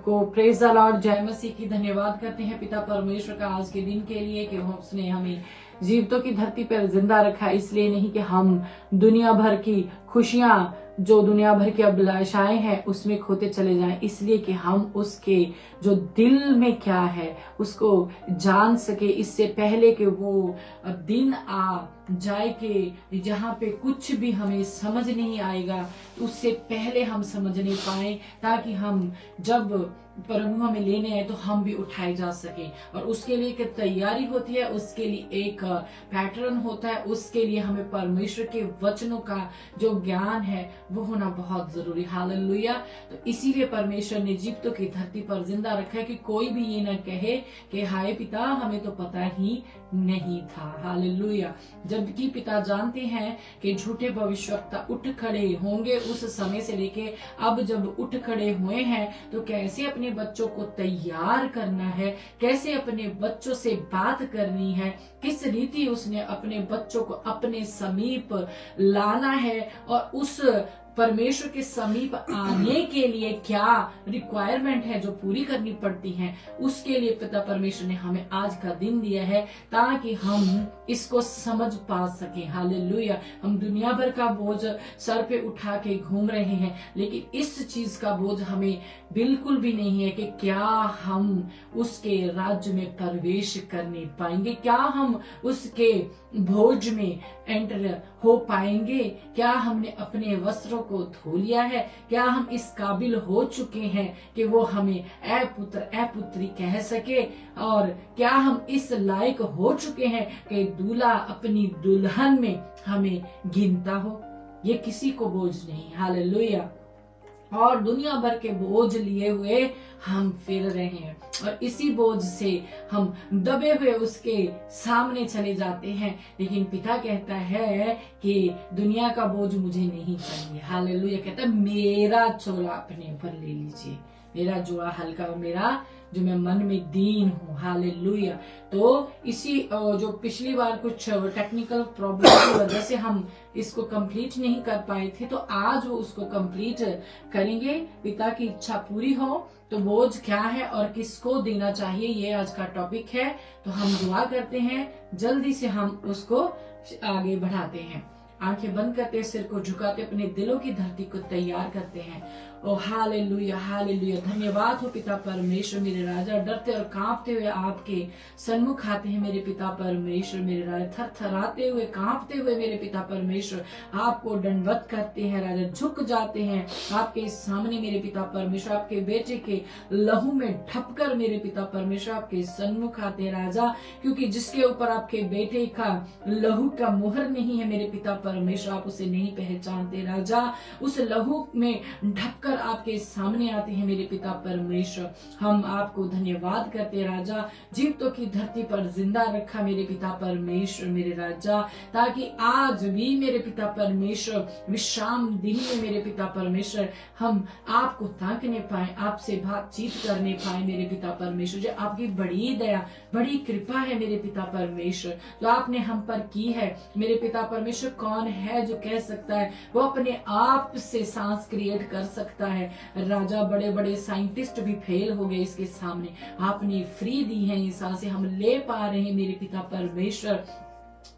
को praise the Lord, जय मसीह की। धन्यवाद करते हैं पिता परमेश्वर का आज के दिन के लिए कि उसने हमें जीवितों की धरती पर जिंदा रखा। इसलिए नहीं कि हम दुनिया भर की खुशियां, जो दुनिया भर की अभिलाषाएं हैं उसमें खोते चले जाएं, इसलिए कि हम उसके जो दिल में क्या है उसको जान सके, इससे पहले कि वो दिन आ जाए कि जहाँ पे कुछ भी हमें समझ नहीं आएगा, उससे पहले हम समझ नहीं पाए, ताकि हम जब प्रभु हमें लेने आए तो हम भी उठाए जा सके। और उसके लिए एक तैयारी होती है, उसके लिए एक पैटर्न होता है, उसके लिए हमें परमेश्वर के वचनों का जो ज्ञान है वो होना बहुत जरूरी। हालेलुया। तो इसीलिए परमेश्वर ने जीवितों की धरती पर जिंदा रखा है कि कोई भी ये न कहे कि हाय पिता हमें तो पता ही नहीं था। हालेलुया। जबकि पिता जानते हैं कि झूठे भविष्यवक्ता उठ खड़े होंगे उस समय से लेके अब जब उठ खड़े हुए हैं, तो कैसे अपने बच्चों को तैयार करना है, कैसे अपने बच्चों से बात करनी है, किस रीति उसने अपने बच्चों को अपने समीप लाना है, और उस परमेश्वर के समीप आने के लिए क्या रिक्वायरमेंट है जो पूरी करनी पड़ती है, उसके लिए पिता परमेश्वर ने हमें आज का दिन दिया है ताकि हम इसको समझ पा सके। हालेलुया। हम दुनिया भर का बोझ सर पे उठा के घूम रहे हैं, लेकिन इस चीज का बोझ हमें बिल्कुल भी नहीं है कि क्या हम उसके राज्य में प्रवेश करने पाएंगे, क्या हम उसके भोज में एंटर हो पाएंगे, क्या हमने अपने वस्त्रों को धो लिया है, क्या हम इस काबिल हो चुके हैं कि वो हमें ऐ पुत्र ऐ पुत्री कह सके, और क्या हम इस लायक हो चुके हैं कि दूल्हा अपनी दुल्हन में हमें गिनता हो। ये किसी को बोझ नहीं। हालेलुया। और दुनिया भर के बोझ लिए हुए हम फिर रहे हैं, और इसी बोझ से हम दबे हुए उसके सामने चले जाते हैं। लेकिन पिता कहता है कि दुनिया का बोझ मुझे नहीं चाहिए। हालेलुया। कहता है मेरा चोला अपने ऊपर ले लीजिए, मेरा जोड़ा हल्का और मेरा जो मैं मन में दीन हूँ। हालेलुया। तो इसी जो पिछली बार कुछ टेक्निकल प्रॉब्लम की वजह से हम इसको कंप्लीट नहीं कर पाए थे, तो आज वो उसको कंप्लीट करेंगे। पिता की इच्छा पूरी हो तो बोझ क्या है और किसको देना चाहिए, ये आज का टॉपिक है। तो हम दुआ करते हैं, जल्दी से हम उसको आगे बढ़ाते हैं। आंखें बंद करते, सिर को झुकाते, अपने दिलों की धरती को तैयार करते हैं। ओ हालेलुया हालेलुया। धन्यवाद हो पिता परमेश्वर मेरे राजा। डरते और कांपते हुए आपके सन्मुख आते हैं मेरे पिता परमेश्वर मेरे राजा। थरथराते हुए कांपते हुए मेरे पिता परमेश्वर आपको दंडवत करते हैं राजा, झुक जाते हैं आपके सामने मेरे पिता परमेश्वर। आपके बेटे के लहू में ढपकर मेरे पिता परमेश्वर आपके सन्मुख आते हैं राजा, क्योंकि जिसके ऊपर आपके बेटे का लहू का मुहर नहीं है मेरे पिता परमेश्वर, आप उसे नहीं पहचानते राजा। उस लहू में ढपकर आपके सामने आते हैं मेरे पिता परमेश्वर। हम आपको धन्यवाद करते राजा, जीवितों की धरती पर जिंदा रखा मेरे पिता परमेश्वर मेरे राजा, ताकि आज भी मेरे पिता परमेश्वर विश्राम दिन में मेरे पिता परमेश्वर हम आपको ताकने पाए, आपसे बातचीत करने पाए मेरे पिता परमेश्वर। जो आपकी बड़ी दया बड़ी कृपा है मेरे पिता परमेश्वर, जो आपने हम पर की है मेरे पिता परमेश्वर। कौन है जो कह सकता है वो अपने आप से सांस क्रिएट कर सकता है राजा। बड़े बड़े साइंटिस्ट भी फेल हो गए इसके सामने, आपने फ्री दी है ये सांसें, हम ले पा रहे हैं मेरे पिता परमेश्वर।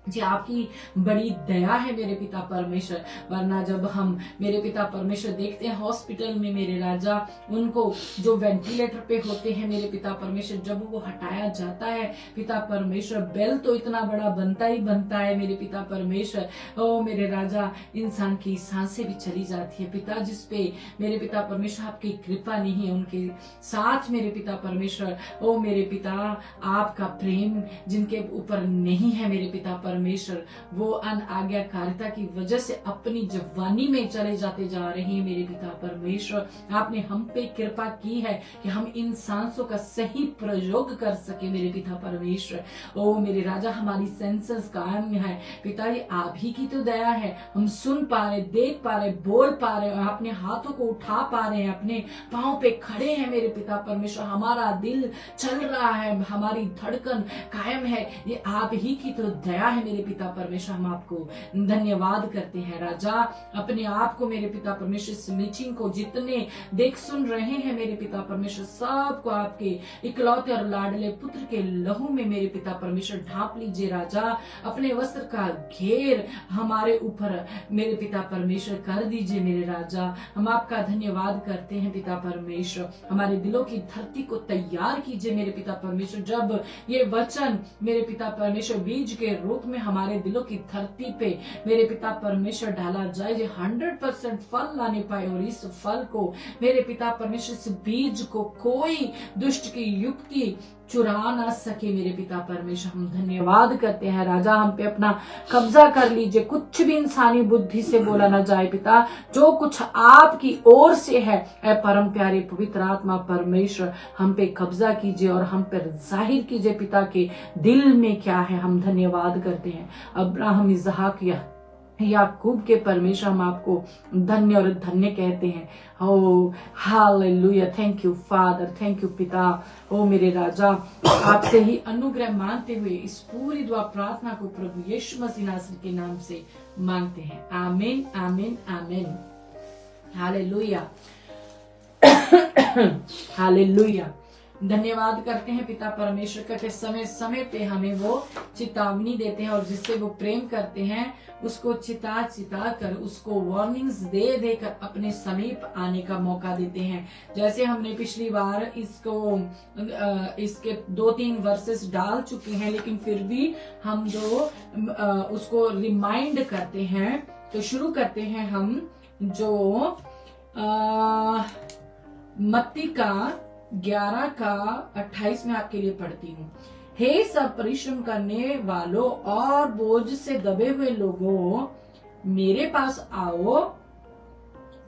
जी आपकी बड़ी दया है मेरे पिता परमेश्वर। वरना जब हम मेरे पिता परमेश्वर देखते हैं हॉस्पिटल में मेरे राजा, उनको जो वेंटिलेटर पे होते हैं मेरे पिता परमेश्वर, जब वो हटाया जाता है पिता परमेश्वर, बेल तो इतना बड़ा बनता ही बनता है मेरे पिता परमेश्वर। ओ मेरे राजा, इंसान की सांसें भी चली जाती है पिता, जिसपे मेरे पिता परमेश्वर आपकी कृपा नहीं है उनके साथ मेरे पिता परमेश्वर। ओ मेरे पिता, आपका प्रेम जिनके ऊपर नहीं है मेरे पिता परमेश्वर, वो अनाज्ञाकारिता की वजह से अपनी जवानी में चले जाते जा रहे हैं मेरे पिता परमेश्वर। आपने हम पे कृपा की है कि हम इन सांसों का सही प्रयोग कर सके मेरे पिता परमेश्वर। ओ मेरे राजा, हमारी सेंसेस कायम है पिता, ये आप ही की तो दया है। हम सुन पा रहे, देख पा रहे, बोल पा रहे, अपने हाथों को उठा पा रहे हैं, अपने पांव पे खड़े हैं मेरे पिता परमेश्वर। हमारा दिल चल रहा है, हमारी धड़कन कायम है, ये आप ही की तो दया आया है मेरे पिता परमेश्वर, हम आपको धन्यवाद करते हैं राजा। अपने आप को मेरे पिता परमेश्वर इस मीटिंग को जितने देख सुन रहे हैं मेरे पिता परमेश्वर, सबको आपके इकलौते और लाडले पुत्र के लहू में मेरे पिता परमेश्वर ढांप लीजिए राजा। अपने वस्त्र का घेर हमारे ऊपर मेरे पिता परमेश्वर कर दीजिए मेरे राजा। हम आपका धन्यवाद करते हैं पिता परमेश्वर। हमारे दिलों की धरती को तैयार कीजिए मेरे पिता परमेश्वर। जब ये वचन मेरे पिता परमेश्वर बीज के रूप में हमारे दिलों की धरती पे मेरे पिता परमेश्वर डाला जाए, जो 100% फल लाने पाए, और इस फल को मेरे पिता परमेश्वर, इस बीज को कोई दुष्ट की युक्ति चुरा ना सके मेरे पिता परमेश्वर। हम धन्यवाद करते हैं राजा, हम पे अपना कब्जा कर लीजिए, कुछ भी इंसानी बुद्धि से बोला ना जाए पिता, जो कुछ आपकी ओर से है ऐ परम प्यारे पवित्र आत्मा परमेश्वर, हम पे कब्जा कीजिए और हम पे जाहिर कीजिए पिता के दिल में क्या है। हम धन्यवाद करते हैं अब्राहम, इसहाक, याकूब के परमेश्वर, हम आपको धन्य और धन्य कहते हैं। ओ hallelujah, thank you father, thank you पिता। ओ मेरे राजा, आपसे ही अनुग्रह मांगते हुए इस पूरी दुआ प्रार्थना को प्रभु यीशु मसीह नासरी के नाम से मांगते हैं। आमीन आमीन आमीन। Hallelujah hallelujah. धन्यवाद करते हैं पिता परमेश्वर का कि समय समय पे हमें वो चेतावनी देते हैं और जिससे वो प्रेम करते हैं उसको चिता कर उसको वार्निंग्स दे देकर अपने समीप आने का मौका देते हैं। जैसे हमने पिछली बार इसके 2-3 वर्सेस डाल चुके हैं, लेकिन फिर भी हम जो उसको रिमाइंड करते हैं, तो शुरू करते हैं हम जो मत्ती का 11 का 28 में आपके लिए पढ़ती हूँ। हे सब परिश्रम करने वालों और बोझ से दबे हुए लोगों, मेरे पास आओ।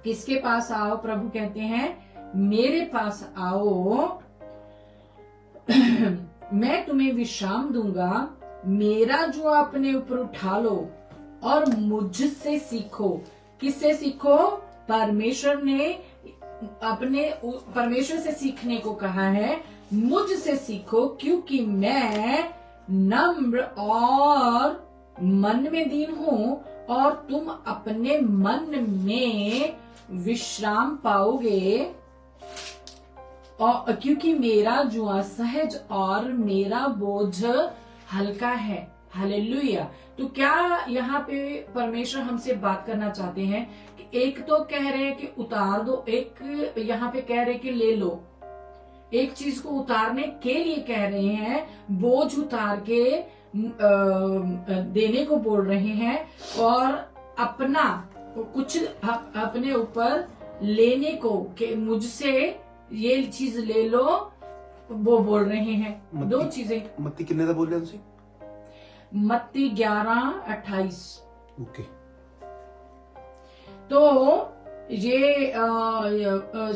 किसके पास आओ? प्रभु कहते हैं मेरे पास आओ, मैं तुम्हें विश्राम दूंगा। मेरा जो अपने ऊपर उठा लो और मुझसे सीखो। किससे सीखो? परमेश्वर ने अपने परमेश्वर से सीखने को कहा है। मुझसे सीखो क्योंकि मैं नम्र और मन में दीन हूं, और तुम अपने मन में विश्राम पाओगे। और क्योंकि मेरा जुआ सहज और मेरा बोझ हल्का है। हालेलुया। तो क्या यहाँ पे परमेश्वर हमसे बात करना चाहते हैं कि एक तो कह रहे हैं कि उतार दो, एक यहाँ पे कह रहे हैं कि ले लो। एक चीज को उतारने के लिए कह रहे हैं, बोझ उतार के देने को बोल रहे हैं, और अपना कुछ अपने ऊपर लेने को कि मुझसे ये चीज ले लो, वो बोल रहे हैं। दो चीजें। मत्ती कितने का बोल रहे हैं? मत्ती 11:28। ओके। तो ये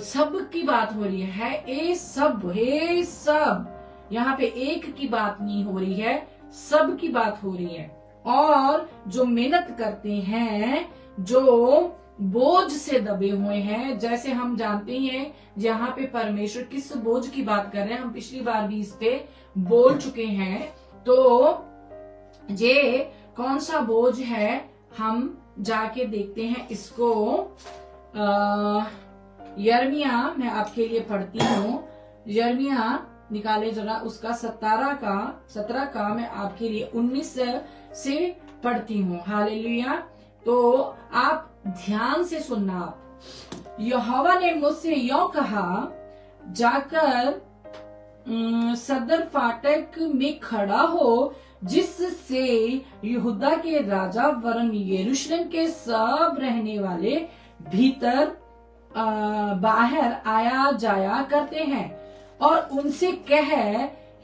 सब की बात हो रही है। ये सब यहाँ पे एक की बात नहीं हो रही है, सब की बात हो रही है। और जो मेहनत करते हैं, जो बोझ से दबे हुए हैं, जैसे हम जानते हैं जहाँ पे परमेश्वर किस बोझ की बात कर रहे हैं, हम पिछली बार भी इस पे बोल चुके हैं। तो ये कौन सा बोझ है, हम जाके देखते हैं इसको। यर्मिया मैं आपके लिए पढ़ती हूँ। यर्मिया निकाले जरा, उसका 17 का मैं आपके लिए 19 से पढ़ती हूँ। हालेलुया। तो आप ध्यान से सुनना। यहोवा ने मुझसे यूं कहा, जाकर सदर फाटक में खड़ा हो, जिससे यहूदा के राजा वरन यरूशलेम के सब रहने वाले भीतर बाहर आया जाया करते हैं, और उनसे कह,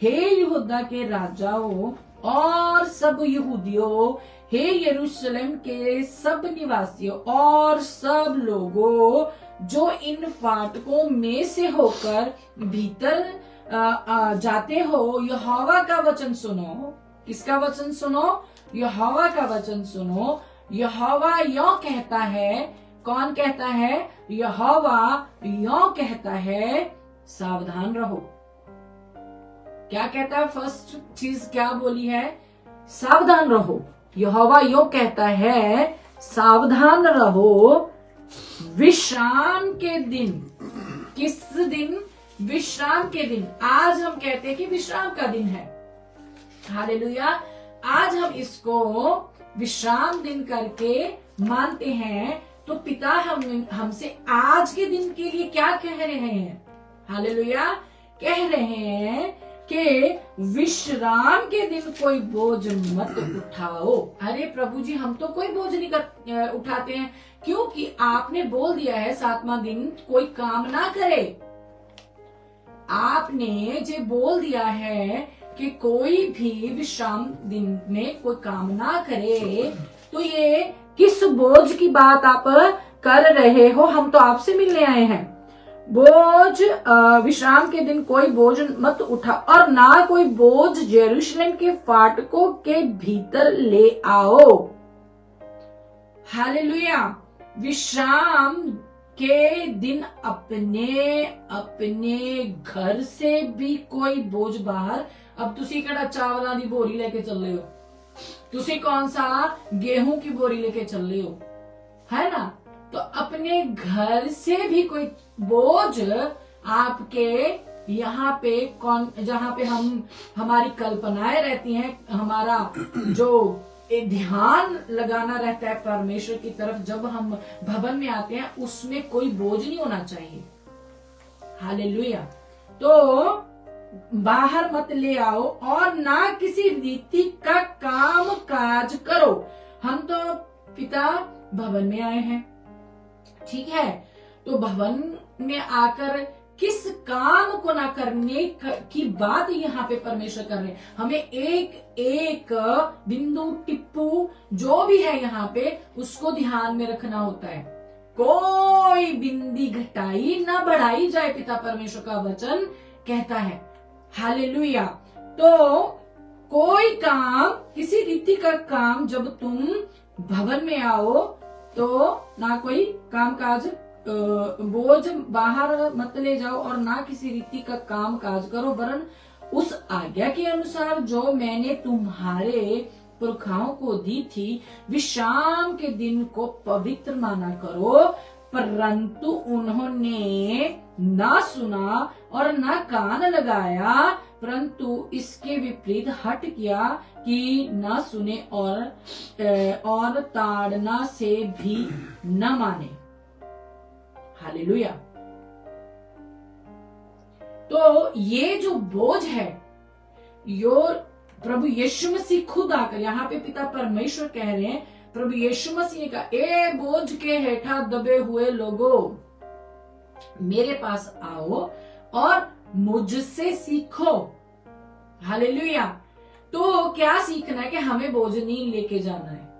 हे यहूदा के राजाओं और सब यहूदियों, हे यरूशलेम के सब निवासियों और सब लोगों जो इन फाटकों में से होकर भीतर जाते हो, यहोवा का वचन सुनो। किसका वचन सुनो? यहोवा का वचन सुनो। यहोवा यों कहता है। कौन कहता है? यहोवा यों कहता है, सावधान रहो। क्या कहता है? फर्स्ट चीज क्या बोली है? सावधान रहो। यहोवा यो कहता है सावधान रहो विश्राम के दिन। किस दिन? विश्राम के दिन। आज हम कहते हैं कि विश्राम का दिन है। हालेलुया। आज हम इसको विश्राम दिन करके मानते हैं। तो पिता हमसे आज के दिन के लिए क्या कह रहे हैं? हालेलुया। कह रहे हैं कि विश्राम के दिन कोई बोझ मत उठाओ। अरे प्रभु जी, हम तो कोई बोझ नहीं उठाते हैं, क्योंकि आपने बोल दिया है 7वां दिन कोई काम ना करे। आपने जो बोल दिया है कि कोई भी विश्राम दिन में कोई काम ना करे, तो ये किस बोझ की बात आप कर रहे हो? हम तो आपसे मिलने आए हैं। बोझ विश्राम के दिन कोई बोझ मत उठा और ना कोई बोझ यरूशलेम के फाटकों के भीतर ले आओ। हालेलुया। विश्राम के दिन अपने अपने घर से भी कोई बोझ बाहर। अब तुसी केड़ा चावलों की बोरी लेके चल रहे हो? तुसी कौन सा गेहूं की बोरी लेके चल रहे हो? है ना? तो अपने घर से भी कोई बोझ आपके यहाँ पे जहाँ पे हमारी कल्पनाएं रहती हैं, हमारा जो ध्यान लगाना रहता है परमेश्वर की तरफ, जब हम भवन में आते हैं, उसमें कोई बोझ नहीं होना चाहिए। हालेलुया। तो बाहर मत ले आओ और ना किसी रीति का काम काज करो। हम तो पिता भवन में आए हैं, ठीक है? तो भवन में आकर किस काम को ना करने की बात यहाँ पे परमेश्वर कर रहे हैं। हमें एक एक बिंदु टिप्पू जो भी है यहाँ पे उसको ध्यान में रखना होता है। कोई बिंदी घटाई ना बढ़ाई जाए, पिता परमेश्वर का वचन कहता है। हालेलुया। तो कोई काम, किसी रीति का काम जब तुम भवन में आओ तो ना कोई काम काज बोझ बाहर मत ले जाओ और ना किसी रीति का काम काज करो, वरन उस आज्ञा के अनुसार जो मैंने तुम्हारे पुरखाओं को दी थी, विश्राम के दिन को पवित्र माना करो। परंतु उन्होंने ना सुना और ना कान लगाया, परंतु इसके विपरीत हट किया कि न सुने और ताड़ना से भी न माने। हालेलुया। तो ये जो बोझ है, यो प्रभु यीशु मसीह खुद आकर, यहाँ पे पिता परमेश्वर कह रहे हैं, प्रभु यीशु मसीह का ए बोझ के हेठा दबे हुए लोगों, मेरे पास आओ और मुझसे सीखो। हालेलुया। तो क्या सीखना है? कि हमें बोझ नहीं लेके जाना है।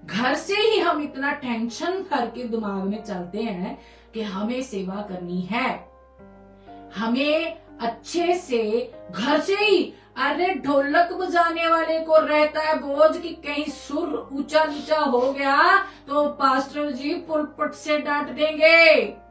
घर से ही हम इतना टेंशन करके दिमाग में चलते हैं कि हमें सेवा करनी है, हमें अच्छे से घर से ही। अरे ढोलक बजाने वाले को रहता है बोझ कि कहीं सुर ऊंचा नीचा हो गया तो पास्टर जी पुलपट से डांट देंगे।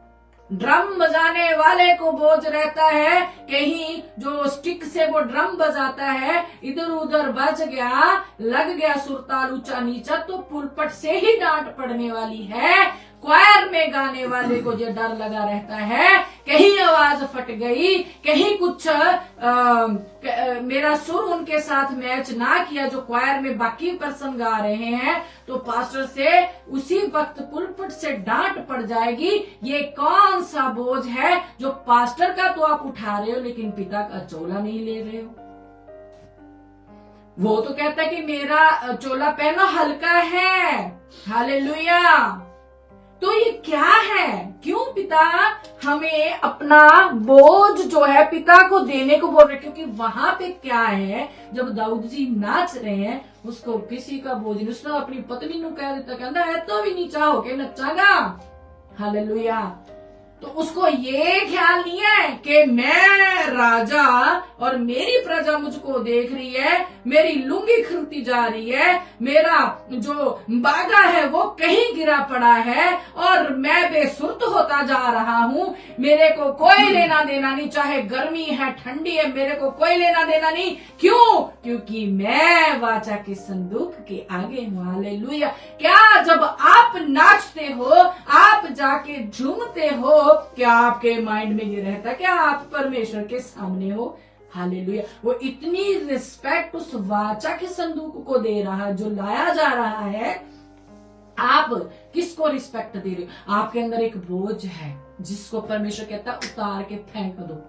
ड्रम बजाने वाले को बोझ रहता है, कहीं जो स्टिक से वो ड्रम बजाता है इधर उधर बज गया, लग गया सुरताल ऊंचा नीचा तो पुलपट से ही डांट पड़ने वाली है। क्वायर में गाने वाले को जो डर लगा रहता है, कहीं आवाज फट गई, कहीं कुछ मेरा सुर उनके साथ मैच ना किया जो क्वायर में बाकी पर्सन गा रहे हैं, तो पास्टर से उसी वक्त पुलपट से डांट पड़ जाएगी। ये कौन सा बोझ है जो पास्टर का तो आप उठा रहे हो लेकिन पिता का चोला नहीं ले रहे हो। वो तो कहता है कि मेरा चोला पहनो हल्का है। हालेलुया। तो ये क्या है? क्यों पिता हमें अपना बोझ जो है पिता को देने को बोल रहे? क्योंकि वहां पे क्या है, जब दाऊद जी नाच रहे हैं उसको किसी का बोझ नहीं, उसने अपनी पत्नी को कह देता, कहता है तो भी नीचा होके नचागा। हालेलुया। तो उसको ये ख्याल नहीं है कि मैं राजा और मेरी प्रजा मुझको देख रही है, मेरी लुंगी खुलती जा रही है, मेरा जो बागा है वो कहीं गिरा पड़ा है और मैं बेसुर्त होता जा रहा हूं। मेरे को कोई लेना देना नहीं, चाहे गर्मी है ठंडी है, मेरे को कोई लेना देना नहीं। क्यों? क्योंकि मैं वाचा के संदूक के आगे हूं। हालेलुया। क्या जब आप नाचते हो, आप जाके झूमते हो, क्या आपके माइंड में ये रहता क्या आप परमेश्वर के सामने हो? हालेलुया। वो इतनी रिस्पेक्ट उस वाचा के संदूक को दे रहा है जो लाया जा रहा है। आप किसको रिस्पेक्ट दे रहे हो? आपके अंदर एक बोझ है जिसको परमेश्वर कहता उतार के फेंक दो।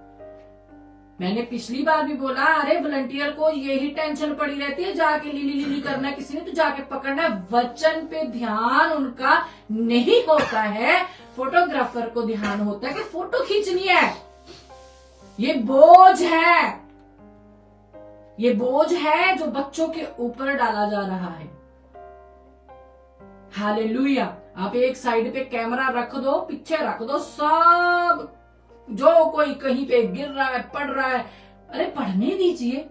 मैंने पिछली बार भी बोला, अरे वॉलंटियर को यही टेंशन पड़ी रहती है, जाके लीली लीली करना है, किसी ने तो जाके पकड़ना है। वचन पे ध्यान उनका नहीं होता है। फोटोग्राफर को ध्यान होता है कि फोटो खींचनी है। ये बोझ है, ये बोझ है जो बच्चों के ऊपर डाला जा रहा है। हालेलुया। आप एक साइड पे कैमरा रख दो, पीछे रख दो, सब जो कोई कहीं पे गिर रहा है, पढ़ रहा है, अरे पढ़ने दीजिए।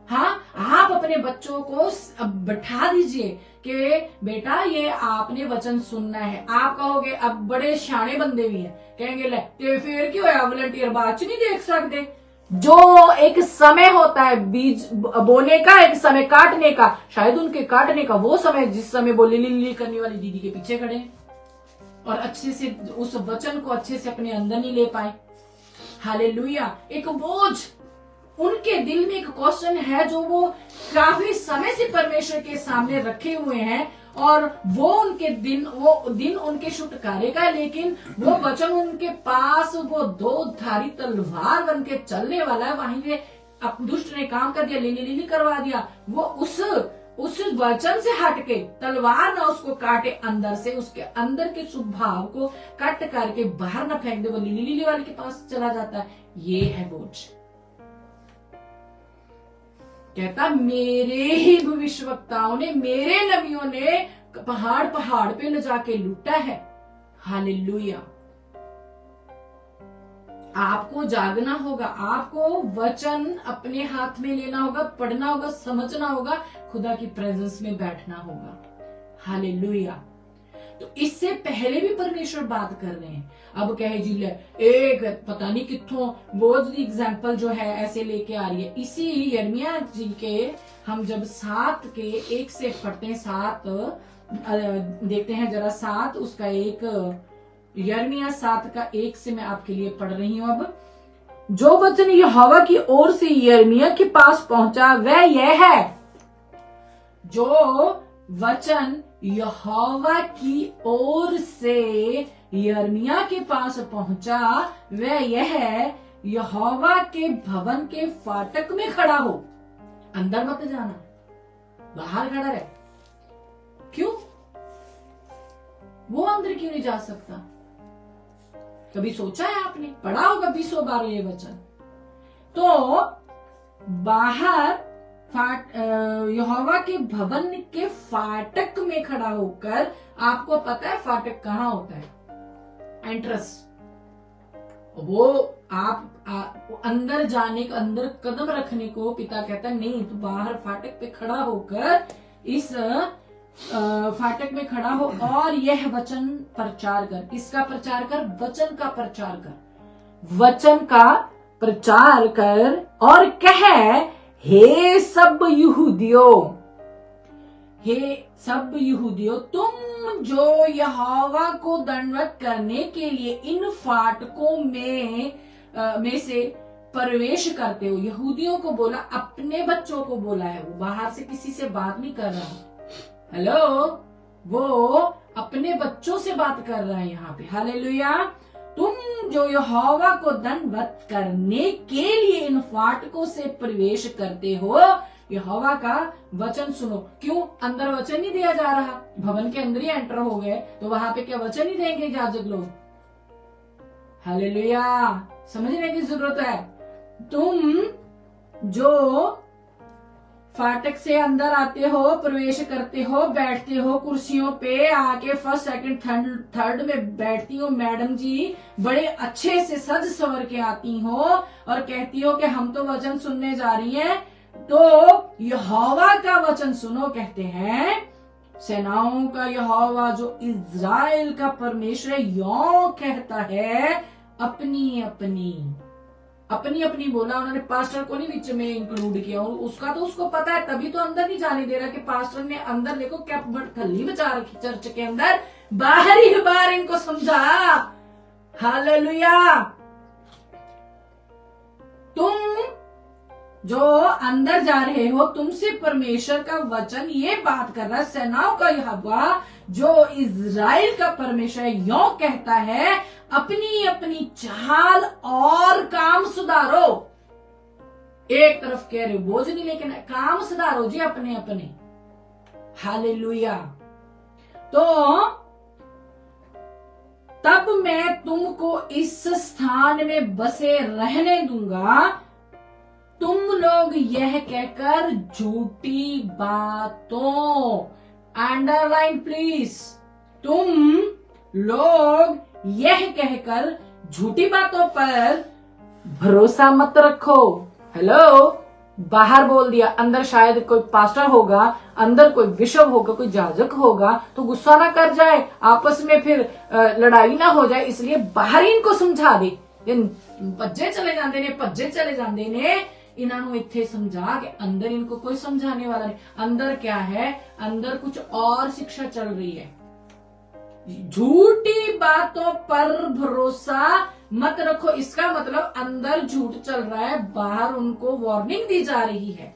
हाँ, आप अपने बच्चों को बैठा दीजिए कि बेटा ये आपने वचन सुनना है। आप कहोगे, अब बड़े शाणे बंदे भी हैं, कहेंगे ले ते फिर क्यों है, वॉलंटियर बाद नहीं देख सकते। जो एक समय होता है बीज बोने का, एक समय काटने का, शायद उनके काटने का वो समय जिस समय वो लिली करने वाली दीदी के पीछे खड़े हैं और अच्छे से उस वचन को अच्छे से अपने अंदर नहीं ले पाए। हालेलुया। एक बोझ उनके दिल में, एक क्वेश्चन है जो वो काफी समय से परमेश्वर के सामने रखे हुए हैं और वो दिन उनके छुटकारे का, लेकिन वो वचन उनके पास वो दो धारी तलवार बन के चलने वाला है। वहीं पे दुष्ट ने काम कर दिया, लीली करवा दिया। वो उस वचन से हटके तलवार ना उसको काटे अंदर से, उसके अंदर के शुभ भाव को कट करके बाहर ना फेंक दे, वो लीली वाले के पास चला जाता है। ये है बोझ। कहता मेरे ही भविष्यवक्ताओं ने, मेरे नबियों ने पहाड़ पे ले जाके लूटा है। हालेलुया। आपको जागना होगा, आपको वचन अपने हाथ में लेना होगा, पढ़ना होगा, समझना होगा, खुदा की प्रेजेंस में बैठना होगा। हालेलुया। तो इससे पहले भी परमेश्वर बात कर रहे हैं। अब कहे जी ले एक पता नहीं कितों बोझ दी एग्जाम्पल जो है ऐसे लेके आ रही है। इसी यिर्मयाह जी के हम जब 7 के 1 से पढ़ते हैं, 7 देखते हैं जरा, 7 उसका 1, यिर्मयाह 7 का 1 से मैं आपके लिए पढ़ रही हूं। अब जो वचन यहोवा की ओर से यिर्मयाह के पास पहुंचा वह यह है, जो वचन यहोवा की ओर से यिर्मयाह के पास पहुंचा वह यह है, यहोवा के भवन के फाटक में खड़ा हो। अंदर मत जाना, बाहर खड़ा रहे। क्यों? वो अंदर क्यों नहीं जा सकता? कभी सोचा है आपने? पढ़ा होगा 20 बार ये वचन। तो बाहर यहोवा के भवन के फाटक में खड़ा होकर, आपको पता है फाटक कहाँ होता है? एंट्रेंस। वो आप अंदर जाने का, अंदर कदम रखने को पिता कहता है नहीं, तो बाहर फाटक पे खड़ा होकर इस फाटक में खड़ा हो और यह वचन प्रचार कर। किसका प्रचार कर? वचन का प्रचार कर। वचन का प्रचार कर और कह, हे सब यहूदियों, तुम जो यहोवा को दंडवत करने के लिए इन फाटकों में से प्रवेश करते हो। यहूदियों को बोला, अपने बच्चों को बोला है, वो बाहर से किसी से बात नहीं कर रहा। हेलो, वो अपने बच्चों से बात कर रहा है यहाँ पे। हालेलुया। तुम जो यहोवा को दंडवत करने के लिए इन फाटकों से प्रवेश करते हो, यहोवा का वचन सुनो। क्यों? अंदर वचन नहीं दिया जा रहा, भवन के अंदर ही एंटर हो गए, तो वहां पे क्या वचन नहीं देंगे याजक लोग? हालेलुया। समझने की जरूरत है। तुम जो फाटक से अंदर आते हो, प्रवेश करते हो, बैठते हो कुर्सियों पे आके, फर्स्ट सेकंड थर्ड में बैठती हो मैडम जी, बड़े अच्छे से सज सवर के आती हो और कहती हो कि हम तो वचन सुनने जा रही हैं। तो यहोवा का वचन सुनो, कहते हैं सेनाओं का यहोवा जो इज़राइल का परमेश्वर है, यों कहता है, अपनी अपनी बोला उन्होंने, पास्टर को नहीं बीच में इंक्लूड किया, और उसका तो उसको पता है, तभी तो अंदर नहीं जाने दे रहा कि पास्टर ने अंदर देखो क्या थल्ली बचा रखी चर्च के अंदर, बाहर ही बाहर इनको समझा। हालेलुया। तुम जो अंदर जा रहे हो, तुमसे परमेश्वर का वचन ये बात कर रहा है, सेनाओं का यहोवा जो इज़राइल का परमेश्वर है, यों कहता है, अपनी चाल और काम सुधारो। एक तरफ कह रहे हो बोझ नहीं, लेकिन काम सुधारो जी अपने। हालेलुया। तो तब मैं तुमको इस स्थान में बसे रहने दूंगा। तुम लोग यह कहकर झूठी बातों, अंडरलाइन प्लीज, तुम लोग यह कहकर झूठी बातों पर भरोसा मत रखो। हेलो, बाहर बोल दिया, अंदर शायद कोई पास्टर होगा, अंदर कोई बिशप होगा, कोई जाजक होगा, तो गुस्सा ना कर जाए, आपस में फिर लड़ाई ना हो जाए, इसलिए बाहर इनको समझा दे। भज्जे चले जाते ने इन्होंने इत्थे समझा कि अंदर इनको कोई समझाने वाला नहीं। अंदर क्या है, अंदर कुछ और शिक्षा चल रही है। झूठी बातों पर भरोसा मत रखो, इसका मतलब अंदर झूठ चल रहा है, बाहर उनको वार्निंग दी जा रही है।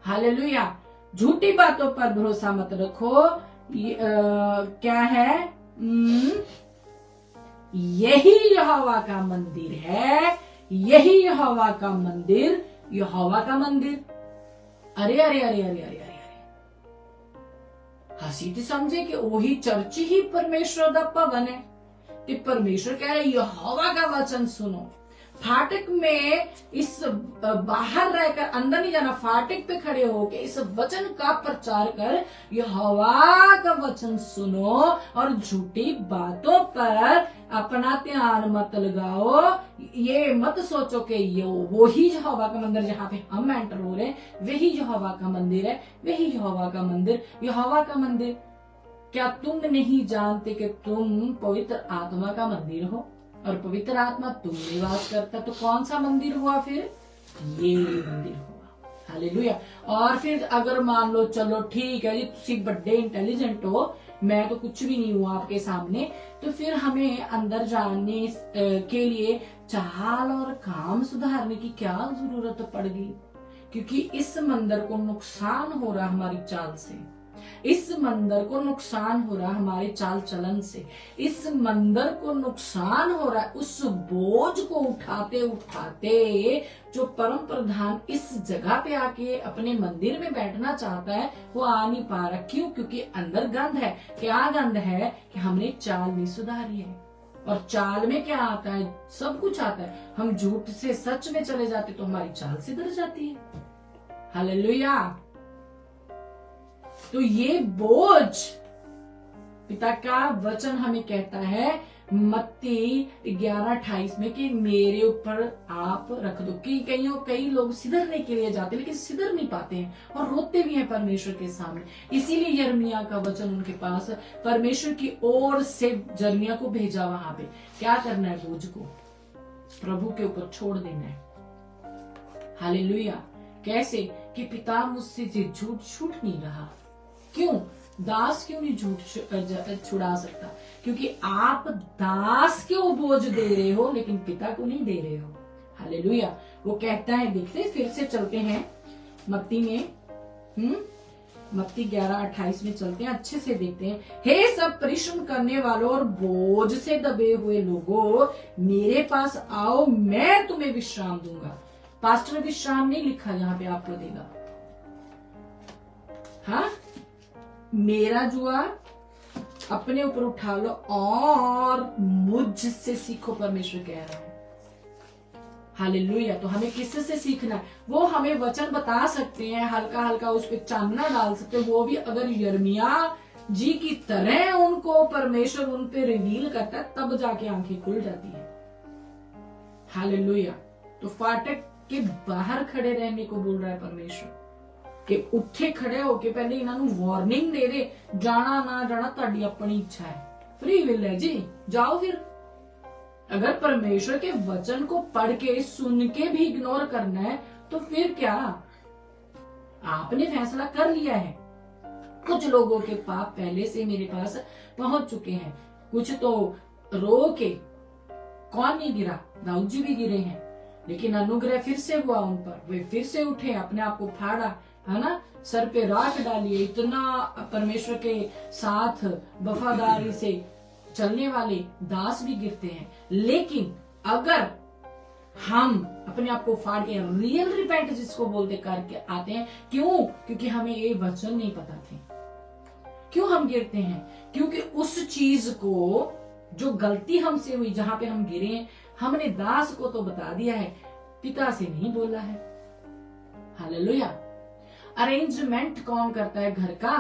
हालेलुया। झूठी बातों पर भरोसा मत रखो। क्या है? यही यहोवा का मंदिर है, यही यहोवा का मंदिर, यहोवा का मंदिर। अरे अरे अरे अरे अरे अरे हसी तो समझे कि वही चर्च ही परमेश्वर दा भवन है। कि परमेश्वर कह रहे यहोवा का वचन सुनो। फाटक में इस बाहर रहकर अंदर नहीं जाना, फाटक पे खड़े होके इस वचन का प्रचार कर, यहोवा का वचन सुनो और झूठी बातों पर अपना ध्यान मत लगाओ। ये मत सोचो कि वो ही यहोवा का मंदिर जहाँ पे हम एंटर हो रहे हैं, वही यहोवा का मंदिर है, वही यहोवा का मंदिर, यहोवा का मंदिर। क्या तुम नहीं जानते कि तुम पवित्र आत्मा का मंदिर हो और पवित्र आत्मा तुम निवास करता? तो कौन सा मंदिर हुआ फिर? ये मंदिर हुआ। हालेलुया। और फिर अगर मान लो चलो ठीक है जी, तुम बड़े इंटेलिजेंट हो, मैं तो कुछ भी नहीं हूं आपके सामने, तो फिर हमें अंदर जाने के लिए चाल और काम सुधारने की क्या जरूरत पड़ गई? क्योंकि इस मंदिर को नुकसान हो रहा हमारी चाल से, इस मंदिर को नुकसान हो रहा हमारे चाल चलन से, इस मंदिर को नुकसान हो रहा है उस बोझ को उठाते उठाते जो परम प्रधान इस जगह पे आके अपने मंदिर में बैठना चाहता है, वो आ नहीं पा रहा। क्यों? क्योंकि अंदर गंध है। क्या गंध है? कि हमने चाल नहीं सुधारी है। और चाल में क्या आता है? सब कुछ आता है। हम झूठ से सच में चले जाते तो हमारी चाल सुधर जाती है। हालेलुया। तो ये बोझ पिता का वचन हमें कहता है मत्ती 11:28 में कि मेरे ऊपर आप रख दो। कि कई लोग सिधरने के लिए जाते लेकिन सिधर नहीं पाते हैं और रोते भी हैं परमेश्वर के सामने। इसीलिए यिर्मयाह का वचन उनके पास परमेश्वर की ओर से यिर्मयाह को भेजा। वहां पे क्या करना है? बोझ को प्रभु के ऊपर छोड़ देना है। हालेलुया। कैसे? कि पिता मुझसे झूठ छूट नहीं रहा। क्यों? दास क्यों नहीं झूठ छुड़ा सकता? क्योंकि आप दास क्यों बोझ दे रहे हो लेकिन पिता को नहीं दे रहे हो। हालेलुया। वो कहता है, देखते फिर से चलते हैं मत्ती में, मत्ती 11:28 में चलते हैं, अच्छे से देखते हैं। हे सब परिश्रम करने वालों और बोझ से दबे हुए लोगों, मेरे पास आओ, मैं तुम्हें विश्राम दूंगा। पास्टर विश्राम नहीं लिखा यहाँ पे आपको देगा। हाँ, मेरा जुआ अपने ऊपर उठा लो और मुझसे सीखो, परमेश्वर कह रहा है। हालेलुया। तो हमें किससे सीखना है? वो हमें वचन बता सकते हैं, हल्का हल्का उस पर चांदना डाल सकते हैं, वो भी अगर यिर्मयाह जी की तरह उनको परमेश्वर उन पे रिवील करता है, तब जाके आंखें खुल जाती है। हालेलुया। तो फाटक के बाहर खड़े रहने को बोल रहा है परमेश्वर कि उठे खड़े होके पहले इन्होंने वार्निंग दे दे, जाना ना जाना ताड़ी अपनी इच्छा है, फ्री विल है जी, जाओ फिर। अगर परमेश्वर के वचन को पढ़ के सुन के भी इग्नोर करना है तो फिर क्या? आपने फैसला कर लिया है। कुछ लोगों के पाप पहले से मेरे पास पहुंच चुके हैं, कुछ तो रो के, कौन नहीं गिरा, दाऊद जी भी गिरे हैं, लेकिन अनुग्रह फिर से हुआ उन पर, वे फिर से उठे, अपने आप को फाड़ा, है ना, सर पे राख डालिए। इतना परमेश्वर के साथ वफादारी से चलने वाले दास भी गिरते हैं। लेकिन अगर हम अपने आप को फाड़ के रियल रिपेंट जिसको बोलते करके आते हैं, क्यों? क्योंकि हमें ये वचन नहीं पता थे। क्यों हम गिरते हैं? क्योंकि उस चीज को, जो गलती हमसे हुई, जहां पे हम गिरे हैं, हमने दास को तो बता दिया है, पिता से नहीं बोला है। हालेलुया। अरेंजमेंट कौन करता है? घर का,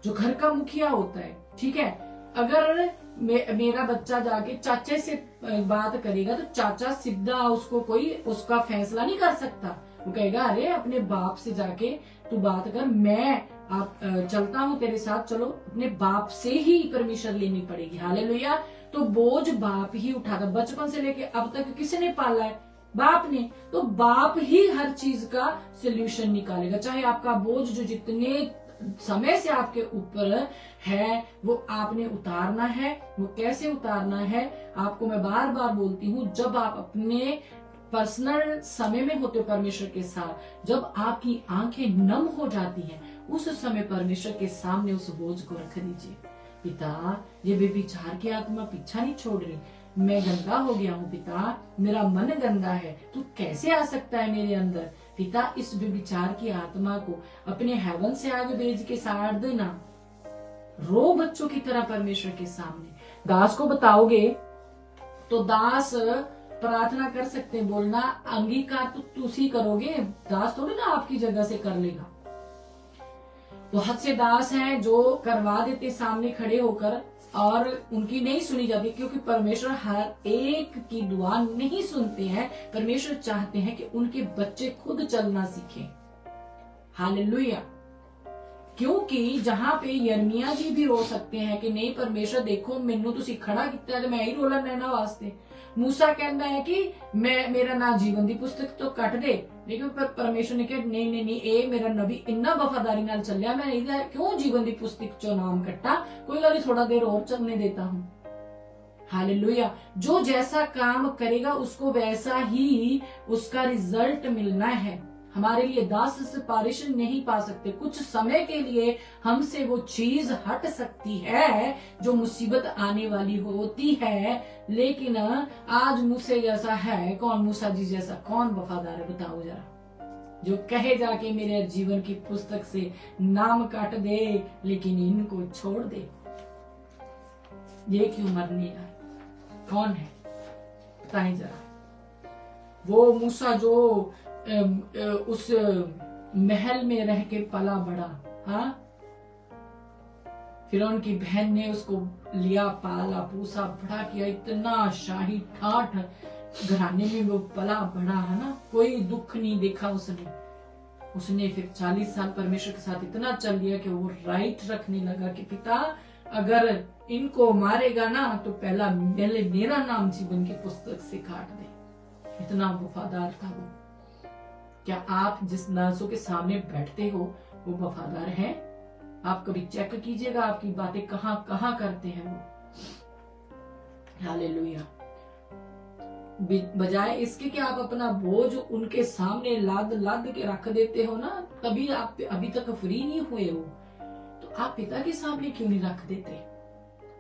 जो घर का मुखिया होता है, ठीक है। अगर मेरा बच्चा जाके चाचे से बात करेगा तो चाचा सीधा उसको कोई उसका फैसला नहीं कर सकता। वो कहेगा अरे अपने बाप से जाके तू बात कर, मैं चलता हूँ तेरे साथ, चलो। अपने बाप से ही परमिशन लेनी पड़ेगी। हालेलुया। तो बोझ बाप ही उठाता, बचपन से लेके अब तक किसने पाला है? बाप ने। तो बाप ही हर चीज का सोल्यूशन निकालेगा। चाहे आपका बोझ जो जितने समय से आपके ऊपर है वो आपने उतारना है। वो कैसे उतारना है? आपको मैं बार बार बोलती हूँ, जब आप अपने पर्सनल समय में होते हो परमेश्वर के साथ, जब आपकी आंखें नम हो जाती हैं, उस समय परमेश्वर के सामने उस बोझ को रख दीजिए। पिता, ये बेविचार की आत्मा पीछा नहीं छोड़ रही, मैं गंदा हो गया हूँ पिता, मेरा मन गंदा है, तू कैसे आ सकता है मेरे अंदर? पिता, इस व्यभिचार की आत्मा को अपने हेवन से आगे भेज के साड़ देना। रो बच्चों की तरह परमेश्वर के सामने। दास को बताओगे तो दास प्रार्थना कर सकते हैं, बोलना अंगीकार तो तुसी करोगे, दास थोड़ी ना आपकी जगह से कर लेगा। बहुत से दास हैं जो करवा देते सामने खड़े होकर, और उनकी नहीं सुनी जाती, क्योंकि परमेश्वर हर एक की दुआ नहीं सुनते हैं। परमेश्वर चाहते हैं कि उनके बच्चे खुद चलना सीखें। हालेलुया। क्योंकि जहां पे यिर्मयाह जी भी रो सकते हैं कि नहीं परमेश्वर देखो मैनू तुसी खड़ा किया है, मैं ही रोला नैना वास्ते। मूसा कहता है कि मैं मेरा ना जीवन दी पुस्तक तो कट दे, लेकिन परमेश्वर ने कहा नहीं नहीं नहीं, ए मेरा नबी इन्ना वफादारी नाल चलिया, मैं नहीं क्यों जीवन दी पुस्तक चो नाम कट्टा, कोई गल थोड़ा देर और चलने देता हूँ। हालेलुया। जो जैसा काम करेगा उसको वैसा ही उसका रिजल्ट मिलना है। हमारे लिए दास सिफारिश नहीं पा सकते। कुछ समय के लिए हमसे वो चीज हट सकती है जो मुसीबत आने वाली होती है, लेकिन आज मूसे जैसा है कौन? मूसा जी जैसा कौन वफादार है? बताओ जरा, जो कहे जाके मेरे जीवन की पुस्तक से नाम काट दे लेकिन इनको छोड़ दे। ये क्यों मरने का? कौन है? बताएं जरा। वो मूसा जो उस महल में रह के पला बड़ा, हाँ, फिर उनकी बहन ने उसको लिया, पाला पोसा, बड़ा किया, इतना शाही ठाठ घराने में वो पला बड़ा, है ना, कोई दुख नहीं देखा उसने फिर 40 साल परमेश्वर के साथ इतना चल लिया कि वो राइट रखने लगा कि पिता अगर इनको मारेगा ना तो पहले मेरा नाम जीवन की पुस्तक से काट दे। इतना वफादार था वो। क्या आप जिस नर्सों के सामने बैठते हो वो वफादार हैं? आप कभी चेक कीजिएगा आपकी बातें कहां कहां करते हैं वो। हालेलुया। बजाय इसके कि आप अपना बोझ उनके सामने लाद लाद के रख देते हो ना, तभी आप अभी तक फ्री नहीं हुए हो, तो आप पिता के सामने क्यों नहीं रख देते?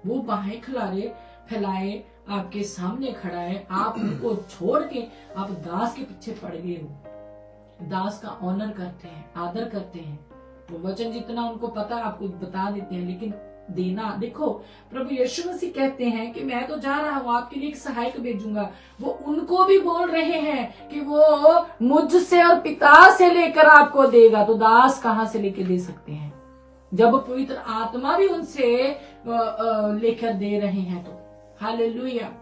वो बाहें खिलारे फैलाए आपके सामने खड़ा है, आप उनको छोड़ के आप दास के पीछे पड़ गए हो। दास का ऑनर करते हैं, आदर करते हैं, वो वचन जितना उनको पता आपको बता देते हैं, लेकिन देना। देखो प्रभु यीशु मसीह कहते हैं कि मैं तो जा रहा हूं, आपके लिए एक सहायक भेजूंगा। वो उनको भी बोल रहे हैं कि वो मुझसे और पिता से लेकर आपको देगा, तो दास कहां से लेकर दे सकते हैं जब पवित्र आत्मा भी उनसे लेकर दे रहे हैं। तो हालेलुया।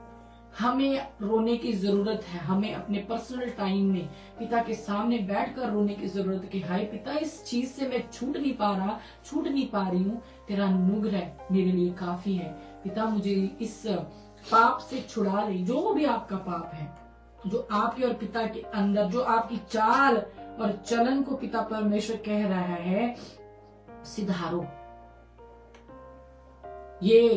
हमें रोने की जरूरत है, हमें अपने पर्सनल टाइम में पिता के सामने बैठकर रोने की जरूरत है कि हाय पिता, इस चीज से मैं छूट नहीं पा रही हूँ, तेरा अनुग्रह मेरे लिए काफी है। पिता मुझे इस पाप से छुड़ा ले, जो भी आपका पाप है, जो आपके और पिता के अंदर, जो आपकी चाल और चलन को पिता परमेश्वर कह रहा है सिधारो। ये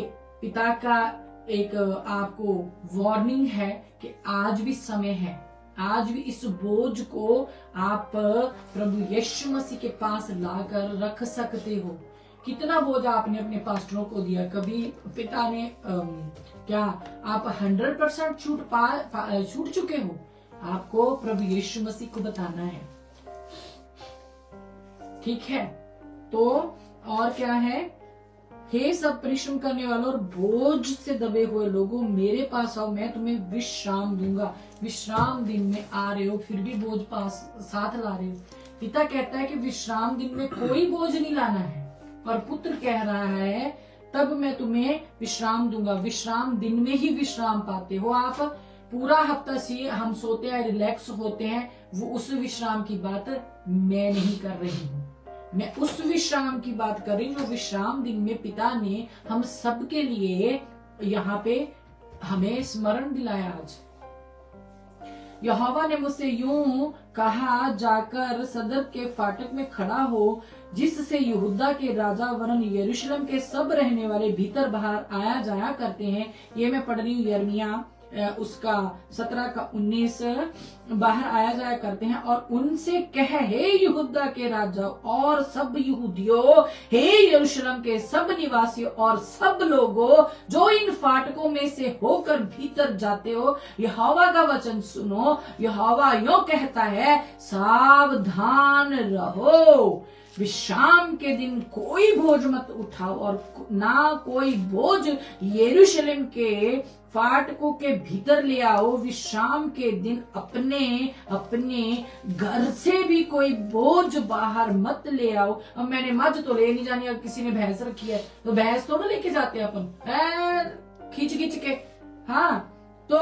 पिता का एक आपको वार्निंग है कि आज भी समय है, आज भी इस बोझ को आप प्रभु यीशु मसीह के पास लाकर रख सकते हो। कितना बोझ आपने अपने पास्टरों को दिया? कभी पिता ने क्या आप 100% छूट चुके हो? आपको प्रभु यीशु मसीह को बताना है, ठीक है? तो और क्या है? हे सब परिश्रम करने वालों और बोझ से दबे हुए लोगों, मेरे पास आओ, मैं तुम्हें विश्राम दूंगा। विश्राम दिन में आ रहे हो, फिर भी बोझ पास साथ ला रहे हो। पिता कहता है कि विश्राम दिन में कोई बोझ नहीं लाना है, और पुत्र कह रहा है तब मैं तुम्हें विश्राम दूंगा। विश्राम दिन में ही विश्राम पाते हो आप। पूरा हफ्ता से हम सोते हैं, रिलैक्स होते हैं, वो उस विश्राम की बात मैं नहीं कर रही हूँ। मैं उस विश्राम की बात कर रही हूँ जो विश्राम दिन में पिता ने हम सबके लिए यहाँ पे हमें स्मरण दिलाया। आज यहोवा ने मुझसे यूं कहा, जाकर सदर के फाटक में खड़ा हो, जिससे यहूदा के राजा वरन यरूशलेम के सब रहने वाले भीतर बाहर आया जाया करते हैं। ये मैं पढ़ रही हूँ यिर्मयाह उसका 17 का 19। बाहर आया जाया करते हैं और उनसे कह, हे यहूदा के राजा और सब यहूदियों, हे यरूशलेम के सब निवासियों और सब लोगों जो इन फाटकों में से होकर भीतर जाते हो, यहोवा का वचन सुनो। यहोवा यूं कहता है, सावधान रहो, विश्राम के दिन कोई बोझ मत उठाओ और ना कोई बोझ यरूशलेम के फाटकों के भीतर ले आओ। विश्राम के दिन अपने अपने घर से भी कोई बोझ बाहर मत ले आओ। अब मैंने मझ तो ले नहीं जानी, अब किसी ने भैंस रखी है तो भैंस थोड़ा लेके जाते हैं अपन खींच खींच के। हाँ, तो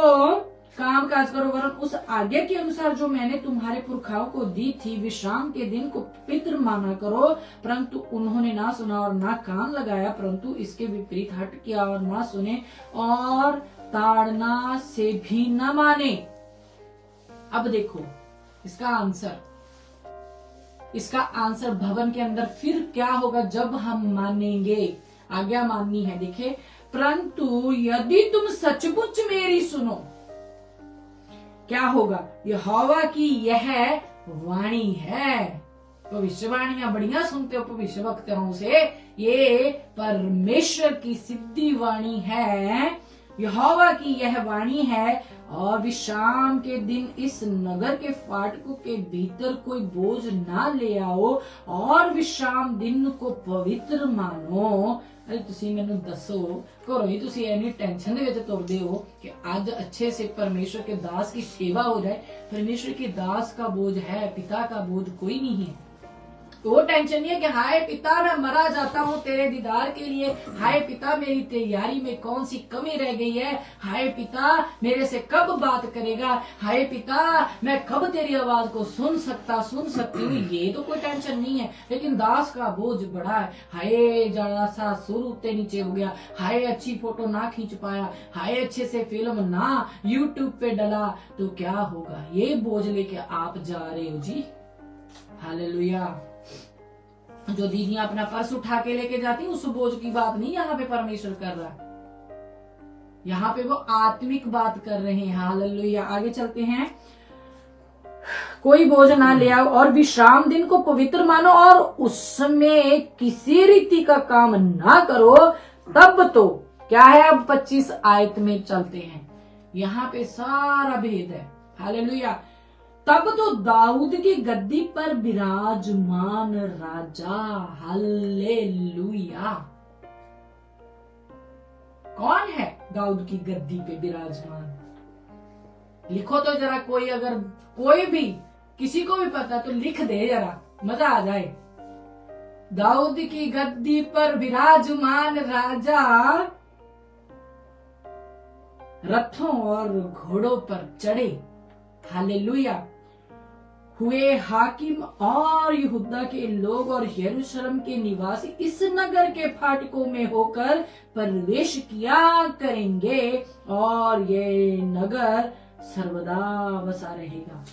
काम काज करो, वरन उस आज्ञा के अनुसार जो मैंने तुम्हारे पुरखाओं को दी थी, विश्राम के दिन को पवित्र माना करो। परंतु उन्होंने ना सुना और ना कान लगाया, परंतु इसके विपरीत हट किया और ना सुने और ताड़ना से भी न माने। अब देखो इसका आंसर भवन के अंदर फिर क्या होगा जब हम मानेंगे। आज्ञा माननी है। देखे, परंतु यदि तुम सचमुच मेरी सुनो, क्या होगा? यहोवा की यह वाणी है। भविष्यवाणियां बढ़िया सुनते हो भविष्य वक्ताओं से, ये परमेश्वर की सिद्धि वाणी है। यहोवा की यह वाणी है, और विश्राम के दिन इस नगर के फाटकों के भीतर कोई बोझ ना ले आओ और विश्राम दिन को पवित्र मानो। अरे तुसी मैनू दसो, घरों ही तुसी इन्नी टेंशन दे विच तुरदे हो कि आज अच्छे से परमेश्वर के दास की सेवा हो जाए। परमेश्वर के दास का बोझ है, पिता का बोझ कोई नहीं है। तो वो टेंशन नहीं है कि हाय पिता मैं मरा जाता हूँ तेरे दीदार के लिए, हाय पिता मेरी तैयारी में कौन सी कमी रह गई है, हाय पिता मेरे से कब बात करेगा, हाय पिता मैं कब तेरी आवाज को सुन सकती हूँ। ये तो कोई टेंशन नहीं है। लेकिन दास का बोझ बड़ा है। हाय जरा सा सुर उत्ते नीचे हो गया, हाय अच्छी फोटो ना खींच पाया, हाय अच्छे से फिल्म ना यूट्यूब पे डला, तो क्या होगा? ये बोझ लेके आप जा रहे हो जी। हालेलुया। जो दीदियां अपना पर्स उठा के लेके जाती उस बोझ की बात नहीं यहाँ पे परमेश्वर कर रहा है। यहाँ पे वो आत्मिक बात कर रहे हैं। हालेलुया। आगे चलते हैं। कोई बोझ ना ले आओ और विश्राम दिन को पवित्र मानो और उसमें किसी रीति का काम ना करो। तब तो क्या है? अब 25 आयत में चलते हैं। यहाँ पे सारा भेद है। हालेलुया। तब तो दाऊद की गद्दी पर विराजमान राजा, हालेलुया। दाऊद की गद्दी पे विराजमान। लिखो तो जरा, कोई अगर कोई भी किसी को भी पता तो लिख दे जरा, मजा आ जाए। दाऊद की गद्दी पर विराजमान राजा, रथों और घोड़ों पर चढ़े। हालेलुया। हुए हाकिम और यहूदा के लोग और यरूशलेम के निवासी इस नगर के फाटकों में होकर प्रवेश किया करेंगे और ये नगर सर्वदा बसा रहेगा।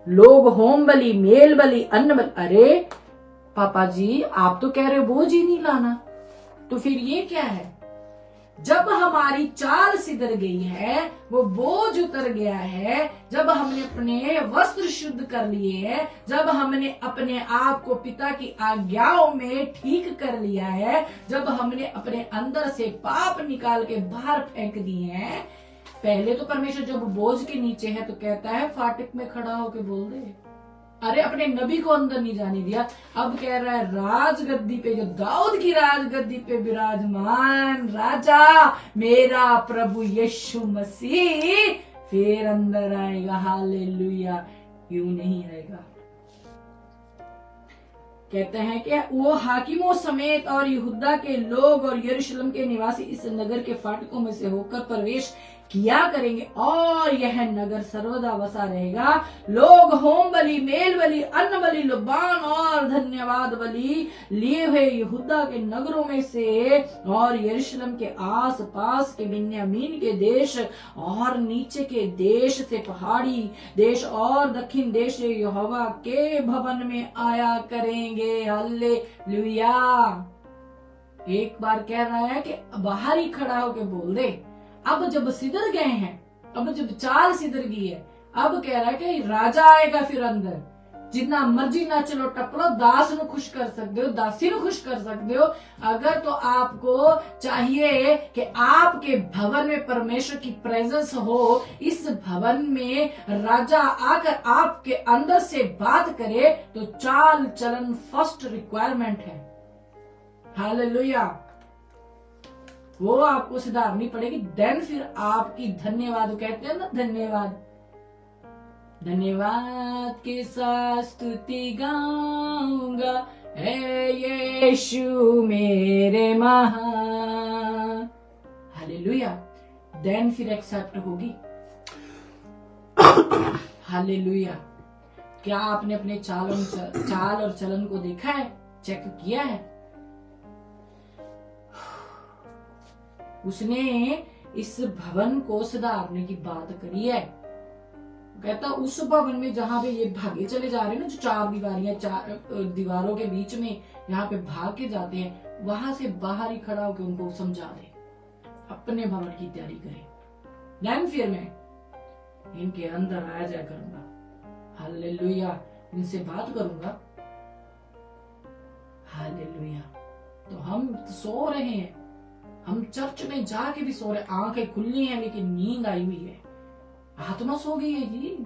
लोग होम बलि, मेल बलि, अन्न बलि। अरे पापा जी, आप तो कह रहे हो बोझ ही नहीं लाना, तो फिर ये क्या है? जब हमारी चाल सिधर गई है, वो बोझ उतर गया है, जब हमने अपने वस्त्र शुद्ध कर लिए हैं, जब हमने अपने आप को पिता की आज्ञाओं में ठीक कर लिया है, जब हमने अपने अंदर से पाप निकाल के बाहर फेंक दिए हैं। पहले तो परमेश्वर जब बोझ के नीचे है तो कहता है फाटक में खड़ा होके बोल दे। अरे अपने नबी को अंदर नहीं जाने दिया, अब कह रहा है राजगद्दी पे, जो दाऊद की राजगद्दी पे विराजमान राजा मेरा प्रभु यीशु मसीह फिर अंदर आएगा। हालेलुया। क्यों नहीं आएगा? कहते हैं कि वो हाकिमों समेत और यहूदा के लोग और यरूशलेम के निवासी इस नगर के फाटकों में से होकर प्रवेश किया करेंगे और यह नगर सर्वदा बसा रहेगा। लोग होम बलि, मेल बलि, अन्न बलि, लुबान और धन्यवाद बलि लिए हुए यहूदा के नगरों में से और यरूशलेम के आस पास के बिन्यामीन के देश और नीचे के देश से, पहाड़ी देश और दक्षिण देश से यहोवा के भवन में आया करेंगे। हालेलुया। एक बार कह रहा है कि बाहर ही खड़ा होके बोल दे। अब जब सिधर गए हैं, अब जब चाल सिधर गई है, अब कह रहा है कि राजा आएगा फिर अंदर। जितना मर्जी ना चलो टपलो, दास नु खुश कर सकते हो, दासी नु खुश कर सकते हो। अगर तो आपको चाहिए कि आपके भवन में परमेश्वर की प्रेजेंस हो, इस भवन में राजा आकर आपके अंदर से बात करे, तो चाल चलन फर्स्ट रिक्वायरमेंट है। हालेलुया। वो आपको सुधारनी पड़ेगी, देन फिर आपकी धन्यवाद, कहते हैं ना धन्यवाद, धन्यवाद के साथ स्तुति गाऊंगा हे यीशु मेरे महान। हालेलुया। देन फिर एक्सेप्ट होगी। हालेलुया। क्या आपने अपने चाल और चलन को देखा है, चेक किया है? उसने इस भवन को सुधारने की बात करी है। कहता उस भवन में जहां पे ये भागे चले जा रहे हैं ना, जो चार दीवारियां, चार दीवारों के बीच में यहाँ पे भाग के जाते हैं, वहां से बाहर ही खड़ा होकर उनको समझा दे, अपने भवन की तैयारी करें। देन फिर मैं इनके अंदर आया जाया करूंगा। हालेलुया। इनसे बात करूंगा। हालेलुया। तो हम सो रहे हैं, हम चर्च में जाके भी सो रहे, आंखें खुली हैं लेकिन नींद आई हुई है, आत्मा सो गई है जी।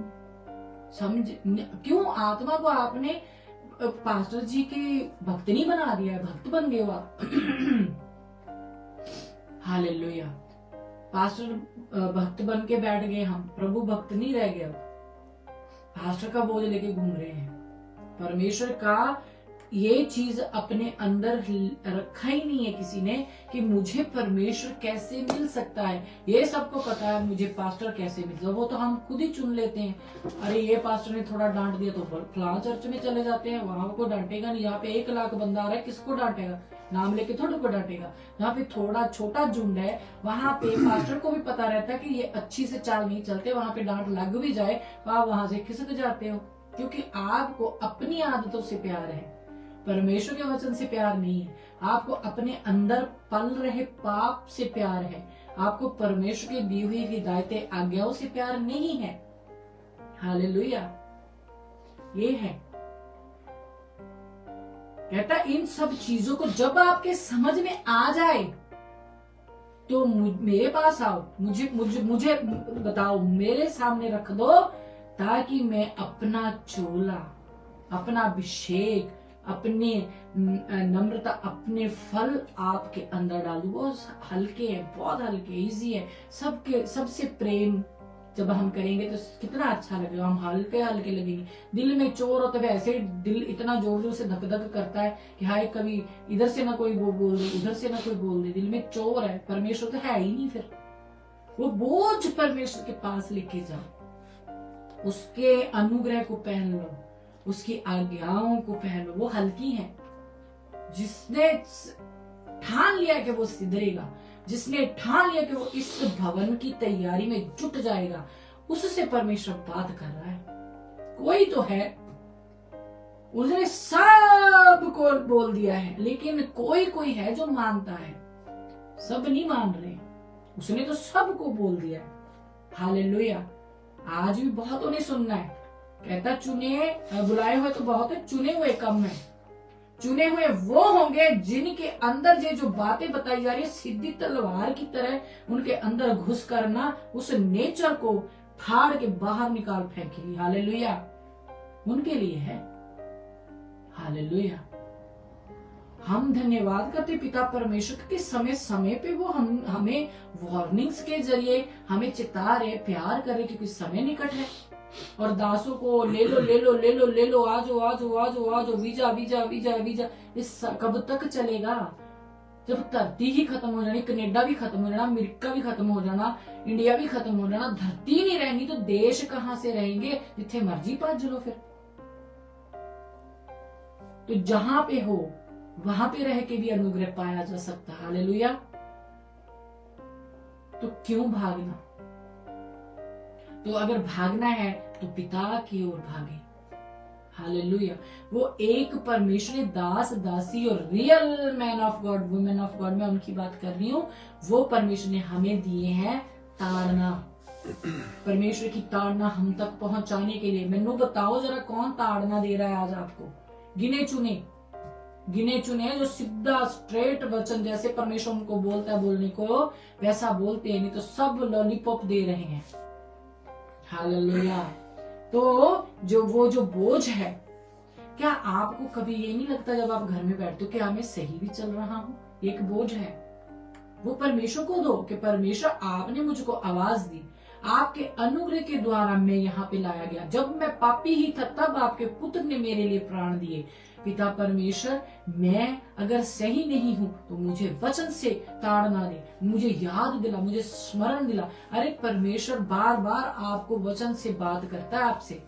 समझ क्यों? आत्मा को आपने पास्टर जी के भक्त नहीं बना दिया है, भक्त बन गए हुआ। हालेलुया। पास्टर भक्त बन के बैठ गए, हम प्रभु भक्त नहीं रह गए, पास्टर का बोझ लेके घूम रहे हैं। परमेश्वर का ये चीज अपने अंदर रखा ही नहीं है किसी ने कि मुझे परमेश्वर कैसे मिल सकता है। ये सबको पता है मुझे पास्टर कैसे मिलता है, वो तो हम खुद ही चुन लेते हैं। अरे ये पास्टर ने थोड़ा डांट दिया तो फलां चर्च में चले जाते हैं, वहां को डांटेगा नहीं। यहाँ पे 1 लाख बंदा आ रहा है, किसको डांटेगा? नाम लेके थोड़ा को डांटेगा। यहाँ पे थोड़ा छोटा झुंड है, वहां पे पास्टर को भी पता रहता है कि ये अच्छी से चाल नहीं चलते, वहां पे डांट लग भी जाए तो आप वहां से खिसक जाते हो, क्योंकि आपको अपनी आदतों से प्यार है, परमेश्वर के वचन से प्यार नहीं है। आपको अपने अंदर पल रहे पाप से प्यार है, आपको परमेश्वर की दी हुई हिदायतें, आज्ञाओं से प्यार नहीं है। हालेलुया। ये है, कहता इन सब चीजों को जब आपके समझ में आ जाए तो मेरे पास आओ, मुझे बताओ, मेरे सामने रख दो, ताकि मैं अपना चोला, अपना अभिषेक, अपने नम्रता, अपने फल आपके अंदर डाल दूं। वो हल्के है, बहुत हल्के, इजी है। सबके सबसे प्रेम जब हम करेंगे तो कितना अच्छा लगेगा, हम हल्के हल्के लगेंगे। दिल में चोर होते हुए ऐसे दिल इतना जोर जोर से धक धक करता है कि हाय कभी इधर से ना कोई वो बोल दे, उधर से ना कोई बोल दे। दिल में चोर है, परमेश्वर तो है ही नहीं। फिर वो बोझ परमेश्वर के पास लेके जाओ, उसके अनुग्रह को पहन लो, उसकी आज्ञाओं को पहन लो। वो हल्की है। जिसने ठान लिया कि वो सिधरेगा, जिसने ठान लिया कि वो इस भवन की तैयारी में जुट जाएगा, उससे परमेश्वर बात कर रहा है। कोई तो है, उसने सबको बोल दिया है, लेकिन कोई कोई है जो मानता है। सब नहीं मान रहे, उसने तो सबको बोल दिया है। हालेलुया। आज भी बहुतों ने सुनना है। कहता चुने बुलाए हुए तो बहुत है, चुने हुए कम है। चुने हुए वो होंगे जिनके अंदर ये जो बातें बताई जा रही है सीधी तलवार की तरह उनके अंदर घुस करना, उस नेचर को फाड़ के बाहर निकाल फेंकेगी। हालेलुया। उनके लिए है। हालेलुया। हम धन्यवाद करते पिता परमेश्वर के समय समय पे वो हमें वार्निंग्स के जरिए हमें चिता रहे, प्यार कर रहे, क्योंकि समय निकट है। और दासों को ले लो ले लो ले लो ले लो, आजो आजो आजो आजो, वीजा वीजा वीजा वीजा। इस कब तक चलेगा? जब धरती ही खत्म हो जानी, कनेडा भी खत्म हो जाना, अमेरिका भी खत्म हो जाना, इंडिया भी खत्म हो जाना, धरती नहीं रहनी तो देश कहां से रहेंगे? जिथे मर्जी भज लो। फिर तो जहां पे हो वहां पे रह के भी अनुग्रह पाया जा सकता है। हालेलुया। तो क्यों भागना? तो अगर भागना है तो पिता की ओर भागे। हालेलुया। वो एक परमेश्वरी दास दासी और real man of God, women of God, मैं उनकी बात कर रही हूँ। वो परमेश्वर ने हमें दिए हैं ताड़ना। परमेश्वर की ताड़ना हम तक पहुंचाने के लिए। मैनू बताओ जरा, कौन ताड़ना दे रहा है आज आपको? गिने चुने जो सीधा स्ट्रेट वचन, जैसे परमेश्वर उनको बोलता है बोलने को वैसा बोलते हैं, नहीं तो सब लॉलीपॉप दे रहे हैं। हालेलुया। तो जो बोझ है, क्या आपको कभी ये नहीं लगता जब आप घर में बैठते हो कि मैं सही भी चल रहा हूँ? एक बोझ है, वो परमेश्वर को दो कि परमेश्वर आपने मुझको आवाज दी, आपके अनुग्रह के द्वारा मैं यहाँ पे लाया गया। जब मैं पापी ही था तब आपके पुत्र ने मेरे लिए प्राण दिए। पिता परमेश्वर, मैं अगर सही नहीं हूं तो मुझे वचन से ताड़ना दे, मुझे याद दिला, मुझे स्मरण दिला। अरे परमेश्वर बार बार आपको वचन से बात करता है आपसे।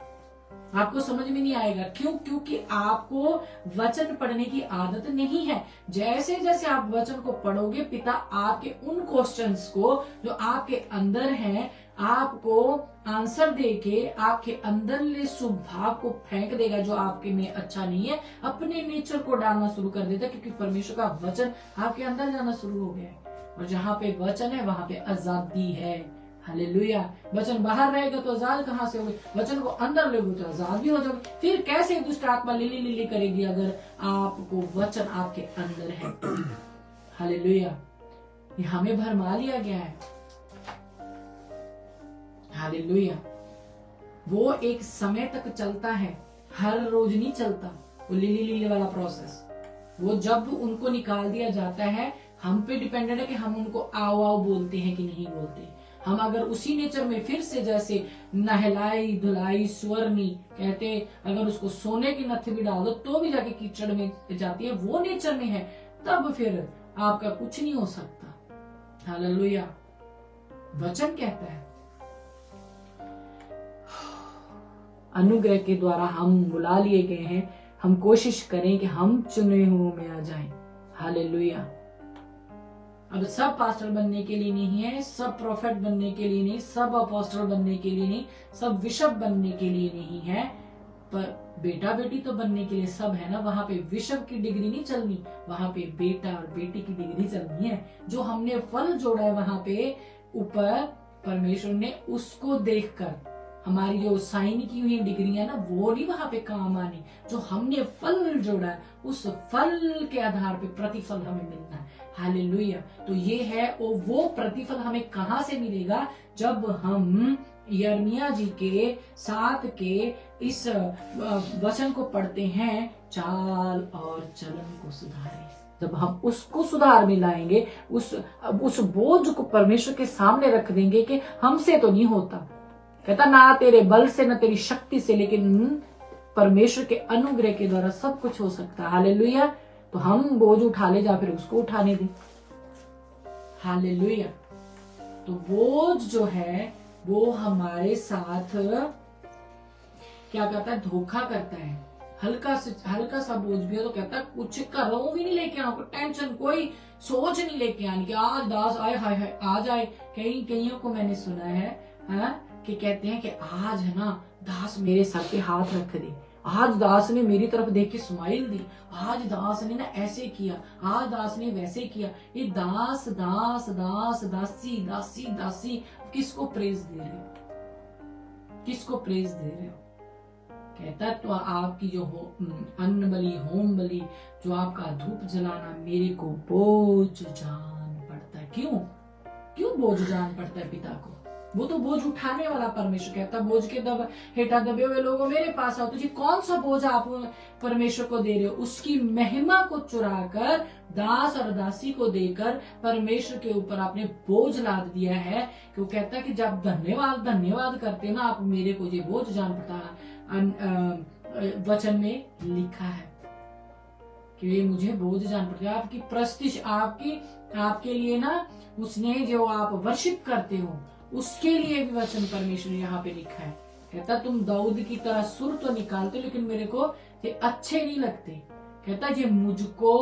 आपको समझ में नहीं आएगा, क्यों? क्योंकि आपको वचन पढ़ने की आदत नहीं है। जैसे जैसे आप वचन को पढ़ोगे, पिता आपके उन क्वेश्चंस को जो आपके अंदर हैं आपको आंसर देके आपके अंदर स्वभाव को फेंक देगा जो आपके में अच्छा नहीं है, अपने नेचर को डालना शुरू कर देता, क्योंकि परमेश्वर का वचन आपके अंदर जाना शुरू हो गया है। और जहाँ पे वचन है वहां पे आजादी है। हालेलुया। वचन बाहर रहेगा तो आजाद कहाँ से होगी? वचन को अंदर लोगे तो आजाद भी हो जाओगे। फिर कैसे दुष्ट आत्मा लिली लिली करेगी अगर आपको वचन आपके अंदर है? हालेलुया। ये हमें भरमा लिया गया है। हालेलुया। वो एक समय तक चलता है, हर रोज नहीं चलता वो लिली लिली वाला प्रोसेस। वो जब उनको निकाल दिया जाता है, हम पे डिपेंडेंट है कि हम उनको आओ आओ बोलते हैं कि नहीं बोलते। हम अगर उसी नेचर में फिर से जैसे नहलाई धुलाई स्वर्णी कहते, अगर उसको सोने की नथ भी डाल दो तो भी जाके कीचड़ में जाती है, वो नेचर में है, तब फिर आपका कुछ नहीं हो सकता। हालेलुया। वचन कहता है अनुग्रह के द्वारा हम बुला लिए गए हैं, हम कोशिश करें कि हम चुने हुओं में आ जाएं। हालेलुया। अब सब पास्टर बनने के लिए नहीं है, सब प्रोफेट बनने के लिए नहीं, सब अपोस्टल बनने के लिए नहीं, सब बिशप बनने के लिए नहीं है, पर बेटा बेटी तो बनने के लिए सब है ना। वहां पे बिशप की डिग्री नहीं चलनी, वहां पे बेटा और बेटी की डिग्री चलनी है। जो हमने फल जोड़ा है वहां पे ऊपर, परमेश्वर ने उसको देखकर हमारी जो साइन की हुई डिग्रियां ना वो नहीं वहां पे काम आनी, जो हमने फल जोड़ा है उस फल के आधार पे प्रतिफल हमें मिलना है। हालेलुया। तो ये है वो प्रतिफल हमें कहां से मिलेगा, जब हम यिर्मयाह जी के 7 के इस वचन को पढ़ते हैं, चाल और चलन को सुधारें। जब हम उसको सुधार में लाएंगे, उस बोझ को परमेश्वर के सामने रख देंगे कि हमसे तो नहीं होता, कहता ना तेरे बल से न तेरी शक्ति से, लेकिन परमेश्वर के अनुग्रह के द्वारा सब कुछ हो सकता है। हालेलुया। तो हम बोझ उठा ले, जा फिर उसको उठाने दें। हालेलुया। तो बोझ जो है वो हमारे साथ क्या करता है, धोखा करता है। हल्का सा बोझ भी हो तो कहता है कुछ करो भी नहीं लेके आना, टेंशन कोई सोच नहीं लेके आनी कि आज दास आए, हाय हाय आज आए। कईयों को मैंने सुना है कि कहते हैं कि आज है ना दास मेरे सर पे हाथ रख दे, आज दास ने मेरी तरफ देख के स्माइल दी, आज दास ने ना ऐसे किया, आज दास ने वैसे किया। ये दास दास दास दासी दासी दासी किसको प्रेज दे रहे हो, किसको प्रेज दे रहे हो? कहता तो आपकी जो अन्न बलि, होम बलि, जो आपका धूप जलाना मेरे को बोझ जान पड़ता है। क्यों बोझ जान पड़ता है पिता को? वो तो बोझ उठाने वाला परमेश्वर। कहता बोझ के हेठा दबे हुए लोगों मेरे पास आओ। तुझे कौन सा बोझ आप परमेश्वर को दे रहे हो? उसकी महिमा को चुराकर दास और दासी को देकर परमेश्वर के ऊपर आपने बोझ लाद दिया है। कि वो कहता है कि जब धन्यवाद करते ना आप मेरे को, ये बोझ जान पड़ता। वचन में लिखा है कि ये मुझे बोझ जान पड़ता है। आपकी प्रस्तिश आपके लिए ना, उसने जो आप वर्शिप करते हो उसके लिए भी वचन परमेश्वर ने यहाँ पे लिखा है। कहता तुम दाऊद की तरह सुर तो निकालते, लेकिन मेरे को ये अच्छे नहीं लगते। कहता ये मुझको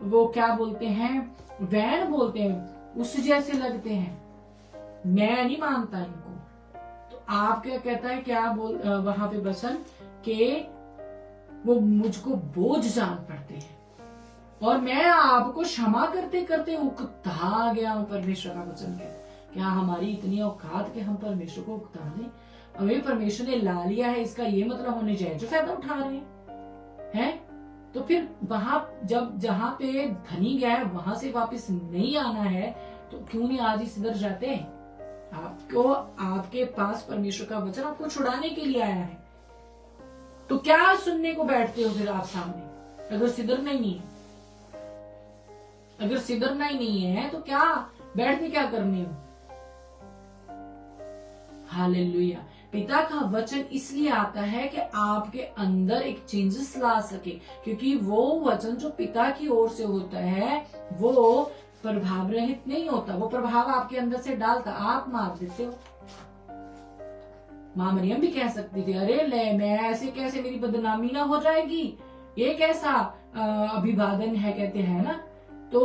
वो क्या बोलते हैं, वैन बोलते हैं, उस जैसे लगते हैं, मैं नहीं मानता इनको। तो आप क्या कहता है, क्या वहां पे वचन के वो मुझको बोझ जान पड़ते हैं और मैं आपको क्षमा करते करते उकता गया हूं। परमेश्वर का वचन कहता है क्या हमारी इतनी औकात कि हम परमेश्वर को उकता दें? हमें परमेश्वर ने ला लिया है, इसका ये मतलब होने जाए जो फायदा उठा रहे हैं। तो फिर वहां जहां पे धनी गया है वहां से वापस नहीं आना है, तो क्यों नहीं आज ही सिधर जाते? आपके पास परमेश्वर का वचन आपको छुड़ाने के लिए आया है, तो क्या सुनने को बैठते हो फिर आप सामने? अगर सिधरना ही नहीं है तो क्या बैठ के क्या करने हो? हालेलुया। पिता का वचन इसलिए आता है कि आपके अंदर एक चेंजेस ला सके, क्योंकि वो वचन जो पिता की ओर से होता है वो प्रभाव रहित नहीं होता, वो प्रभाव आपके अंदर से डालता, आप मार देते हो। मां मरियम भी कह सकती थी, अरे ले मैं ऐसे कैसे, मेरी बदनामी ना हो जाएगी, ये कैसा अभिवादन है, कहते हैं ना। तो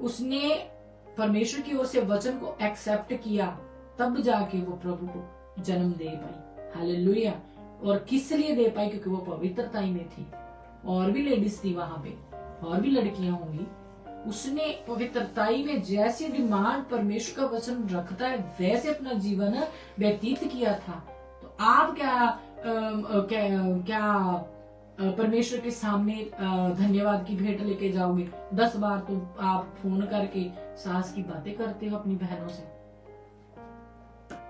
उसने परमेश्वर की ओर से वचन को एक्सेप्ट किया, तब जाके वो प्रभु को जन्म दे पाई। हालेलुया। और किस लिए दे पाई? क्योंकि वो पवित्रताई में थी। और भी लेडीज थी वहां पे, और भी लड़कियां होंगी। उसने पवित्रताई में जैसी डिमांड परमेश्वर का वचन रखता है वैसे अपना जीवन व्यतीत किया था। तो आप क्या परमेश्वर के सामने धन्यवाद की भेंट लेके जाओगे? 10 बार तो आप फोन करके सास की बातें करते हो अपनी बहनों से,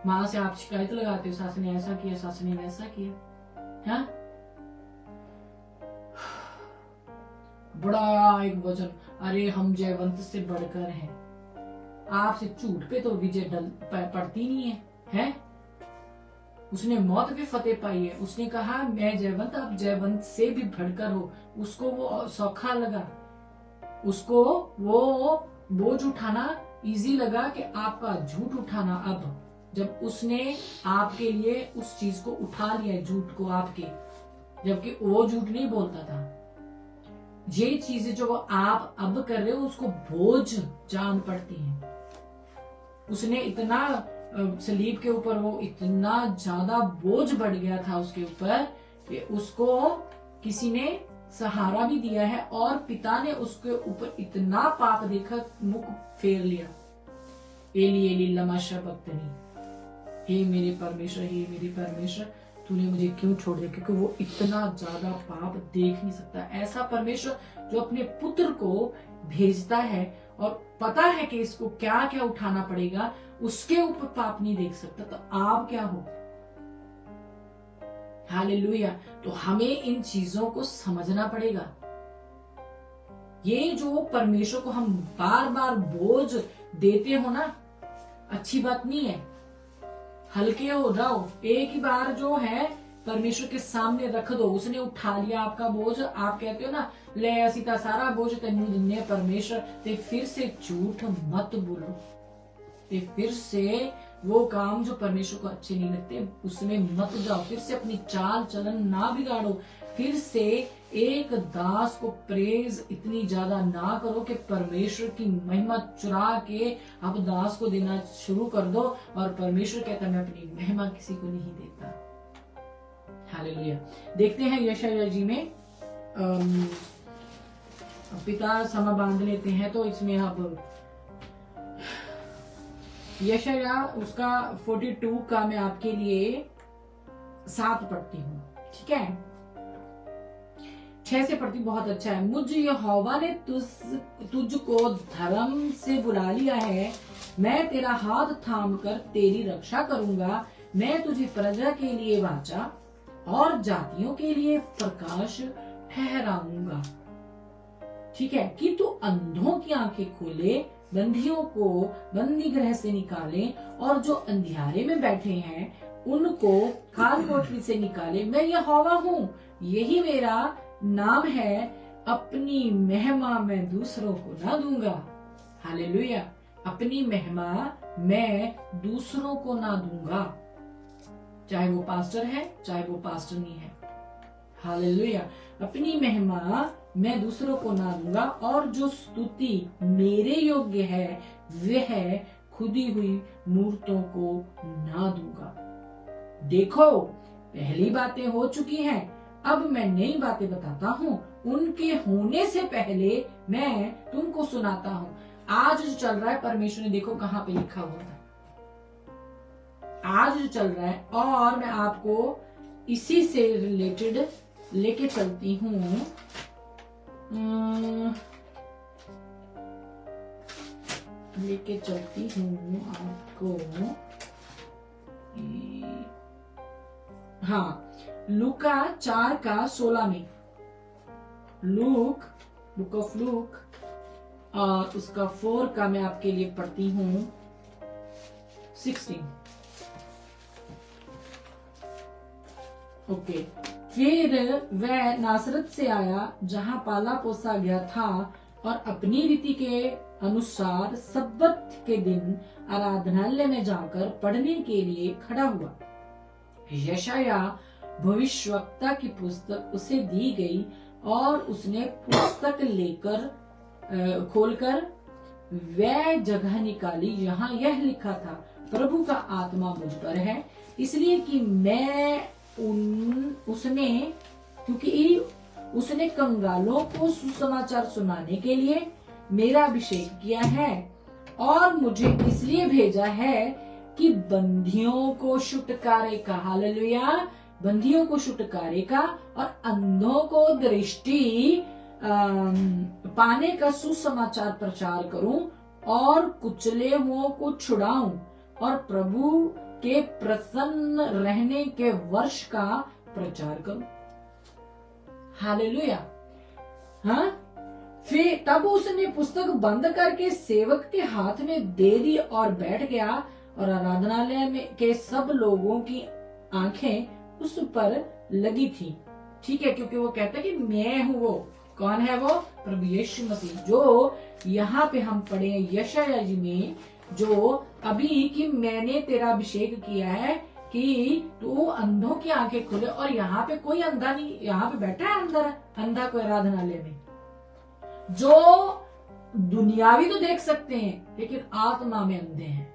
माँ से आप शिकायत लगाते हो, सास ने ऐसा किया, सास ने वैसा किया। हाँ, बड़ा एक वचन, अरे हम जयवंत से बढ़कर हैं। आपसे झूठ पे तो विजय पड़ती नहीं है? उसने मौत पे फतेह पाई है। उसने कहा मैं जयवंत, आप जयवंत से भी बढ़कर हो। उसको वो सौखा लगा, उसको वो बोझ उठाना इजी लगा कि आपका झूठ उठाना। अब जब उसने आपके लिए उस चीज को उठा लिया, झूठ को आपके, जबकि वो झूठ नहीं बोलता था। ये चीजें जो आप अब कर रहे हो उसको बोझ जान पड़ती हैं। उसने इतना सलीब के ऊपर वो इतना ज्यादा बोझ बढ़ गया था उसके ऊपर कि उसको किसी ने सहारा भी दिया है, और पिता ने उसके ऊपर इतना पाप देखा, मुख फेर लिया। एली एली लमा शबक्तनी, हे मेरे परमेश्वर, हे मेरे परमेश्वर, तूने मुझे क्यों छोड़ दिया? क्योंकि वो इतना ज्यादा पाप देख नहीं सकता। ऐसा परमेश्वर जो अपने पुत्र को भेजता है और पता है कि इसको क्या क्या उठाना पड़ेगा, उसके ऊपर पाप नहीं देख सकता, तो आप क्या हो? हालेलुया। तो हमें इन चीजों को समझना पड़ेगा। ये जो परमेश्वर को हम बार बार बोझ देते हो ना, अच्छी बात नहीं है। हल्के हो जाओ, एक ही बार जो है परमेश्वर के सामने रख दो। उसने उठा लिया आपका बोझ, आप कहते हो ना, ले असी ता सारा बोझ तेनू दिन्ने परमेश्वर, ते फिर से झूठ मत बोलो। ते फिर से वो काम जो परमेश्वर को अच्छे नहीं लगते उसमें मत जाओ। फिर से अपनी चाल चलन ना बिगाड़ो। फिर से एक दास को प्रेज इतनी ज्यादा ना करो कि परमेश्वर की महिमा चुरा के अब दास को देना शुरू कर दो, और परमेश्वर कहता है मैं अपनी महिमा किसी को नहीं देता। हालेलुया। देखते हैं यशायाह जी में पिता समा बांध लेते हैं, तो इसमें अब यशायाह उसका 42 का मैं आपके लिए 7 पढ़ती हूँ, ठीक है? 6 से पढ़ती, बहुत अच्छा है। मुझ यहोवा ने तुझको धर्म से बुला लिया है, मैं तेरा हाथ थाम कर तेरी रक्षा करूंगा। मैं तुझे प्रजा के लिए वाचा और जातियों के लिए प्रकाश ठहराऊंगा। ठीक है, कि तू अंधों की आंखें खोले, बंदियों को बंदी गृह से निकाले, और जो अंधियारे में बैठे हैं उनको काल कोठरी से निकाले। मैं यहोवा हूँ, यही मेरा नाम है, अपनी महिमा मैं दूसरों को ना दूंगा। हालेलुया। अपनी महिमा मैं दूसरों को ना दूंगा, चाहे वो पास्टर है चाहे वो पास्टर नहीं है। हालेलुया। अपनी महिमा मैं दूसरों को ना दूंगा, और जो स्तुति मेरे योग्य है वह खुदी हुई मूर्तों को ना दूंगा। देखो, पहली बातें हो चुकी हैं, अब मैं नई बातें बताता हूँ, उनके होने से पहले मैं तुमको सुनाता हूँ। आज जो चल रहा है, परमेश्वर ने देखो कहाँ पे लिखा हुआ है, आज जो चल रहा है, और मैं आपको इसी से रिलेटेड लेके चलती हूँ। लेके चलती हूँ आपको, हाँ, लूका 4 का 16 में, बुक ऑफ लूक, और उसका 4 का मैं आपके लिए पढ़ती हूँ 16। ओके। फिर वह नासरत से आया जहां पाला पोसा गया था, और अपनी रीति के अनुसार सब्बत के दिन आराधनालय में जाकर पढ़ने के लिए खड़ा हुआ। यशायाह भविष्यवक्ता की पुस्तक उसे दी गई, और उसने पुस्तक लेकर खोलकर वह जगह निकाली जहां यह लिखा था, प्रभु का आत्मा मुझ पर है, इसलिए कि क्योंकि उसने कंगालों को सुसमाचार सुनाने के लिए मेरा अभिषेक किया है, और मुझे इसलिए भेजा है कि बंदियों को छुटकारे का, हालेलुया, बंदियों को छुटकारे का, और अंधों को दृष्टि पाने का सुसमाचार प्रचार करूं, और कुचले हुओं को छुड़ाऊं, और प्रभु के प्रसन्न रहने के वर्ष का प्रचार करूं। हालेलुया। हाँ, फिर तब उसने पुस्तक बंद करके सेवक के हाथ में दे दी और बैठ गया, और आराधनालय में के सब लोगों की आंखें उस पर लगी थी। ठीक है, क्योंकि वो कहता है कि मैं हूं वो। कौन है वो? प्रभु यीशु मसीह, जो यहाँ पे हम पढ़े यशायाह जी में, जो अभी कि मैंने तेरा अभिषेक किया है कि तू अंधों की आंखें खोले, और यहाँ पे कोई अंधा नहीं, यहाँ पे बैठा है अंधा कोई आराधनालय में, जो दुनियावी तो देख सकते हैं लेकिन आत्मा में अंधे हैं।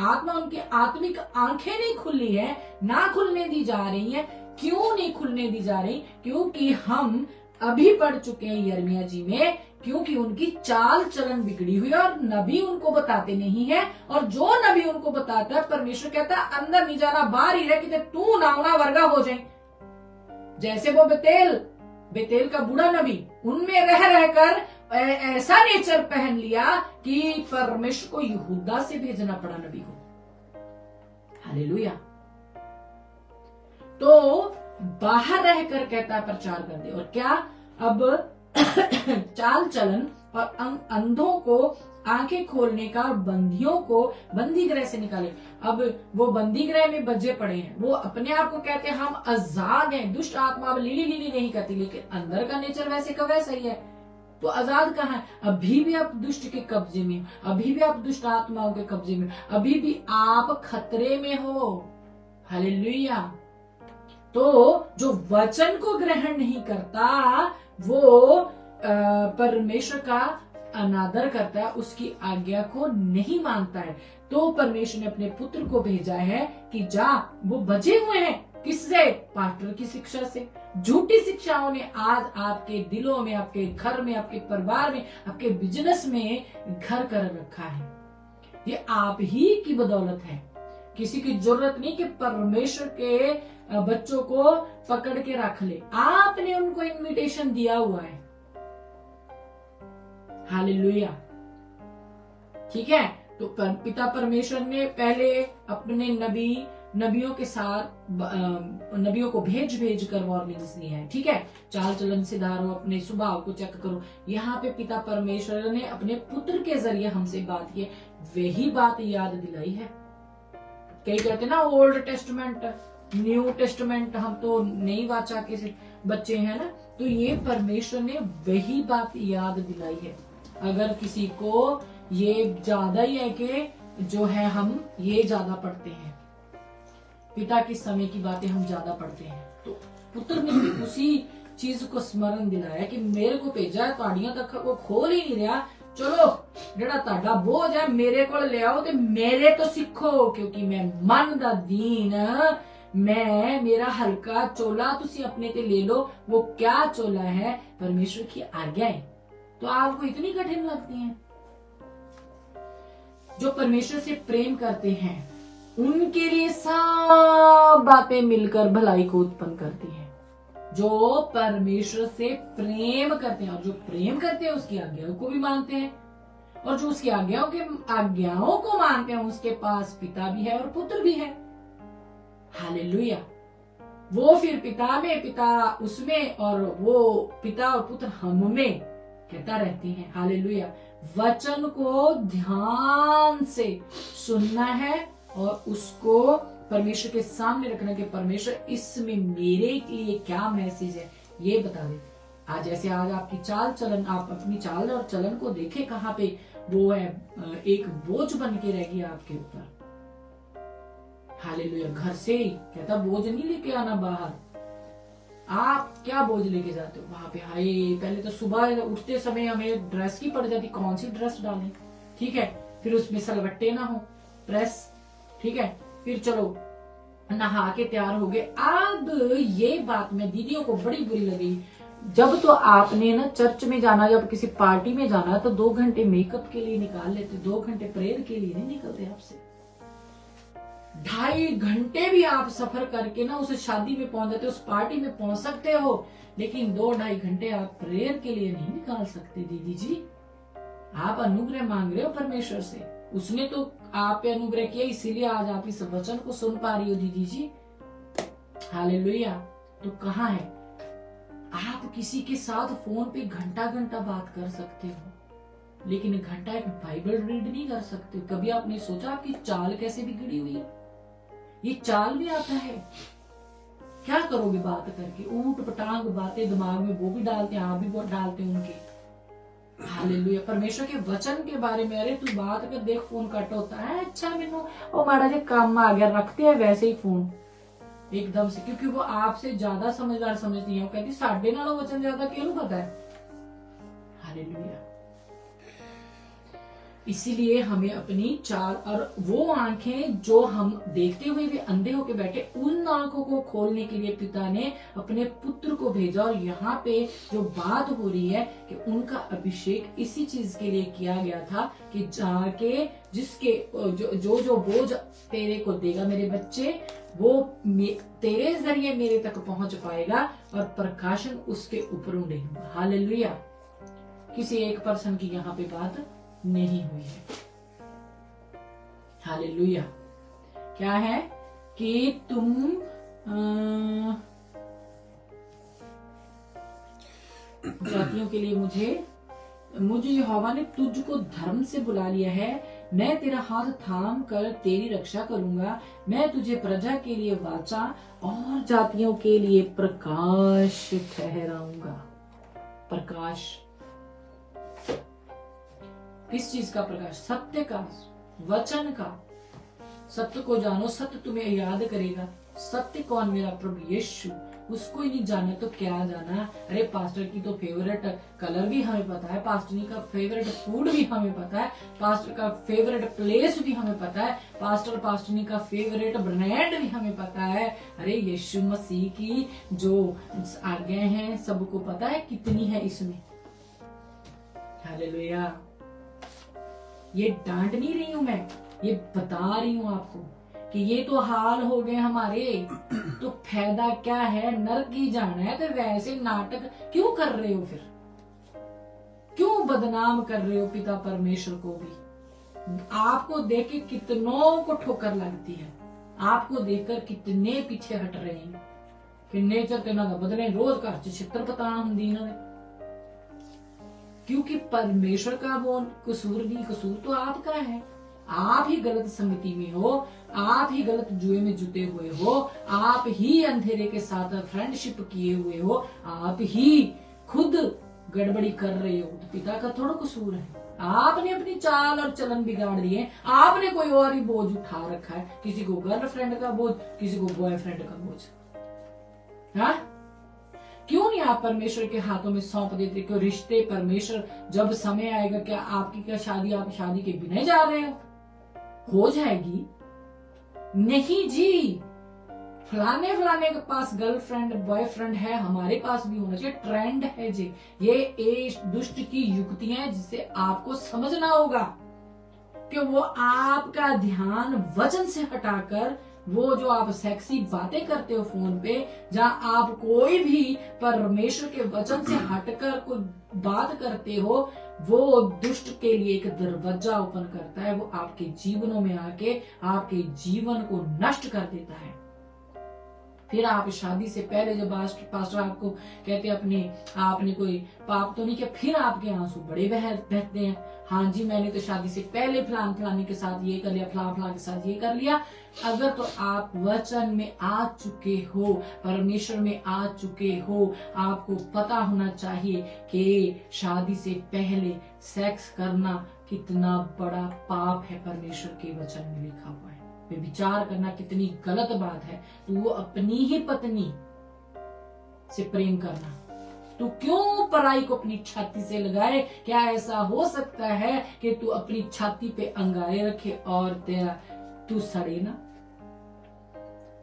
आत्मा, उनकी आत्मिक आंखें नहीं खुली है, ना खुलने दी जा रही है। क्यों नहीं खुलने दी जा रही? क्योंकि हम अभी पढ़ चुके हैं यिर्मयाह जी में क्योंकि उनकी चाल चलन बिगड़ी हुई है और नबी उनको बताते नहीं है। और जो नबी उनको बताता है, परमेश्वर कहता है अंदर नहीं जाना, बाहर ही रह कि तू नावना वर्गा हो जाए। जैसे वो बेतेल का बूढ़ा नबी, उनमें रह रहकर ऐसा नेचर पहन लिया कि परमेश्वर को यहूदा से भेजना पड़ा नबी को। हालेलुया। तो बाहर रहकर कहता है प्रचार कर दे। और क्या अब चाल चलन और अंधों को आंखें खोलने का, और बंदियों को बंदी गृह से निकाले। अब वो बंदी गृह में बजे पड़े हैं, वो अपने आप को कहते हैं हम आजाद हैं, दुष्ट आत्मा लीली नहीं कहती, लेकिन अंदर का नेचर वैसे का वैसा ही है। तो आजाद कहाँ है? अभी भी आप दुष्ट के कब्जे में, अभी भी आप दुष्ट आत्माओं के कब्जे में, अभी भी आप खतरे में हो। हालेलुया। तो जो वचन को ग्रहण नहीं करता वो परमेश्वर का अनादर करता है, उसकी आज्ञा को नहीं मानता है। तो परमेश्वर ने अपने पुत्र को भेजा है कि जा, वो बचे हुए हैं किससे? पास्टर की शिक्षा से। झूठी शिक्षाओं ने आज आपके दिलों में, आपके घर में, आपके परिवार में, आपके बिजनेस में घर कर रखा है। ये आप ही की बदौलत है। किसी की जरूरत नहीं कि परमेश्वर के बच्चों को पकड़ के रख ले, आपने उनको इनविटेशन दिया हुआ है। हालेलुया। ठीक है। तो पिता परमेश्वर ने पहले अपने नबियों के साथ नबियों को भेज कर वार्निंग्स दी है। ठीक है। चाल चलन सुधारो, अपने स्वभाव को चेक करो। यहाँ पे पिता परमेश्वर ने अपने पुत्र के जरिए हमसे बात की, वही बात याद दिलाई है। कई कहते ना ओल्ड टेस्टमेंट, न्यू टेस्टमेंट, हम तो नई वाचा के बच्चे हैं ना। तो ये परमेश्वर ने वही बात याद दिलाई है। अगर किसी को ये ज्यादा ही है कि जो है हम ये ज्यादा पढ़ते हैं, पिता के समय की बातें हम ज्यादा पढ़ते हैं, तो पुत्र ने भी उसी चीज को स्मरण दिलाया कि मेरे को भेजा है, ताड़ियां तक वो खोल ही नहीं रहा। चलो जेड़ा ताड़ा बोझ है मेरे को ले आओ ते मेरे तो सीखो, क्योंकि मैं मन दा दीन, मैं मेरा हल्का चोला तुसी अपने ते ले लो। वो क्या चोला है? परमेश्वर की आज्ञाएं। तो आपको इतनी कठिन लगती हैं? जो परमेश्वर से प्रेम करते हैं उनके लिए सब बातें मिलकर भलाई को उत्पन्न करती हैं। जो परमेश्वर से प्रेम करते हैं, और जो प्रेम करते हैं उसकी आज्ञाओं को भी मानते हैं, और जो उसकी आज्ञाओं को मानते हैं उसके पास पिता भी है और पुत्र भी है। हालेलुया। वो फिर पिता में, पिता उसमें, और वो पिता और पुत्र हम में कहता रहते हैं। हालेलुया। वचन को ध्यान से सुनना है और उसको परमेश्वर के सामने रखना कि परमेश्वर इसमें मेरे लिए क्या मैसेज है ये बता दे। आज जैसे आज आपकी चाल चलन, आप अपनी चाल और चलन को देखें, कहाँ पे वो है एक बोझ बन के रह गया आपके ऊपर। हालेलुया। घर से ही कहता बोझ नहीं लेके आना बाहर। आप क्या बोझ लेके जाते हो वहां पे? हाय, पहले तो सुबह उठते समय हमें ड्रेस की पड़ जाती, कौन सी ड्रेस डालें। ठीक है। फिर उसमें सलवट्टे ना हो, प्रेस। ठीक है। फिर चलो नहा के तैयार हो गए। अब ये बात में दीदियों को बड़ी बुरी लगी, जब तो आपने ना चर्च में जाना, जब किसी पार्टी में जाना, तो 2 घंटे मेकअप के लिए निकाल लेते, 2 घंटे प्रेयर के लिए नहीं निकलते आपसे। 2.5 घंटे भी आप सफर करके ना उस शादी में पहुंच जाते, उस पार्टी में पहुंच सकते हो, लेकिन 2-2.5 घंटे आप प्रेयर के लिए नहीं निकाल सकते। दीदी जी, आप अनुग्रह मांग रहे हो परमेश्वर से, उसने तो आप पे अनुग्रह किया, इसीलिए आज आप इस वचन को सुन पा रही हो दीदी जी। हालेलुया। तो कहाँ है? आप किसी के साथ फोन पे घंटा घंटा बात कर सकते हो, लेकिन घंटा एक बाइबल रीड नहीं कर सकते। कभी आपने सोचा आपकी चाल कैसे बिगड़ी हुई है? ये चाल भी आता है। क्या करोगे बात करके? ऊट पटांग बातें दिमाग में वो भी डालते हैं, आप भी बहुत डालते हैं उनके। हालेलुया। परमेश्वर के वचन के बारे में, अरे तू बात कर, देख फोन कट होता है, अच्छा मैनू ओ माड़ा जे काम आ गया, रखते हैं वैसे ही फोन एकदम से, क्योंकि वो आपसे ज्यादा समझदार समझती है। वो कहती साढ़े नालों वचन ज्यादा क्यों पता है। हालेलुया। इसीलिए हमें अपनी चाल और वो आंखें जो हम देखते हुए भी अंधे होके बैठे, उन आंखों को खोलने के लिए पिता ने अपने पुत्र को भेजा। और यहाँ पे जो बात हो रही है कि उनका अभिषेक इसी चीज के लिए किया गया था कि जाके जिसके जो बोझ तेरे को देगा मेरे बच्चे, वो तेरे जरिए मेरे तक पहुंच पाएगा और प्रकाशन उसके ऊपर उड़ेगा। हालेलुया। किसी एक पर्सन की यहाँ पे बात नहीं हुई है। हालेलुया। क्या है कि तुम जातियों के लिए मुझे यहोवा ने तुझको धर्म से बुला लिया है। मैं तेरा हाथ थाम कर तेरी रक्षा करूंगा। मैं तुझे प्रजा के लिए वाचा और जातियों के लिए प्रकाश ठहराऊंगा। प्रकाश, किस चीज का प्रकाश? सत्य का, वचन का। सत्य को जानो, सत्य तुम्हें याद करेगा। सत्य कौन? मेरा प्रभु यीशु। उसको ही नहीं जाना तो क्या जाना। अरे पास्टर की तो फेवरेट कलर भी हमें पता है, पास्टर का फेवरेट फूड भी हमें पता है, पास्टर का फेवरेट प्लेस भी हमें पता है, पास्टर का फेवरेट ब्रांड भी हमें पता है। अरे यीशु मसीह की जो आज्ञा है सबको पता है कितनी है इसमें। हालेलुया। ये डांट नहीं रही हूं मैं, ये बता रही हूं आपको कि ये तो हाल हो गए हमारे, तो फायदा क्या है? नरक ही जाना है तो वैसे नाटक क्यों कर रहे हो? फिर क्यों बदनाम कर रहे हो पिता परमेश्वर को भी? आपको देख के कितनों को ठोकर लगती है, आपको देखकर कितने पीछे हट रहे हैं कि नेचर ते ना बदले, रोज घर च छित्र पता हुंदी ना। क्योंकि परमेश्वर का वो कसूर नहीं, कसूर तो आपका है। आप ही गलत संगति में हो, आप ही गलत जुए में जुटे हुए हो, आप ही अंधेरे के साथ फ्रेंडशिप किए हुए हो, आप ही खुद गड़बड़ी कर रहे हो। तो पिता का थोड़ा कसूर है। आपने अपनी चाल और चलन बिगाड़ दिए, आपने कोई और ही बोझ उठा रखा है। किसी को गर्लफ्रेंड का बोझ, किसी को बॉयफ्रेंड का बोझ। हाँ, क्यों नहीं आप परमेश्वर के हाथों में सौंप देते? क्यों रिश्ते परमेश्वर जब समय आएगा, क्या आपकी क्या शादी आप शादी के बिना जा रहे हो जाएगी? नहीं जी। फलाने के पास गर्लफ्रेंड बॉयफ्रेंड है, हमारे पास भी होना चाहिए। ट्रेंड है जी, ये दुष्ट की युक्तियां हैं जिसे आपको समझना होगा कि वो आपका ध्यान वचन से हटाकर वो जो आप सेक्सी बातें करते हो फोन पे, जहां आप कोई भी परमेश्वर के वचन से हटकर कोई बात करते हो, वो दुष्ट के लिए एक दरवाजा ओपन करता है। वो आपके जीवनों में आके आपके जीवन को नष्ट कर देता है। फिर आप शादी से पहले जब पास्टर आपको कहते आपने कोई पाप तो नहीं किया, फिर आपके आंसू बड़े बहते हैं। हाँ जी, मैंने तो शादी से पहले फलाने के साथ ये कर लिया, फलां के साथ ये कर लिया। अगर तो आप वचन में आ चुके हो, परमेश्वर में आ चुके हो, आपको पता होना चाहिए कि शादी से पहले सेक्स करना कितना बड़ा पाप है। परमेश्वर के वचन में लिखा हुआ है। विचार करना कितनी गलत बात है। तो वो अपनी ही पत्नी से प्रेम करना, तू क्यों पराई को अपनी छाती से लगाए? क्या ऐसा हो सकता है कि तू अपनी छाती पे अंगारे रखे और तू सड़े ना?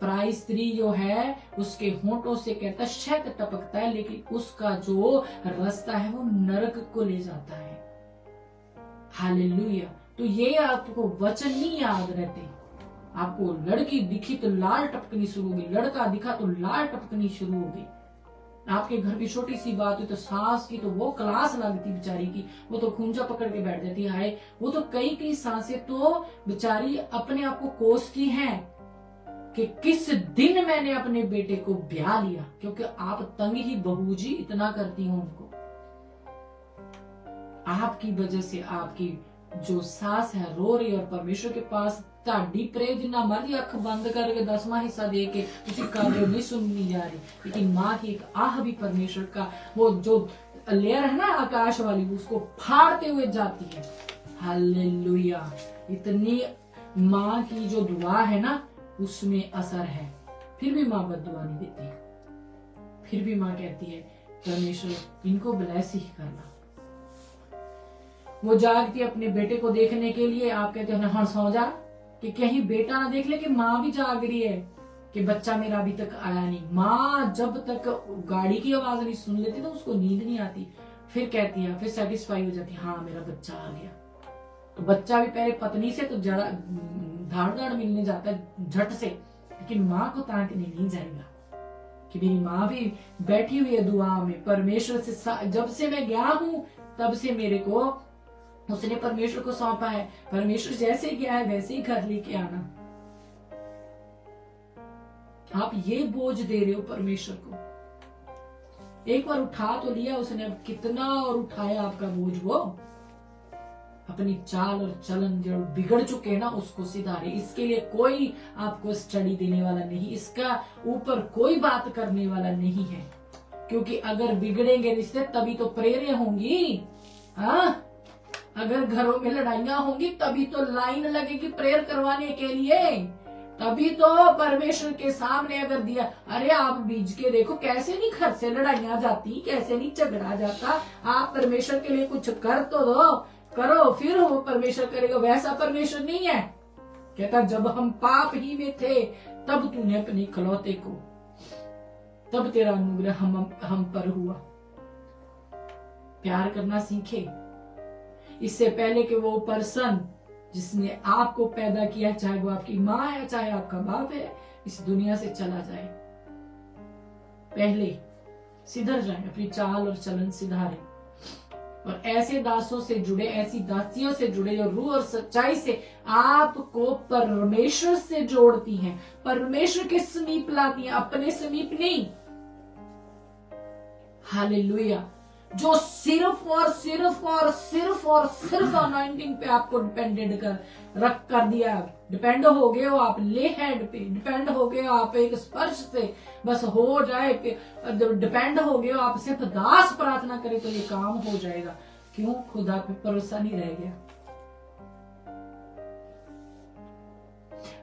पराई स्त्री जो है उसके होंठों से कहता शहद टपकता है, लेकिन उसका जो रास्ता है वो नरक को ले जाता है। हालेलुया। तो ये आपको वचन नहीं याद रहते। आपको लड़की दिखी तो लाल टपकनी शुरू होगी, लड़का दिखा तो लाल टपकनी शुरू होगी। आपके घर की छोटी सी बात हुई तो सास की तो वो क्लास लगती बेचारी की, वो तो खूंजा पकड़ के बैठ जाती है। वो तो कई सासें तो बेचारी अपने आप को कोसती हैं कि किस दिन मैंने अपने बेटे को ब्याह लिया, क्योंकि आप तंग ही बहू जी इतना करती हो उनको। आपकी वजह से आपकी जो सास है रो रही, और परमेश्वर के पास ताड़ी प्रे जिन्ना मर्जी अख बंद करके 10वां हिस्सा दे के उसी कार्य नहीं सुननी जा रही, लेकिन माँ की एक आह भी परमेश्वर का वो जो लेयर है ना आकाश वाली, उसको फाड़ते हुए जाती है। हालेलुया। इतनी माँ की जो दुआ है ना उसमें असर है। फिर भी माँ बद्दुआ नहीं देती, फिर भी माँ कहती है परमेश्वर इनको ब्लेस ही करना, वो जागती है अपने बेटे को देखने के लिए, आप कहते हो हाँ सो जा, कि कहीं बेटा ना देख ले कि माँ भी जाग रही है कि बच्चा मेरा अभी तक आया नहीं। माँ जब तक गाड़ी की आवाज नहीं सुन लेती तो उसको नींद नहीं आती, फिर कहती है, फिर सेटिस्फाई हो जाती है, हाँ मेरा बच्चा आ गया। तो बच्चा भी पहले पत्नी से तो जरा धाड़ धाड़ मिलने जाता है झट से, लेकिन माँ को ताकने नहीं जाएगा कि मेरी माँ भी बैठी हुई है दुआ में परमेश्वर से। जब से मैं गया हूं तब से मेरे को उसने परमेश्वर को सौंपा है, परमेश्वर जैसे गया है वैसे ही घर लेके आना। आप ये बोझ दे रहे हो परमेश्वर को। एक बार उठा तो लिया उसने, अब कितना और उठाया आपका बोझ। वो अपनी चाल और चलन जो बिगड़ चुके हैं ना उसको सुधारे। इसके लिए कोई आपको स्टडी देने वाला नहीं, इसका ऊपर कोई बात करने वाला नहीं है, क्योंकि अगर बिगड़ेंगे रिश्ते तभी तो प्रेरणा होंगी। हाँ, अगर घरों में लड़ाइयां होंगी तभी तो लाइन लगेगी प्रेयर करवाने के लिए, तभी तो परमेश्वर के सामने अगर दिया। अरे आप बीज के देखो कैसे नहीं घर से लड़ाइयां जाती, कैसे नहीं झगड़ा जाता। आप परमेश्वर के लिए कुछ कर तो दो, करो फिर वो परमेश्वर करेगा। वैसा परमेश्वर नहीं है, कहता जब हम पाप ही में थे तब तूने अपने इकलौते को, तब तेरा अनुग्रह हम पर हुआ। प्यार करना सीखे, इससे पहले कि वो पर्सन जिसने आपको पैदा किया, चाहे वो आपकी माँ है चाहे आपका बाप है, इस दुनिया से चला जाए, पहले सिधर जाए, अपनी चाल और चलन सुधारे। और ऐसे दासों से जुड़े, ऐसी दासियों से जुड़े जो रूह और सच्चाई से आपको परमेश्वर से जोड़ती हैं, परमेश्वर के समीप लाती हैं, अपने समीप नहीं। हालेलुया। जो सिर्फ और सिर्फ और सिर्फ और सिर्फ अनॉइंटिंग पे आपको डिपेंडेंट कर दिया। डिपेंड हो गए हो आप ले हैंड पे, डिपेंड हो गए हो आप एक स्पर्श से बस हो जाए, डिपेंड हो गए हो आप सिर्फ दास प्रार्थना करे तो ये काम हो जाएगा। क्यों? खुदा पे भरोसा नहीं रह गया।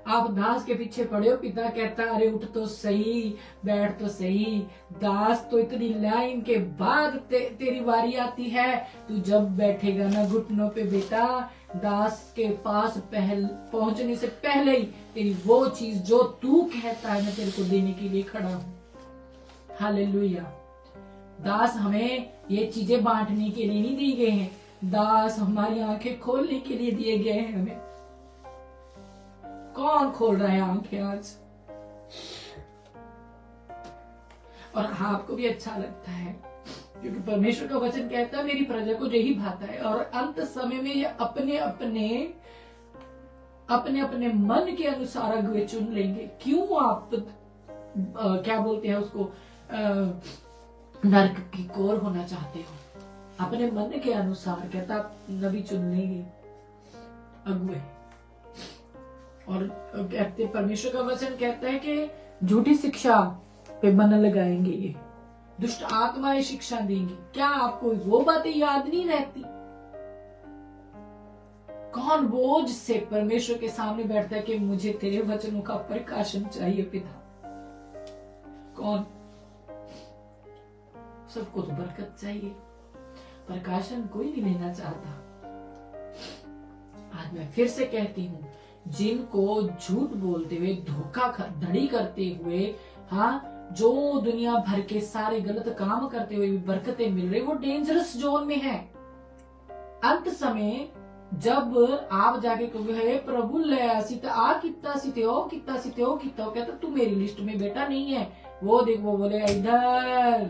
आप दास के पीछे पड़े हो, पिता कहता अरे उठ तो सही, बैठ तो सही। दास तो इतनी लाइन के बाद तेरी बारी आती है, तू जब बैठेगा ना घुटनों पे बेटा, दास के पास पहुंचने से पहले ही तेरी वो चीज जो तू कहता है मैं तेरे को देने के लिए खड़ा हूं। हालेलुया। दास हमें ये चीजें बांटने के लिए नहीं दिए गए हैं, दास हमारी आंखें खोलने के लिए दिए गए हैं हमें। कौन खोल रहा है आंखें आज? और आपको भी अच्छा लगता है, क्योंकि परमेश्वर का वचन कहता है मेरी प्रजा को यही भाता है। और अंत समय में ये अपने अपने मन के अनुसार अगुवे चुन लेंगे। क्यों आप क्या बोलते हैं उसको, नरक की कोर होना चाहते हो? अपने मन के अनुसार कहता नबी चुन लेंगे, अगुवे। और कहते परमेश्वर का वचन कहता है कि झूठी शिक्षा पे मन लगाएंगे, ये दुष्ट आत्माएं शिक्षा देंगी। क्या आपको वो बातें याद नहीं रहती? कौन बोझ से परमेश्वर के सामने बैठता है कि मुझे तेरे वचनों का प्रकाशन चाहिए पिता? कौन? सबको तो बरकत चाहिए, प्रकाशन कोई नहीं लेना चाहता। आज मैं फिर से कहती हूँ, जिनको झूठ बोलते हुए, धोखाधड़ी करते हुए, हाँ, जो दुनिया भर के सारे गलत काम करते हुए भी बरकतें मिल रही, वो डेंजरस जोन में है। अंत समय जब आप जाके कहोगे हे प्रभु ले असी तो आ कितना सी थे, ओ कितना सी थे, ओ कितना, कहता तू मेरी लिस्ट में बेटा नहीं है। वो देख, वो बोले इधर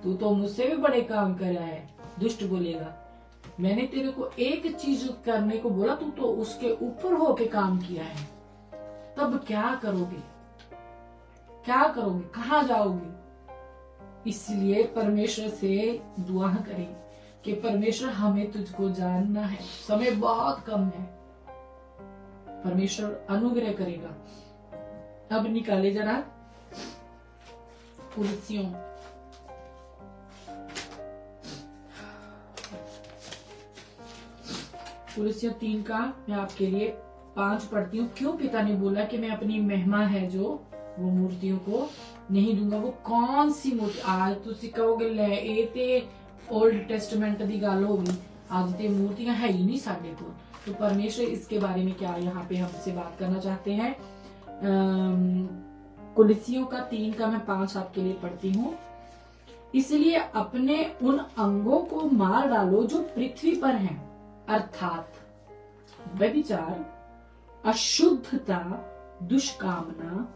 तू तो मुझसे भी बड़े काम करा है। दुष्ट बोलेगा मैंने तेरे को एक चीज करने को बोला, तू तो उसके ऊपर होके काम किया है। तब क्या करोगे? क्या करोगे? कहां जाओगे? इसलिए परमेश्वर से दुआ करें कि परमेश्वर हमें तुझको जानना है, समय बहुत कम है, परमेश्वर अनुग्रह करेगा। अब निकाले जरा कुर्सियों, कुर्सियों 3 का मैं आपके लिए 5 पढ़ती हूँ। क्यों पिता ने बोला कि मैं अपनी महिमा है जो वो मूर्तियों को नहीं दूंगा? वो कौन सी मूर्ति? आज तुसी कहोगे ले ए ते ओल्ड टेस्टमेंट दी गल होगी, आज ते मूर्तियां है ही नहीं साढ़े को। तो परमेश्वर इसके बारे में क्या यहाँ पे हमसे बात करना चाहते हैं। कुलसियों का 3 का मैं 5 आपके लिए पढ़ती हूँ। इसलिए अपने उन अंगों को मार डालो जो पृथ्वी पर हैं, अर्थात व्यभिचार, अशुद्धता, दुष्कामना,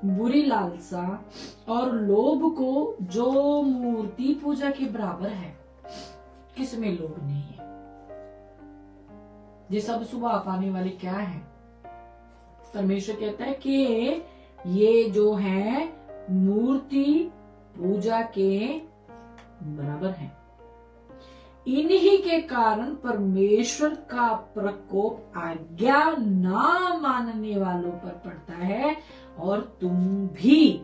बुरी लालसा और लोभ को, जो मूर्ति पूजा के बराबर है। किसमें लोभ नहीं है? ये सब सुबह पाने वाले क्या है? परमेश्वर कहता है कि ये जो है मूर्ति पूजा के बराबर है। इन्हीं के कारण परमेश्वर का प्रकोप आज्ञा ना मानने वालों पर पड़ता है। और तुम भी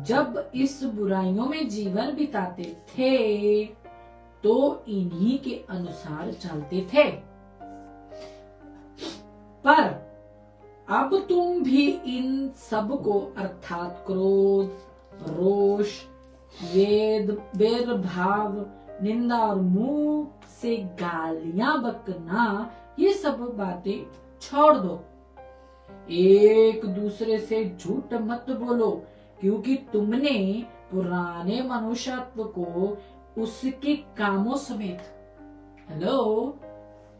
जब इस बुराइयों में जीवन बिताते थे तो इन्हीं के अनुसार चलते थे। पर अब तुम भी इन सब को अर्थात क्रोध, रोष, भेदभाव, निंदा और मुंह से गालियां बकना, ये सब बातें छोड़ दो। एक दूसरे से झूठ मत बोलो, क्योंकि तुमने पुराने मनुष्यत्व को उसके कामों समेत,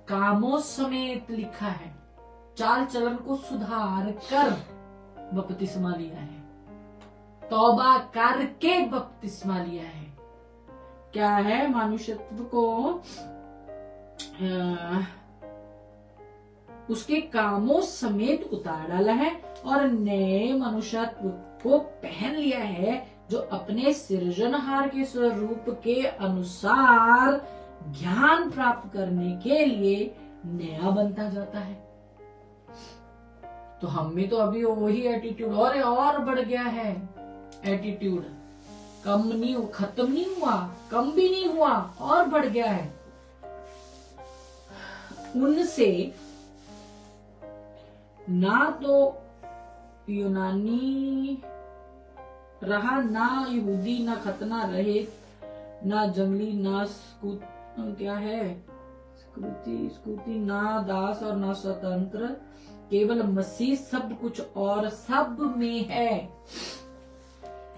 कामों समेत लिखा है, चाल चलन को सुधार कर बपतिस्मा लिया है, तौबा करके बपतिस्मा लिया है। क्या है? मनुष्यत्व को उसके कामों समेत उतार डाला है और नए मनुष्यत्व को पहन लिया है, जो अपने सृजनहार के स्वरूप के अनुसार ज्ञान प्राप्त करने के लिए नया बनता जाता है। तो हम में तो अभी वही एटीट्यूड और बढ़ गया है। एटीट्यूड कम नहीं, खत्म नहीं हुआ, कम भी नहीं हुआ, और बढ़ गया है। उनसे ना तो यूनानी रहा, ना यहूदी, ना खतना रहे, ना जंगली, ना क्या है स्कूती, ना दास और ना स्वतंत्र, केवल मसीह सब कुछ और सब में है।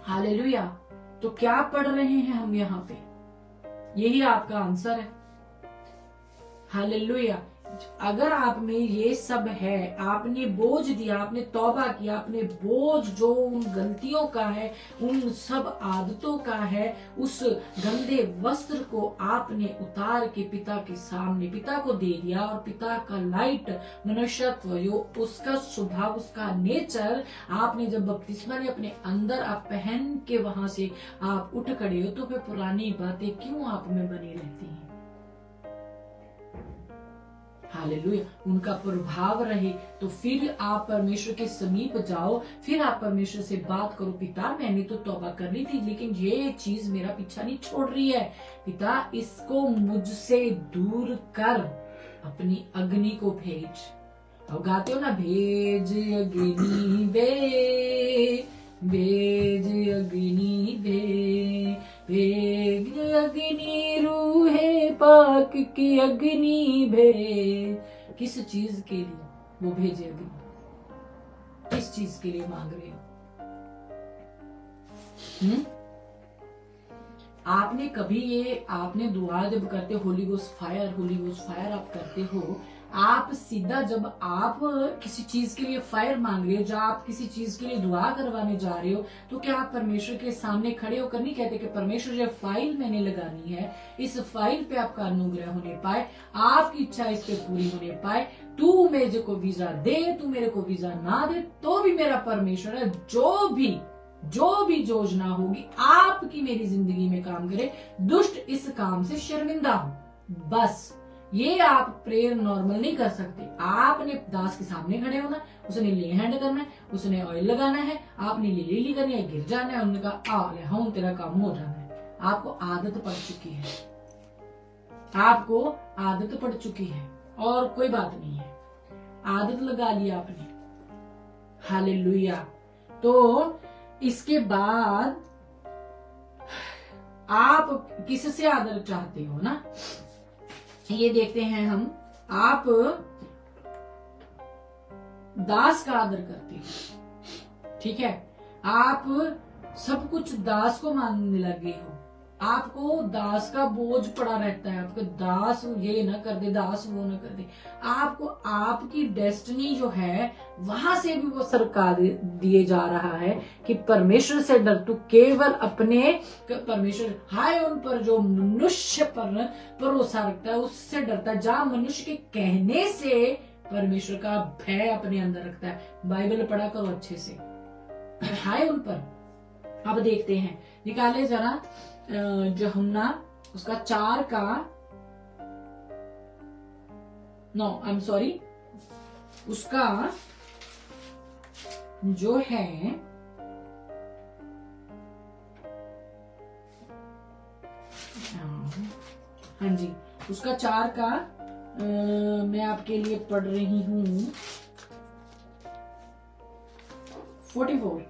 हालेलुया। तो क्या पढ़ रहे हैं हम यहाँ पे? यही आपका आंसर है। हालेलुया। अगर आप में ये सब है, आपने बोझ दिया, आपने तौबा किया, आपने बोझ जो उन गलतियों का है, उन सब आदतों का है, उस गंदे वस्त्र को आपने उतार के पिता के सामने पिता को दे दिया, और पिता का लाइट मनुष्यत्व, जो उसका स्वभाव, उसका नेचर आपने जब बपतिस्मा ने अपने अंदर आप पहन के वहां से आप उठ खड़े हो, तो फिर पुरानी बातें क्यों आप में बनी रहती हैं? हालेलुया। उनका प्रभाव रहे तो फिर आप परमेश्वर के समीप जाओ, फिर आप परमेश्वर से बात करो, पिता मैंने तो तौबा कर ली थी, लेकिन ये चीज मेरा पीछा नहीं छोड़ रही है, पिता इसको मुझसे दूर कर, अपनी अग्नि को भेज। अब गाते हो ना, भेज अग्नि बे, भेज अग्नि बे, भेज अग्नि रूहे पाक की अग्नि भेज। किस चीज के लिए वो भेजे अग्नि? किस चीज के लिए मांग रहे हो? आपने कभी ये, आपने दुआ जब करते होली गोस्ट फायर आप करते हो, आप सीधा जब आप किसी चीज के लिए फायर मांग रहे हो, जब आप किसी चीज के लिए दुआ करवाने जा रहे हो, तो क्या आप परमेश्वर के सामने खड़े होकर नहीं कहते कि परमेश्वर जो फाइल मैंने लगानी है, इस फाइल पे आपका अनुग्रह होने पाए, आपकी इच्छा इस पे पूरी होने पाए, तू मेरे को वीजा दे, तू मेरे को वीजा ना दे तो भी मेरा परमेश्वर है, जो भी योजना होगी आपकी मेरी जिंदगी में काम करे, दुष्ट इस काम से शर्मिंदा हो। बस ये आप प्रेयर नॉर्मल नहीं कर सकते। आपने दास के सामने खड़े होना, उसने ले हैंड करना है, उसने ऑयल लगाना है, आपने लीली करनी है, गिर जाना है, उन्होंने कहा आ ले हाँ तेरा काम हो जाना है। आपको आदत पड़ चुकी है, आपको आदत पड़ चुकी है, और कोई बात नहीं है, आदत लगा लिया आपने। हालेलुया। तो इसके बाद आप किससे आदर चाहते हो ना? ये देखते हैं हम, आप दास का आदर करते हो, ठीक है, आप सब कुछ दास को मानने लगे हो, आपको दास का बोझ पड़ा रहता है, आपको दास ये ना कर दे, दास वो ना कर दे, आपको आपकी डेस्टिनी जो है वहां से भी वो सरकार दिए जा रहा है कि परमेश्वर से डर, तू केवल अपने परमेश्वर, हाय उन पर जो मनुष्य पर भरोसा रखता है उससे डरता है, जहां मनुष्य के कहने से परमेश्वर का भय अपने अंदर रखता है। बाइबल पढ़ा करो अच्छे से, हाय उन पर। अब देखते हैं, निकाले जरा यूहन्ना उसका 4 का, नो आई एम सॉरी, उसका जो है हाँ जी, उसका 4 का मैं आपके लिए पढ़ रही हूं 44।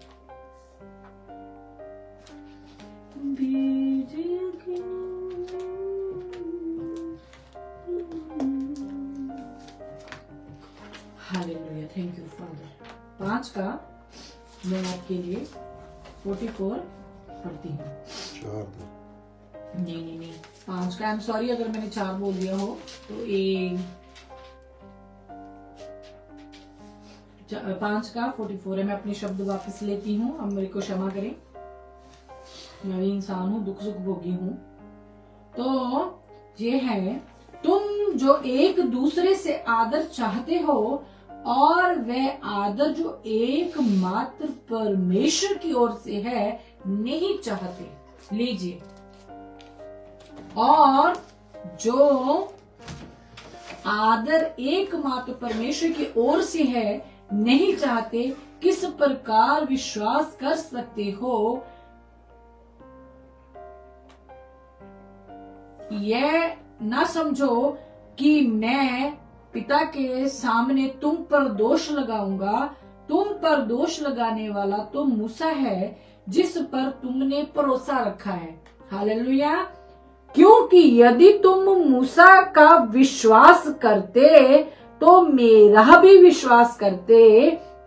Hallelujah, thank you father. 5 का मैं आपके लिए 44 पढ़ती हूँ। नहीं 5 का, आई एम सॉरी अगर मैंने 4 बोल दिया हो तो 5 का 44 है। मैं अपने शब्द वापस लेती हूँ, अब मेरे को क्षमा करें, मैं भी इंसान हूँ, दुख सुख भोगी हूँ। तो ये है, तुम जो एक दूसरे से आदर चाहते हो और वह आदर जो एकमात्र परमेश्वर की ओर से है नहीं चाहते। लीजिए, और जो आदर एकमात्र परमेश्वर की ओर से है नहीं चाहते, किस प्रकार विश्वास कर सकते हो यह ना समझो कि मैं पिता के सामने तुम पर दोष लगाऊंगा। तुम पर दोष लगाने वाला तो मूसा है जिस पर तुमने भरोसा रखा है। हालेलुया। क्योंकि यदि तुम मूसा का विश्वास करते तो मेरा भी विश्वास करते,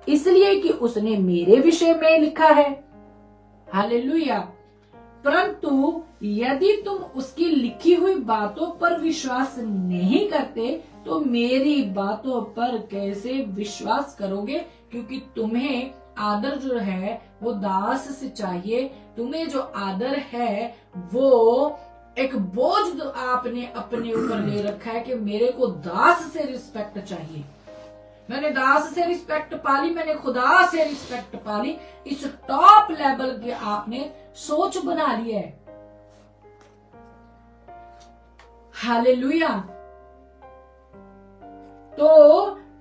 इसलिए कि उसने मेरे विषय में लिखा है। हालेलुया। परंतु यदि तुम उसकी लिखी हुई बातों पर विश्वास नहीं करते तो मेरी बातों पर कैसे विश्वास करोगे? क्योंकि तुम्हें आदर जो है वो दास से चाहिए। तुम्हें जो आदर है वो एक बोझ आपने अपने ऊपर ले रखा है कि मेरे को दास से रिस्पेक्ट चाहिए। मैंने दास से रिस्पेक्ट पाली, मैंने खुदा से रिस्पेक्ट पाली। इस टॉप लेवल की आपने सोच बना ली है। हालेलुया। तो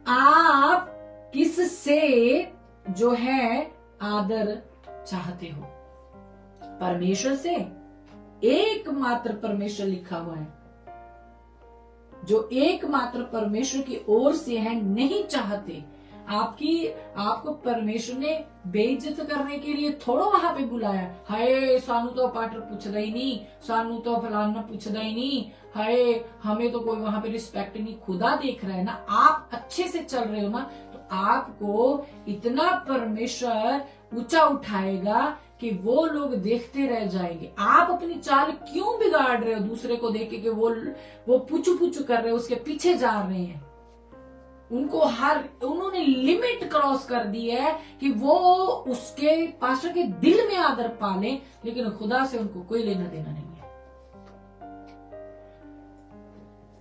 आप किससे जो है आदर चाहते हो? परमेश्वर से। एकमात्र परमेश्वर लिखा हुआ है, जो एकमात्र परमेश्वर की ओर से है नहीं चाहते। आपको परमेश्वर ने बेइज्जत करने के लिए थोड़ा वहां पे बुलाया। हाय सानू तो पाटर पूछदा ही नहीं, सानू तो फलाना पूछदा ही नहीं, हाय हमें तो कोई वहां पे रिस्पेक्ट नहीं। खुदा देख रहा है ना, आप अच्छे से चल रहे हो ना, तो आपको इतना परमेश्वर ऊंचा उठाएगा कि वो लोग देखते रह जाएंगे। आप अपनी चाल क्यों बिगाड़ रहे हो? दूसरे को देख के वो पुचू पुचू कर रहे हो, उसके पीछे जा रहे हैं। उन्होंने लिमिट क्रॉस कर दी है कि वो उसके पास्टर के दिल में आदर पाले, लेकिन खुदा से उनको कोई लेना देना नहीं है।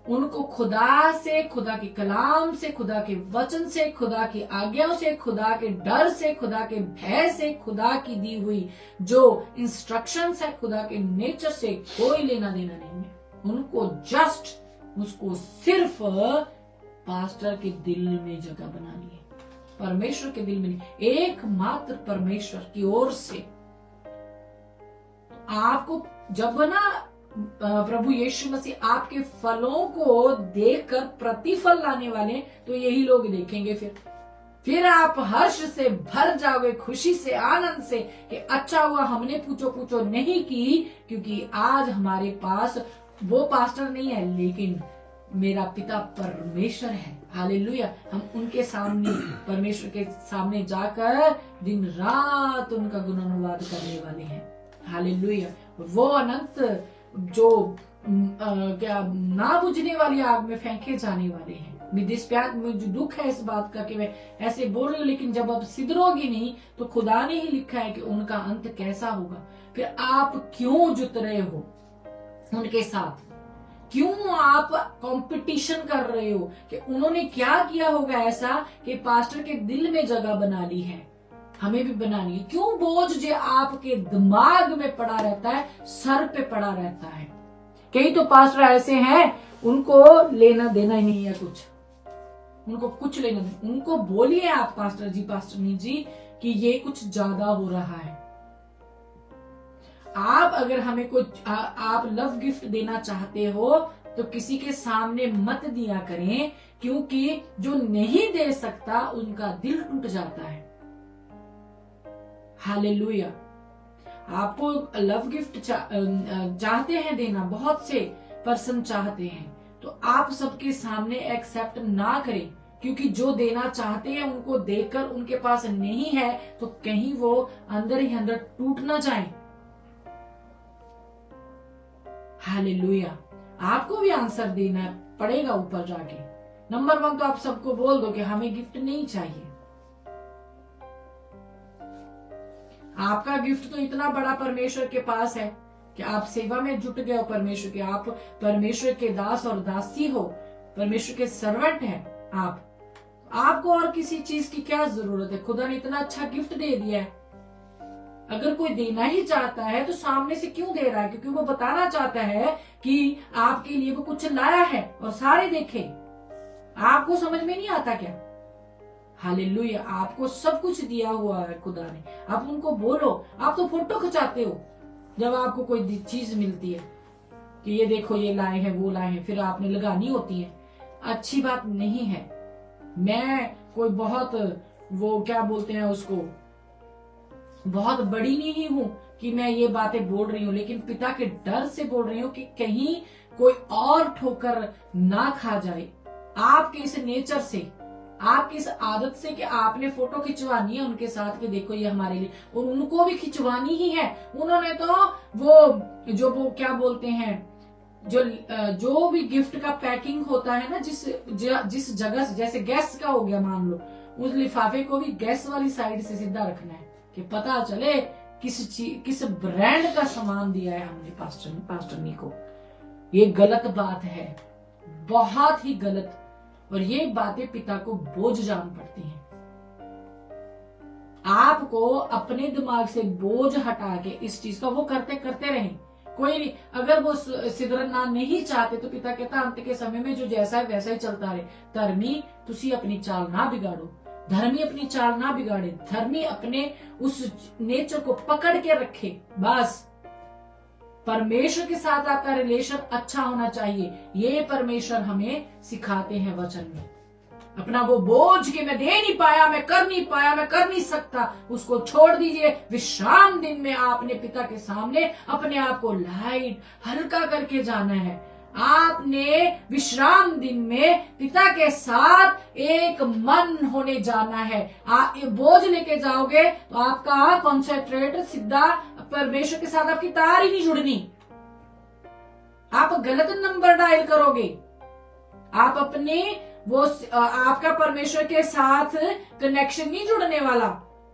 उनको खुदा से, खुदा के कलाम से, खुदा के वचन से, खुदा की आज्ञाओं से, खुदा के डर से, खुदा के भय से, खुदा की दी हुई जो इंस्ट्रक्शंस है, खुदा के नेचर से कोई लेना देना नहीं है। उनको उसको सिर्फ पास्टर के दिल में जगह बनानी है, परमेश्वर के दिल में नहीं। एकमात्र परमेश्वर की ओर से आपको जब ना प्रभु यीशु मसीह आपके फलों को देखकर प्रतिफल लाने वाले, तो यही लोग देखेंगे। फिर आप हर्ष से भर जाओगे, खुशी से, आनंद से कि अच्छा हुआ हमने पूछो नहीं की, क्योंकि आज हमारे पास वो पास्टर नहीं है, लेकिन मेरा पिता परमेश्वर है। हालेलुया। हम उनके सामने, परमेश्वर के सामने जाकर दिन रात उनका गुणानुवाद करने वाले हैं। हालेलुया। वो अनंत जो क्या ना बुझने वाली आग में फेंके जाने वाले हैं। मुझे दुख है इस बात का कि मैं ऐसे बोल रही हूँ, लेकिन जब आप सिदरोगी नहीं तो खुदा ने ही लिखा है कि उनका अंत कैसा होगा। फिर आप क्यों जुट रहे हो उनके साथ? क्यों आप कंपटीशन कर रहे हो कि उन्होंने क्या किया होगा ऐसा कि पास्टर के दिल में जगह बना ली है, हमें भी बनानी है? क्यों बोझ जो आपके दिमाग में पड़ा रहता है, सर पे पड़ा रहता है? कई तो पास्टर ऐसे हैं, उनको लेना देना ही नहीं है कुछ, उनको कुछ लेना नहीं। उनको बोलिए आप पास्टर जी, पास्टरनी जी, कि ये कुछ ज्यादा हो रहा है। आप अगर हमें कुछ आप लव गिफ्ट देना चाहते हो तो किसी के सामने मत दिया करें, क्योंकि जो नहीं दे सकता उनका दिल टूट जाता है। हालेलुया। आपको लव गिफ्ट चाहते हैं देना, बहुत से पर्सन चाहते हैं, तो आप सबके सामने एक्सेप्ट ना करें, क्योंकि जो देना चाहते हैं उनको देकर उनके पास नहीं है तो कहीं वो अंदर ही अंदर टूट ना जाए। हालेलुया। आपको भी आंसर देना पड़ेगा ऊपर जाके। नंबर 1 तो आप सबको बोल दो कि हमें गिफ्ट नहीं चाहिए। आपका गिफ्ट तो इतना बड़ा परमेश्वर के पास है कि आप सेवा में जुट गए हो परमेश्वर के। आप परमेश्वर के दास और दासी हो, परमेश्वर के सर्वेंट हैं आपको और किसी चीज की क्या जरूरत है? खुदा ने इतना अच्छा गिफ्ट दे दिया है। अगर कोई देना ही चाहता है तो सामने से क्यों दे रहा है? क्योंकि वो बताना चाहता है कि आपके लिए वो कुछ लाया है और सारे देखे। आपको समझ में नहीं आता क्या? हालेलुया। आपको सब कुछ दिया हुआ है खुदा ने। आप उनको बोलो। आप तो फोटो खिंचाते हो जब आपको कोई चीज मिलती है कि ये देखो, ये लाए हैं, वो लाए हैं, फिर आपने लगानी होती है। अच्छी बात नहीं है। मैं कोई बहुत वो क्या बोलते हैं उसको, बहुत बड़ी नहीं हूं कि मैं ये बातें बोल रही हूँ, लेकिन पिता के डर से बोल रही हूँ कि कहीं कोई और ठोकर ना खा जाए आपके इस नेचर से, आपकी इस आदत से कि आपने फोटो खिंचवानी है उनके साथ कि देखो ये हमारे लिए, और उनको भी खिंचवानी ही है। उन्होंने तो वो क्या बोलते हैं, जो भी गिफ्ट का पैकिंग होता है ना, जिस जगह से, जैसे गैस का हो गया मान लो, उस लिफाफे को भी गैस वाली साइड से सीधा रखना है कि पता चले किस ब्रांड का सामान दिया है हमने पास्टरनी को। ये गलत बात है, बहुत ही गलत। और ये बातें पिता को बोझ जान पड़ती हैं। आपको अपने दिमाग से बोझ हटा के इस चीज का वो करते रहें। कोई नहीं, अगर वो सिदरना नहीं चाहते तो पिता कहता अंत के समय में जो जैसा है वैसा ही चलता रहे। धर्मी तुसी अपनी चाल ना बिगाड़ो, धर्मी अपनी चाल ना बिगाड़े, धर्मी अपने उस नेचर को पकड़ के रखे। बस परमेश्वर के साथ आपका रिलेशन अच्छा होना चाहिए। ये परमेश्वर हमें सिखाते हैं वचन में। अपना वो बोझ कि मैं दे नहीं पाया, मैं कर नहीं पाया, मैं कर नहीं सकता, उसको छोड़ दीजिए। विश्राम दिन में आपने पिता के सामने अपने आप को लाइट हल्का करके जाना है। आपने विश्राम दिन में पिता के साथ एक मन होने जाना है। आप ये बोझ लेके जाओगे तो आपका कॉन्सेंट्रेट सीधा परमेश्वर के साथ, आपकी तार ही नहीं जुड़नी। आप गलत नंबर डायल करोगे। आप अपने आपका परमेश्वर के साथ कनेक्शन नहीं जुड़ने वाला।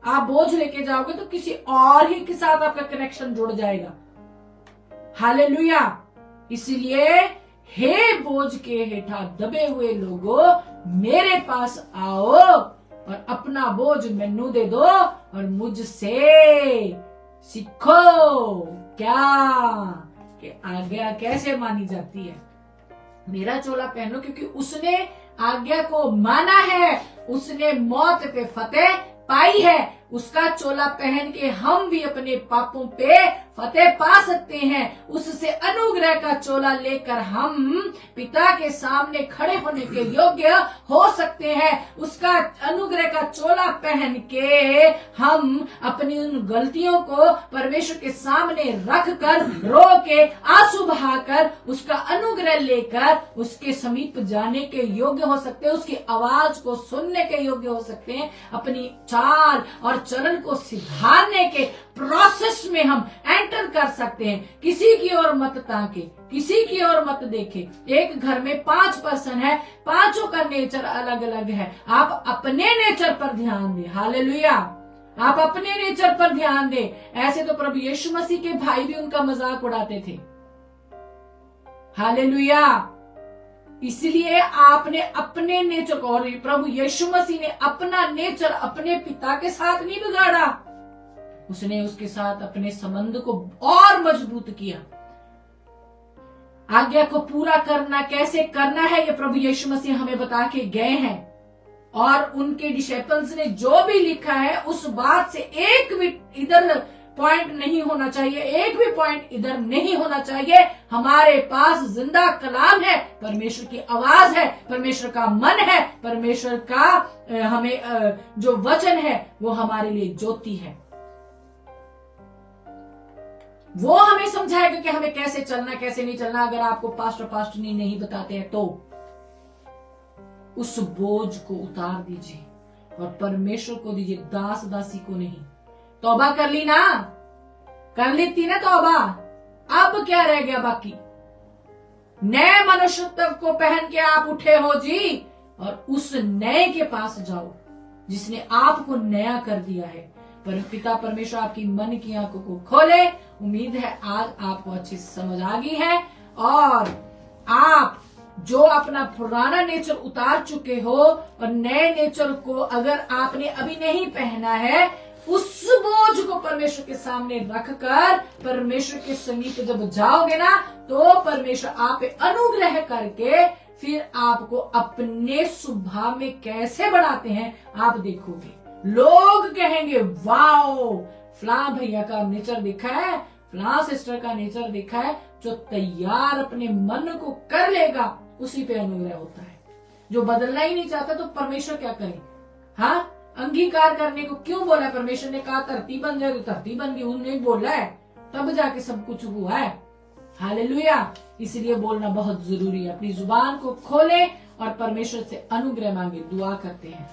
आप बोझ लेके जाओगे तो किसी और ही के साथ आपका कनेक्शन जुड़ जाएगा। हालेलुया। इसलिए हे बोझ के हेठा दबे हुए लोगों, मेरे पास आओ और अपना बोझ मैनू दे दो और मुझसे सीखो। क्या कि आज्ञा कैसे मानी जाती है। मेरा चोला पहनो, क्योंकि उसने आज्ञा को माना है, उसने मौत पे फतेह पाई है, उसका चोला पहन के हम भी अपने पापों पे फतेह पा सकते हैं। उससे अनुग्रह का चोला लेकर हम पिता के सामने खड़े होने के योग्य हो सकते हैं। उसका अनुग्रह का चोला पहन के हम अपनी उन गलतियों को परमेश्वर के सामने रख कर, रो के, आंसू बहाकर, उसका अनुग्रह लेकर उसके समीप जाने के योग्य हो सकते हैं। उसकी आवाज को सुनने के योग्य हो सकते हैं। अपनी चाल और चलन को सुधारने के प्रोसेस में हम एंटर कर सकते हैं। किसी की ओर मत ताके, किसी की ओर मत देखे। एक घर में 5 पर्सन है, पांचों का नेचर अलग अलग है। आप अपने नेचर पर ध्यान दें। हालेलुया। आप अपने नेचर पर ध्यान दें। ऐसे तो प्रभु यीशु मसीह के भाई भी उनका मजाक उड़ाते थे। हालेलुया। इसलिए आपने अपने नेचर को, और प्रभु यीशु मसीह ने अपना नेचर अपने पिता के साथ नहीं बिगाड़ा, उसने उसके साथ अपने संबंध को और मजबूत किया। आज्ञा को पूरा करना कैसे करना है ये प्रभु यीशु मसीह हमें बता के गए हैं। और उनके डिसिपल्स ने जो भी लिखा है उस बात से एक भी इधर पॉइंट नहीं होना चाहिए, एक भी पॉइंट इधर नहीं होना चाहिए। हमारे पास जिंदा कलाम है, परमेश्वर की आवाज है, परमेश्वर का मन है, परमेश्वर का हमें जो वचन है वो हमारे लिए ज्योति है। वो हमें समझाएगा कि हमें कैसे चलना, कैसे नहीं चलना। अगर आपको पास्टर नहीं बताते हैं तो उस बोझ को उतार दीजिए और परमेश्वर को दीजिए, दास दासी को नहीं। तौबा कर ली ना, कर ली ना तौबा, अब क्या रह गया बाकी। नए मनुष्यत्व को पहन के आप उठे हो जी, और उस नए के पास जाओ जिसने आपको नया कर दिया है। पर पिता परमेश्वर आपकी मन की आंखों को खोले। उम्मीद है आज आपको अच्छी समझ आ गई है, और आप जो अपना पुराना नेचर उतार चुके हो और नए नेचर को अगर आपने अभी नहीं पहना है, उस बोझ को परमेश्वर के सामने रखकर परमेश्वर के समीप जब जाओगे ना, तो परमेश्वर आप पे अनुग्रह करके फिर आपको अपने स्वभाव में कैसे बढ़ाते हैं आप देखोगे। लोग कहेंगे वाओ, फलां भैया का नेचर देखा है, फलां सिस्टर का नेचर देखा है। जो तैयार अपने मन को कर लेगा उसी पे अनुग्रह होता है। जो बदलना ही नहीं चाहता तो परमेश्वर क्या करे। हाँ, अंगीकार करने को क्यों बोला है? परमेश्वर ने कहा धरती बन जाए तो धरती बन गई, उन्होंने बोला है तब जाके सब कुछ हुआ है। हालेलुया। इसलिए बोलना बहुत जरूरी है। अपनी जुबान को खोले और परमेश्वर से अनुग्रह मांगे। दुआ करते हैं।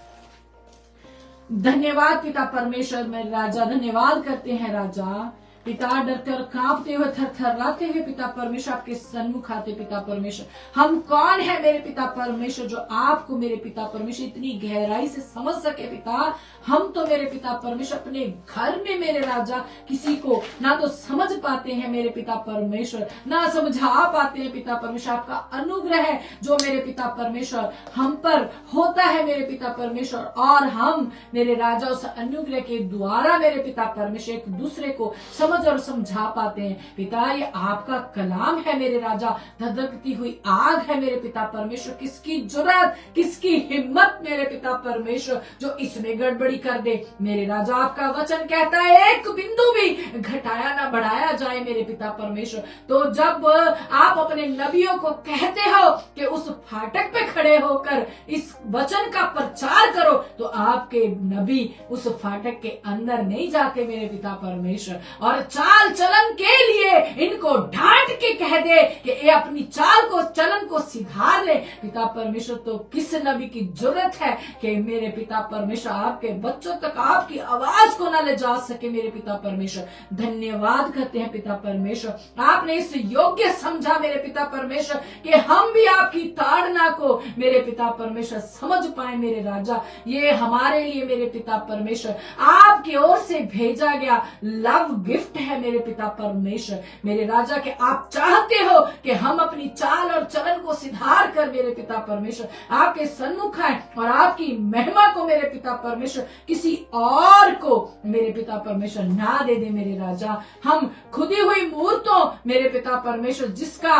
धन्यवाद पिता परमेश्वर, मेरे राजा, धन्यवाद करते हैं राजा। पिता डरते और कांपते हुए, थरथराते हुए पिता परमेश्वर आपके सन्मुख आते। पिता परमेश्वर, हम कौन है मेरे पिता परमेश्वर जो आपको मेरे पिता परमेश्वर इतनी गहराई से समझ सके। पिता हम तो मेरे पिता परमेश्वर अपने घर में मेरे राजा किसी को ना तो समझ पाते हैं मेरे पिता परमेश्वर, ना समझा पाते हैं पिता परमेश्वर। आपका अनुग्रह है जो मेरे पिता परमेश्वर हम पर होता है मेरे पिता परमेश्वर, और हम मेरे राजा उस अनुग्रह के द्वारा मेरे पिता परमेश्वर एक दूसरे को समझ और समझा पाते हैं। पिता ये आपका कलाम है मेरे राजा, धधकती हुई आग है मेरे पिता परमेश्वर। किसकी जुर्रत, किसकी हिम्मत मेरे पिता परमेश्वर जो इसमें गड़बड़ी कर दे। मेरे राजा आपका वचन कहता है एक बिंदु भी घटाया ना बढ़ाया जाए मेरे पिता परमेश्वर। तो जब आप अपने नबियों को कहते हो कि उस फाटक पे खड़े होकर इस वचन का प्रचार करो, तो आपके नबी उस फाटक के अंदर नहीं जाते मेरे पिता परमेश्वर, और चाल चलन के लिए इनको डांट के कह दे कि ये अपनी चाल को चलन को सुधार ले। पिता परमेश्वर, तो किस नबी की जरूरत है कि मेरे पिता परमेश्वर आपके बच्चों तक आपकी आवाज को ना ले जा सके मेरे पिता परमेश्वर। धन्यवाद करते हैं पिता परमेश्वर, आपने इस योग्य समझा मेरे पिता परमेश्वर कि हम भी आपकी ताड़ना को मेरे पिता परमेश्वर समझ पाए मेरे राजा। ये हमारे लिए मेरे पिता परमेश्वर आपकी ओर से भेजा गया लव गिफ्ट है मेरे पिता परमेश्वर। मेरे राजा के आप चाहते हो कि हम अपनी चाल और चलन को सुधार कर मेरे पिता परमेश्वर आपके सन्मुख आए और आपकी महिमा को मेरे पिता परमेश्वर किसी और को मेरे पिता परमेश्वर ना दे दे मेरे राजा। हम खुदी हुई मूर्तों मेरे पिता परमेश्वर जिसका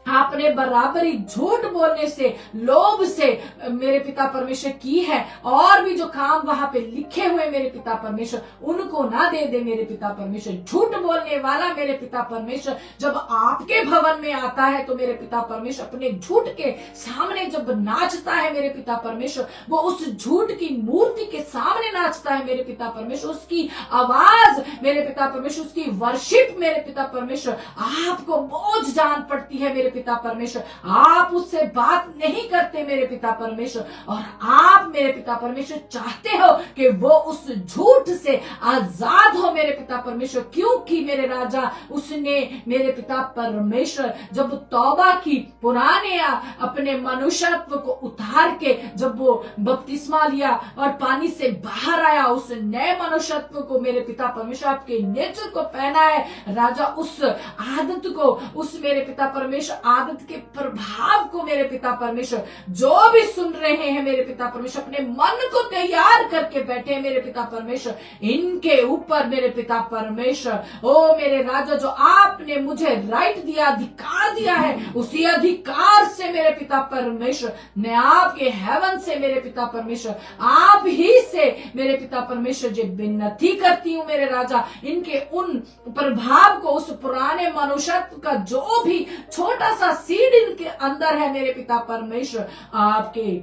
आपने बराबरी झूठ बोलने से, लोभ से मेरे पिता परमेश्वर की है। और भी जो काम वहां पे लिखे हुए मेरे पिता परमेश्वर, उनको ना दे दे मेरे पिता परमेश्वर। झूठ बोलने वाला मेरे पिता परमेश्वर जब आपके भवन में आता है तो मेरे पिता परमेश्वर अपने झूठ के सामने जब नाचता है मेरे पिता परमेश्वर, वो उस झूठ की मूर्ति के सामने नाचता है मेरे पिता परमेश्वर। उसकी आवाज मेरे पिता परमेश्वर, उसकी वर्शिप मेरे पिता परमेश्वर आपको बोझ जान पड़ती है मेरे पिता परमेश्वर। आप उससे बात नहीं करते मेरे पिता परमेश्वर, और आप मेरे पिता परमेश्वर चाहते हो कि वो उस झूठ से आजाद हो मेरे पिता परमेश्वर। क्योंकि मेरे राजा, उसने मेरे पिता परमेश्वर जब तौबा की, पुराने अपने मनुष्यत्व को उतार के जब वो बपतिस्मा लिया और पानी से बाहर आया, उस नए मनुष्यत्व को मेरे पिता परमेश्वर आपके नेचर को पहना है राजा। उस आदत को, उस मेरे पिता परमेश्वर आदत के प्रभाव को मेरे पिता परमेश्वर जो भी सुन रहे हैं मेरे पिता परमेश्वर, अपने मन को तैयार करके बैठे हैं मेरे पिता परमेश्वर। इनके ऊपर मेरे पिता परमेश्वर, ओ मेरे राजा, जो आपने मुझे राइट दिया, अधिकार दिया है, उसी अधिकार से मेरे पिता परमेश्वर मैं आपके हेवन से मेरे पिता परमेश्वर, आप ही से मेरे पिता परमेश्वर जी विनती करती हूँ मेरे राजा। इनके उन प्रभाव को, उस पुराने मनुष्यत्व का जो भी छोटा सा सीड इनके अंदर है मेरे पिता परमेश्वर, आपके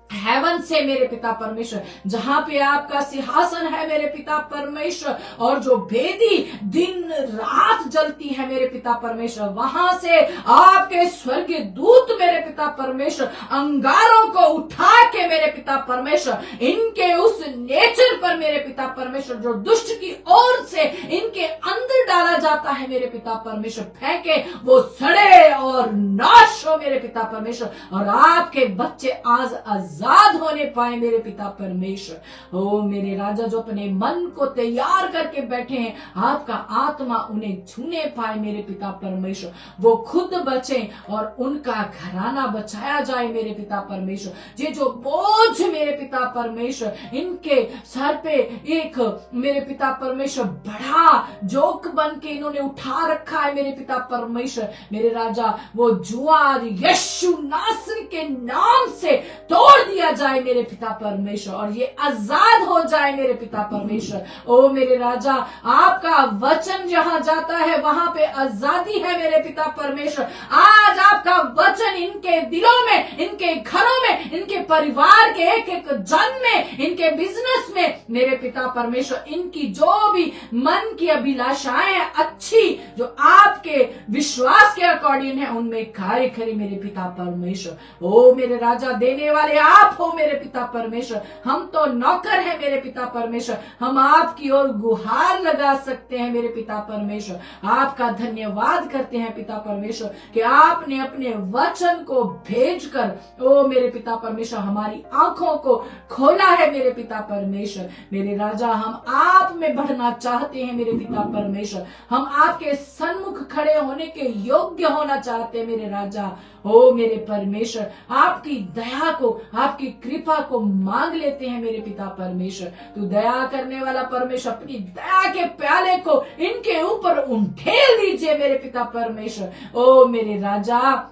हेवन से मेरे पिता परमेश्वर, जहां पे आपका सिंहासन है मेरे पिता परमेश्वर, और जो वेदी दिन रात जलती है मेरे पिता परमेश्वर, वहां से आपके स्वर्गीय दूत मेरे पिता परमेश्वर अंगारों को उठा के मेरे पिता परमेश्वर इनके उस नेचर पर मेरे पिता परमेश्वर जो दुष्ट की ओर से इनके अंदर डाला जाता है मेरे पिता परमेश्वर, फेंके वो सड़े और नाश हो मेरे पिता परमेश्वर, और आपके बच्चे आज आजाद होने पाए मेरे पिता परमेश्वर। ओ मेरे राजा, जो अपने मन को तैयार करके बैठे हैं, आपका आत्मा उन्हें छूने पाए मेरे पिता परमेश्वर, वो खुद बचे और उनका घराना बचाया जाए मेरे पिता परमेश्वर। ये जो बोझ मेरे पिता परमेश्वर इनके सर पे एक मेरे पिता परमेश्वर बड़ा जोक बन के इन्होंने उठा रखा है मेरे पिता परमेश्वर, मेरे राजा, वो जुआर यीशु नासरी के नाम से तोड़ दिया जाए मेरे पिता परमेश्वर, और ये आजाद हो जाए मेरे पिता परमेश्वर। ओ मेरे राजा, आपका वचन जहां जाता है वहां पे आजादी है मेरे पिता परमेश्वर। आज आपका वचन इनके दिलों में, इनके घरों में, इनके परिवार के एक एक जन में, इनके बिजनेस में मेरे पिता परमेश्वर, इनकी जो भी मन की अभिलाषाएं अच्छी जो आपके विश्वास के अकॉर्डिंग है, उनमें कार्य करे मेरे पिता परमेश्वर। ओ मेरे राजा, देने वाले आप हो मेरे पिता परमेश्वर, हम तो नौकर हैं मेरे पिता परमेश्वर, हम आपकी ओर गुहार लगा सकते हैं मेरे पिता परमेश्वर। आपका धन्यवाद करते हैं पिता परमेश्वर कि आपने अपने वचन को भेजकर ओ मेरे पिता परमेश्वर हमारी आंखों को खोला है मेरे पिता परमेश्वर। मेरे राजा, हम आप में बढ़ना चाहते हैं मेरे पिता परमेश्वर, हम आपके सन्मुख खड़े होने के योग्य होना चाहते हैं मेरे राजा। ओ मेरे परमेश्वर, आपकी दया को, आपकी कृपा को मांग लेते हैं मेरे पिता परमेश्वर। तू दया करने वाला परमेश्वर, अपनी दया के प्याले को इनके ऊपर उंडेल दीजिए मेरे पिता परमेश्वर। ओ मेरे राजा,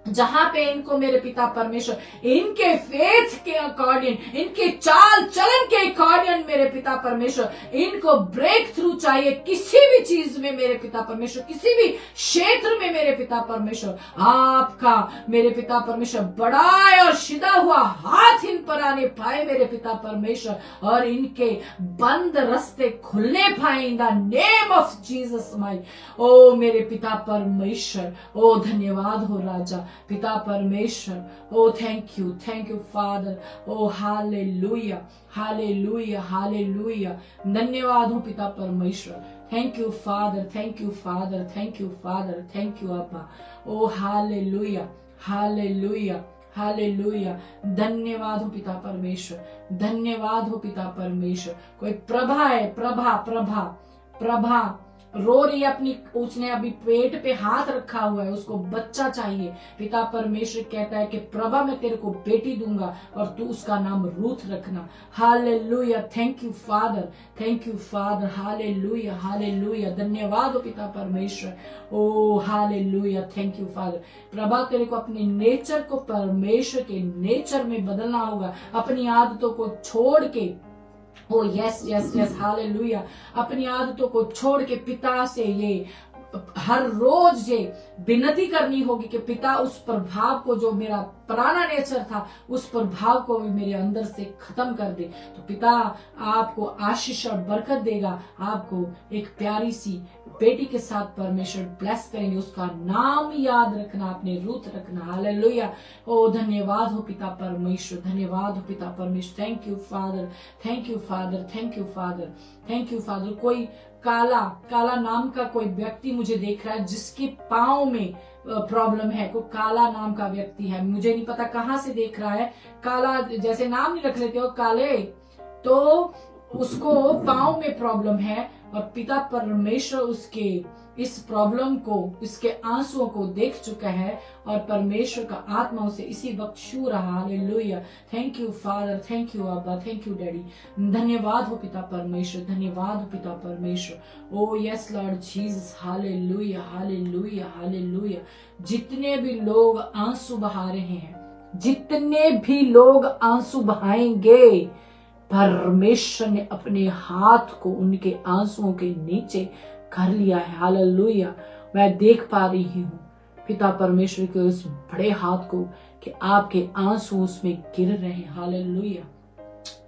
जहां पे इनको मेरे पिता परमेश्वर इनके फेथ के अकॉर्डिंग, इनके चाल चलन के अकॉर्डिंग मेरे पिता परमेश्वर इनको ब्रेक थ्रू चाहिए किसी भी चीज में मेरे पिता परमेश्वर, किसी भी क्षेत्र में मेरे पिता परमेश्वर, आपका मेरे पिता परमेश्वर बड़ा और सीधा हुआ हाथ इन पर आने पाए मेरे पिता परमेश्वर, और इनके बंद रास्ते खुलने पाए in the name of Jesus माई। ओ मेरे पिता परमेश्वर, ओ धन्यवाद हो राजा पिता परमेश्वर। ओ थैंक यू फादर। ओ हालेलुया, हालेलुया, हालेलुया। धन्यवाद हो पिता परमेश्वर। Thank you father, thank you father, thank you father, thank you अब्बा। ओ हालेलुया, हालेलुया, हालेलुया। धन्यवाद हो पिता परमेश्वर, धन्यवाद हो पिता परमेश्वर। कोई प्रभा है, प्रभा, प्रभा, प्रभा। रो रही है अपनी, उसने अभी पेट पे हाथ रखा हुआ है, उसको बच्चा चाहिए। पिता परमेश्वर कहता है कि प्रभा मैं तेरे को बेटी दूंगा और तू उसका नाम रूथ रखना। Hallelujah, thank you father, thank you father, hallelujah, hallelujah, धन्यवाद हो पिता परमेश्वर। ओ हालेलुया, थैंक यू फादर। प्रभा तेरे को अपने नेचर को परमेश्वर के नेचर में बदलना होगा, अपनी आदतों को छोड़ के, ओ यस यस यस, हालेलुया, अपनी आदतों को छोड़ के पिता से ये हर रोज ये विनती करनी होगी कि पिता उस प्रभाव को, जो मेरा पुराना नेचर था, उस प्रभाव को भी मेरे अंदर से खत्म कर दे। तो पिता आपको आशीष और बरकत देगा, आपको एक प्यारी सी बेटी के साथ परमेश्वर ब्लेस करेंगे। उसका नाम याद रखना, अपने रूथ रखना। हालेलुया, ओ धन्यवाद हो पिता परमेश्वर, धन्यवाद हो पिता परमेश्वर। Thank you father, thank you father, thank you father, thank you father. कोई काला नाम का कोई व्यक्ति मुझे देख रहा है जिसके पाँव में प्रॉब्लम है, कोई काला नाम का व्यक्ति है, मुझे नहीं पता कहाँ से देख रहा है। काला जैसे नाम नहीं रख लेते हो काले, तो उसको पाँव में प्रॉब्लम है और पिता परमेश्वर उसके इस प्रॉब्लम को, इसके आंसुओं को देख चुका है और परमेश्वर का आत्मा उसे इसी वक्त छू रहा। Hallelujah, thank you father, thank you अब्बा, थैंक यू डैडी। धन्यवाद हो पिता परमेश्वर, धन्यवाद हो पिता परमेश्वर। ओ yes Lord Jesus, hallelujah, hallelujah, hallelujah. जितने भी लोग आंसू बहा रहे हैं, जितने भी लोग आंसू बहाएंगे, परमेश्वर ने अपने हाथ को उनके आंसुओं के नीचे कर लिया है। हालेलुया, मैं देख पा रही हूँ पिता परमेश्वर के उस बड़े हाथ को कि आपके आंसू उसमें गिर रहे हैं। Hallelujah,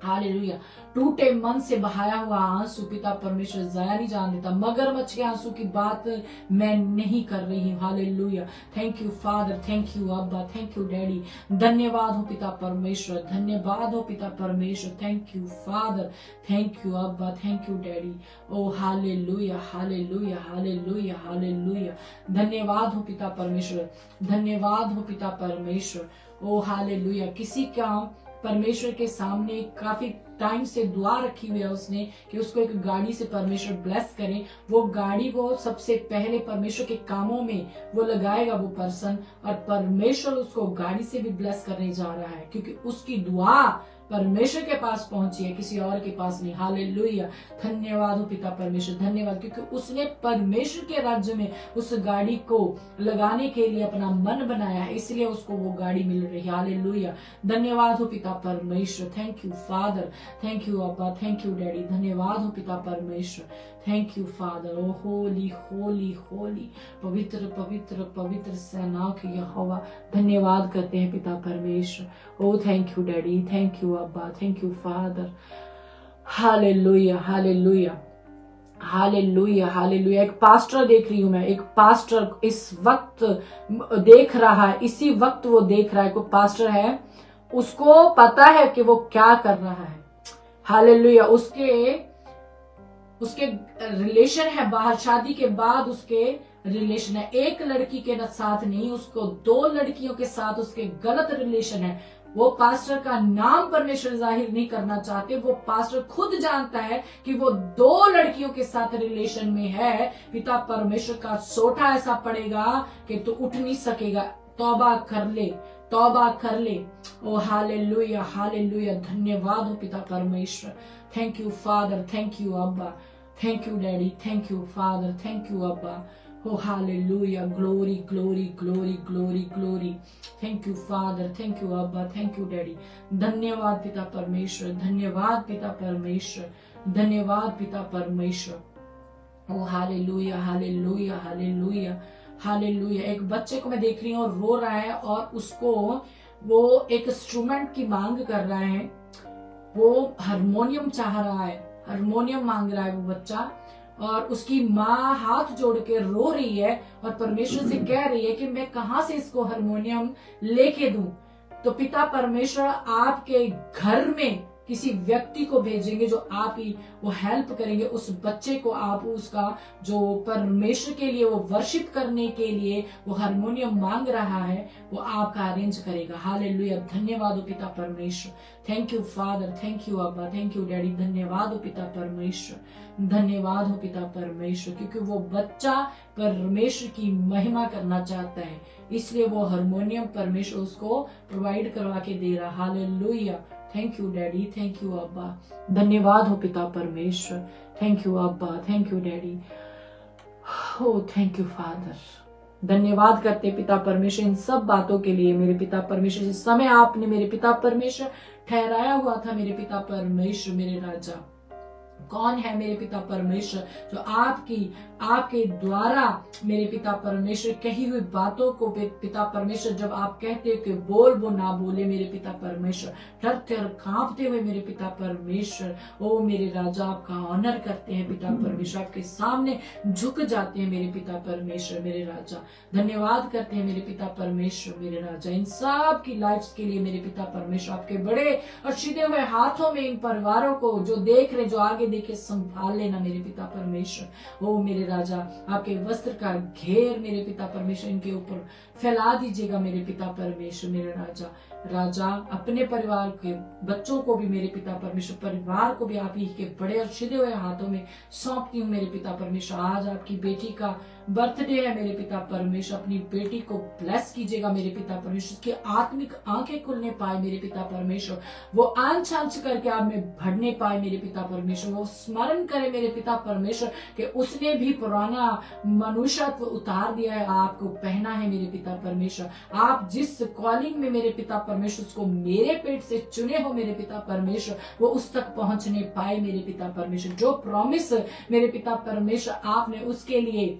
hallelujah. टूटे मन से बहाया हुआ आंसू पिता परमेश्वर जाया नहीं जान देता। मगरमच्छ के आंसू की बात मैं नहीं कर रही हूँ। Hallelujah, thank you father, thank you अब्बा, थैंक यू डैडी। धन्यवाद हो पिता परमेश्वर, धन्यवाद हो पिता परमेश्वर। Thank you father, thank you अब्बा, थैंक यू डैडी। ओ हालेलुया, हालेलुया, हालेलुया, हालेलुया। धन्यवाद हो पिता परमेश्वर, धन्यवाद हो पिता परमेश्वर। ओ हालेलुया। किसी का परमेश्वर के सामने काफी टाइम से दुआ रखी हुई है उसने कि उसको एक गाड़ी से परमेश्वर ब्लेस करे। वो गाड़ी वो सबसे पहले परमेश्वर के कामों में वो लगाएगा वो पर्सन, और परमेश्वर उसको गाड़ी से भी ब्लेस करने जा रहा है क्योंकि उसकी दुआ परमेश्वर के पास पहुंची है, किसी और के पास नहीं। हालेलुया, धन्यवाद हो पिता परमेश्वर, धन्यवाद, क्योंकि उसने परमेश्वर के राज्य में उस गाड़ी को लगाने के लिए अपना मन बनाया है, इसलिए उसको वो गाड़ी मिल रही है। हालेलुया, धन्यवाद हो पिता परमेश्वर। Thank you father, thank you अब्बा, थैंक यू डैडी। धन्यवाद हो पिता परमेश्वर, थैंक यू फादर। ओ होली होली होली, पवित्र पवित्र पवित्र सेनाओं के यहोवा, धन्यवाद करते हैं पिता परमेश्वर। ओ thank you daddy, thank you अब्बा, thank you father. Hallelujah, hallelujah, hallelujah, hallelujah. एक पास्टर देख रही हूं मैं, एक पास्टर इस वक्त देख रहा है, इसी वक्त वो देख रहा है। कोई पास्टर है, उसको पता है कि वो क्या कर रहा है। हालेलुया। उसके रिलेशन है बाहर, शादी के बाद उसके रिलेशन है, एक लड़की के साथ नहीं, उसको 2 लड़कियों के साथ उसके गलत रिलेशन है। वो पास्टर का नाम परमेश्वर जाहिर नहीं करना चाहते, वो पास्टर खुद जानता है कि वो 2 लड़कियों के साथ रिलेशन में है। पिता परमेश्वर का सोटा ऐसा पड़ेगा कि तू उठ नहीं सकेगा। तौबा कर ले, तौबा कर ले। ओ हालेलुया, हालेलुया। धन्यवाद हो पिता परमेश्वर। Thank you father, thank you अब्बा, thank you daddy, thank you father, thank you अब्बा। Oh hallelujah, glory, glory, glory, glory, glory. Thank you Father, thank you Abba, thank you Daddy. धन्यवाद पिता परमेश्वर, धन्यवाद पिता परमेश्वर, धन्यवाद पिता परमेश्वर। Oh hallelujah, hallelujah, hallelujah, hallelujah. एक बच्चे को मैं देख रही हूँ रो रहा है और उसको वो एक इंस्ट्रूमेंट की मांग कर रहा है, वो हारमोनियम चाह रहा है, हारमोनियम मांग रहा है वो बच्चा, और उसकी माँ हाथ जोड़ के रो रही है और परमेश्वर से कह रही है कि मैं कहाँ से इसको हारमोनियम लेके दूं। तो पिता परमेश्वर आपके घर में किसी व्यक्ति को भेजेंगे जो आप ही वो हेल्प करेंगे, उस बच्चे को आप उसका जो परमेश्वर के लिए वो वर्शिप करने के लिए वो हारमोनियम मांग रहा है वो आपका अरेंज करेगा। हालेलुया, धन्यवाद हो पिता परमेश्वर। Thank you father, thank you अब्बा, थैंक यू डैडी। धन्यवाद हो पिता परमेश्वर, धन्यवाद हो पिता परमेश्वर, क्योंकि वो बच्चा परमेश्वर की महिमा करना चाहता है, इसलिए वो हारमोनियम परमेश्वर उसको प्रोवाइड करवा के दे रहा। Hallelujah, thank you daddy, thank you अब्बा। धन्यवाद हो पिता परमेश्वर, थैंक यू अब्बा, thank you daddy, oh thank you father. धन्यवाद करते पिता परमेश्वर इन सब बातों के लिए। मेरे पिता परमेश्वर, जिस समय आपने मेरे पिता परमेश्वर ठहराया हुआ था, मेरे पिता परमेश्वर, मेरे राजा, कौन है मेरे पिता परमेश्वर जो आपके द्वारा मेरे पिता परमेश्वर कही हुई बातों को पिता परमेश्वर जब आप कहते हो कि बोल वो ना बोले मेरे पिता परमेश्वर, डरते और कांपते हुए मेरे पिता परमेश्वर, ओ मेरे राजा आपका ऑनर करते हैं पिता परमेश्वर, आपके सामने झुक जाते हैं मेरे पिता परमेश्वर, मेरे राजा। धन्यवाद करते हैं मेरे पिता परमेश्वर, मेरे राजा, इन सब की लाइफ के लिए मेरे पिता परमेश्वर। आपके बड़े और सीधे हुए हाथों में इन परिवारों को जो देख रहे, जो आगे देखे, संभाल लेना मेरे पिता परमेश्वर। ओ मेरे राजा, आपके वस्त्र का घेर मेरे पिता परमेश्वर इनके ऊपर फैला दीजिएगा मेरे पिता परमेश्वर, मेरे राजा। राजा, अपने परिवार के बच्चों को भी मेरे पिता परमेश्वर, परिवार को भी आप ही के बड़े और सीधे हुए हाथों में सौंपती हूँ मेरे पिता परमेश्वर। आज आपकी बेटी का बर्थडे है मेरे पिता परमेश्वर, अपनी बेटी को ब्लेस कीजिएगा मेरे पिता परमेश्वर, उसकी आत्मिक आंखें खुलने पाए मेरे पिता परमेश्वर, वो आंच आंच करके आप में बढ़ने पाए मेरे पिता परमेश्वर, वो स्मरण करे मेरे पिता परमेश्वर कि उसने भी पुराना मनुष्यत्व उतार दिया है, आपको पहना है मेरे पिता परमेश्वर। आप जिस कॉलिंग में मेरे पिता परमेश्वर उसको मेरे पेट से चुने हो मेरे पिता परमेश्वर, वो उस तक पहुंचने पाए मेरे पिता परमेश्वर। जो प्रॉमिस मेरे पिता परमेश्वर आपने उसके लिए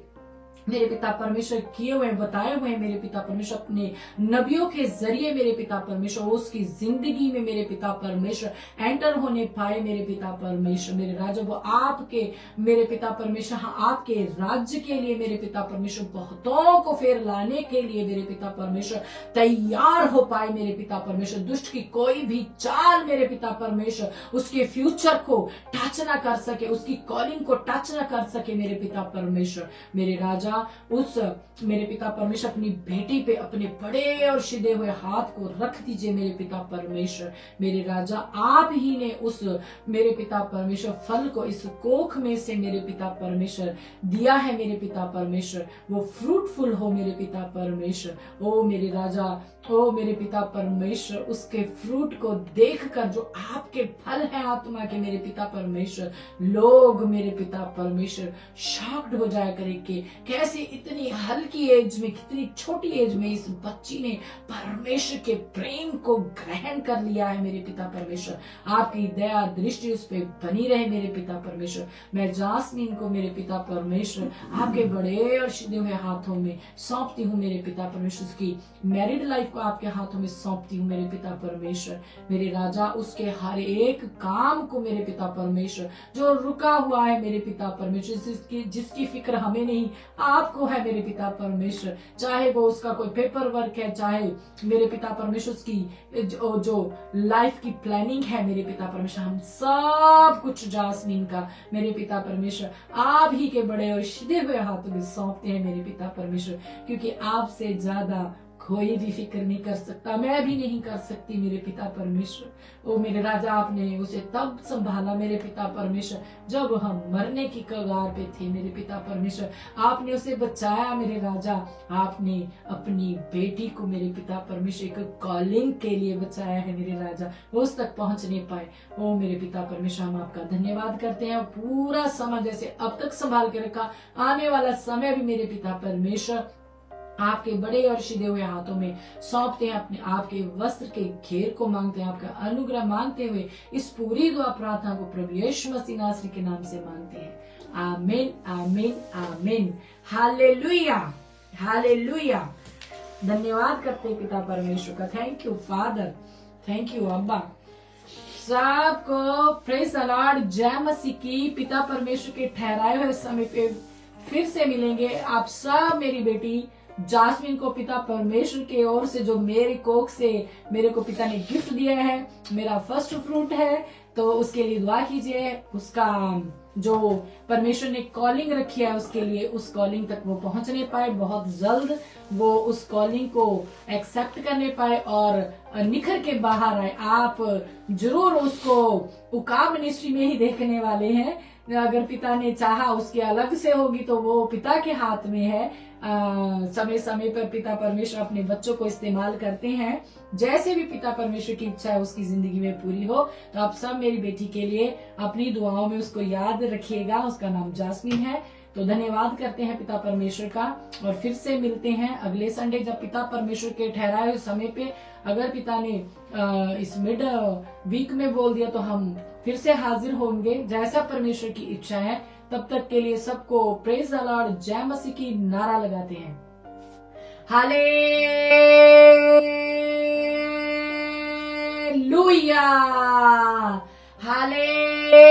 मेरे पिता परमेश्वर किए हुए बताए हुए मेरे पिता परमेश्वर अपने नबियों के जरिए मेरे पिता परमेश्वर उसकी जिंदगी में मेरे पिता परमेश्वर एंटर होने पाए मेरे पिता परमेश्वर, मेरे राजा। वो आपके मेरे पिता परमेश्वर, हाँ, आपके राज्य के लिए मेरे पिता परमेश्वर बहुतों को फिर लाने के लिए मेरे पिता परमेश्वर तैयार हो पाए मेरे पिता परमेश्वर। दुष्ट की कोई भी चाल मेरे पिता परमेश्वर उसके फ्यूचर को टच ना कर सके, उसकी कॉलिंग को टच ना कर सके मेरे पिता परमेश्वर, मेरे राजा। उस मेरे पिता परमेश्वर अपनी बेटी पे अपने बड़े और सीधे हुए हाथ को रख दीजिए मेरे पिता परमेश्वर, मेरे राजा। आप ही ने उस मेरे पिता परमेश्वर फल को इस कोख में से मेरे पिता परमेश्वर दिया है मेरे पिता परमेश्वर, वो फ्रूटफुल हो मेरे पिता परमेश्वर। ओ मेरे राजा, ओ मेरे पिता परमेश्वर, उसके फ्रूट को देखकर जो आपके फल है आत्मा के मेरे पिता परमेश्वर, लोग मेरे पिता परमेश्वर शॉक्ड हो जाया करे कि कैसे इतनी हल्की एज में, कितनी छोटी एज में इस बच्ची ने परमेश्वर के प्रेम को ग्रहण कर लिया है मेरे पिता परमेश्वर। आपकी दया दृष्टि उस पर बनी रहे मेरे पिता परमेश्वर। मैं जास्मीन को मेरे पिता परमेश्वर आपके बड़े और सीधे हुए हाथों में सौंपती हूँ मेरे पिता परमेश्वर। उसकी मैरिड लाइफ को आपके हाथों में सौंपती हूँ मेरे पिता परमेश्वर, मेरे राजा। उसके हर एक काम को मेरे पिता परमेश्वर जो रुका हुआ है मेरे पिता परमेश्वर, जिसकी फिक्र हमें नहीं आपको है मेरे पिता परमेश्वर, चाहे वो उसका कोई पेपर वर्क है, चाहे मेरे पिता परमेश्वर उसकी जो लाइफ की प्लानिंग है मेरे पिता परमेश्वर, हम सब कुछ जास्मीन का मेरे पिता परमेश्वर आप ही के बड़े और सीधे हुए हाथों में सौंपते हैं मेरे पिता परमेश्वर, क्योंकि आपसे ज्यादा कोई भी फिक्र नहीं कर सकता, मैं भी नहीं कर सकती मेरे पिता परमेश्वर। ओ मेरे राजा, आपने उसे तब संभाला मेरे पिता परमेश्वर जब हम मरने की कगार पे थे मेरे पिता परमेश्वर, आपने उसे बचाया मेरे राजा। आपने अपनी बेटी को मेरे पिता परमेश्वर एक कॉलिंग के लिए बचाया है मेरे राजा, वो उस तक पहुंचने पाए। ओ मेरे पिता परमेश्वर, हम आपका धन्यवाद करते हैं। पूरा समय जैसे अब तक संभाल के रखा, आने वाला समय भी मेरे पिता परमेश्वर आपके बड़े और सीधे हुए हाथों में सौंपते हैं। अपने आपके वस्त्र के घेर को मांगते हैं, आपका अनुग्रह मांगते हुए इस पूरी दुआ प्रार्थना को प्रभु यीशु मसीह नासरी के नाम से मांगते हैं। आमीन, आमीन, आमीन। Hallelujah, hallelujah. धन्यवाद करते हैं पिता परमेश्वर का। Thank you father, thank you अब्बा। सबको प्रेज द लॉर्ड, जय मसीह की। पिता परमेश्वर के ठहराए हुए समय पे फिर से मिलेंगे। आप सब मेरी बेटी जास्मिन को पिता परमेश्वर की ओर से जो मेरे कोख से मेरे को पिता ने गिफ्ट दिया है, मेरा फर्स्ट फ्रूट है, तो उसके लिए दुआ कीजिए। उसका जो परमेश्वर ने कॉलिंग रखी है उसके लिए, उस कॉलिंग तक वो पहुंचने पाए, बहुत जल्द वो उस कॉलिंग को एक्सेप्ट करने पाए और निखर के बाहर आए। आप जरूर उसको उकाब मिनिस्ट्री में ही देखने वाले हैं। अगर पिता ने चाहा उसके अलग से होगी तो वो पिता के हाथ में है। समय समय पर पिता परमेश्वर अपने बच्चों को इस्तेमाल करते हैं। जैसे भी पिता परमेश्वर की इच्छा है उसकी जिंदगी में पूरी हो। तो आप सब मेरी बेटी के लिए अपनी दुआओं में उसको याद रखिएगा। उसका नाम जास्मिन है। तो धन्यवाद करते हैं पिता परमेश्वर का, और फिर से मिलते हैं अगले संडे जब पिता परमेश्वर के ठहराए हुए समय पे, अगर पिता ने इस मिड वीक में बोल दिया तो हम फिर से हाजिर होंगे जैसा परमेश्वर की इच्छा है। तब तक के लिए सबको प्रेज द लॉर्ड, जय मसीह की नारा लगाते हैं। Hallelujah, hallelujah.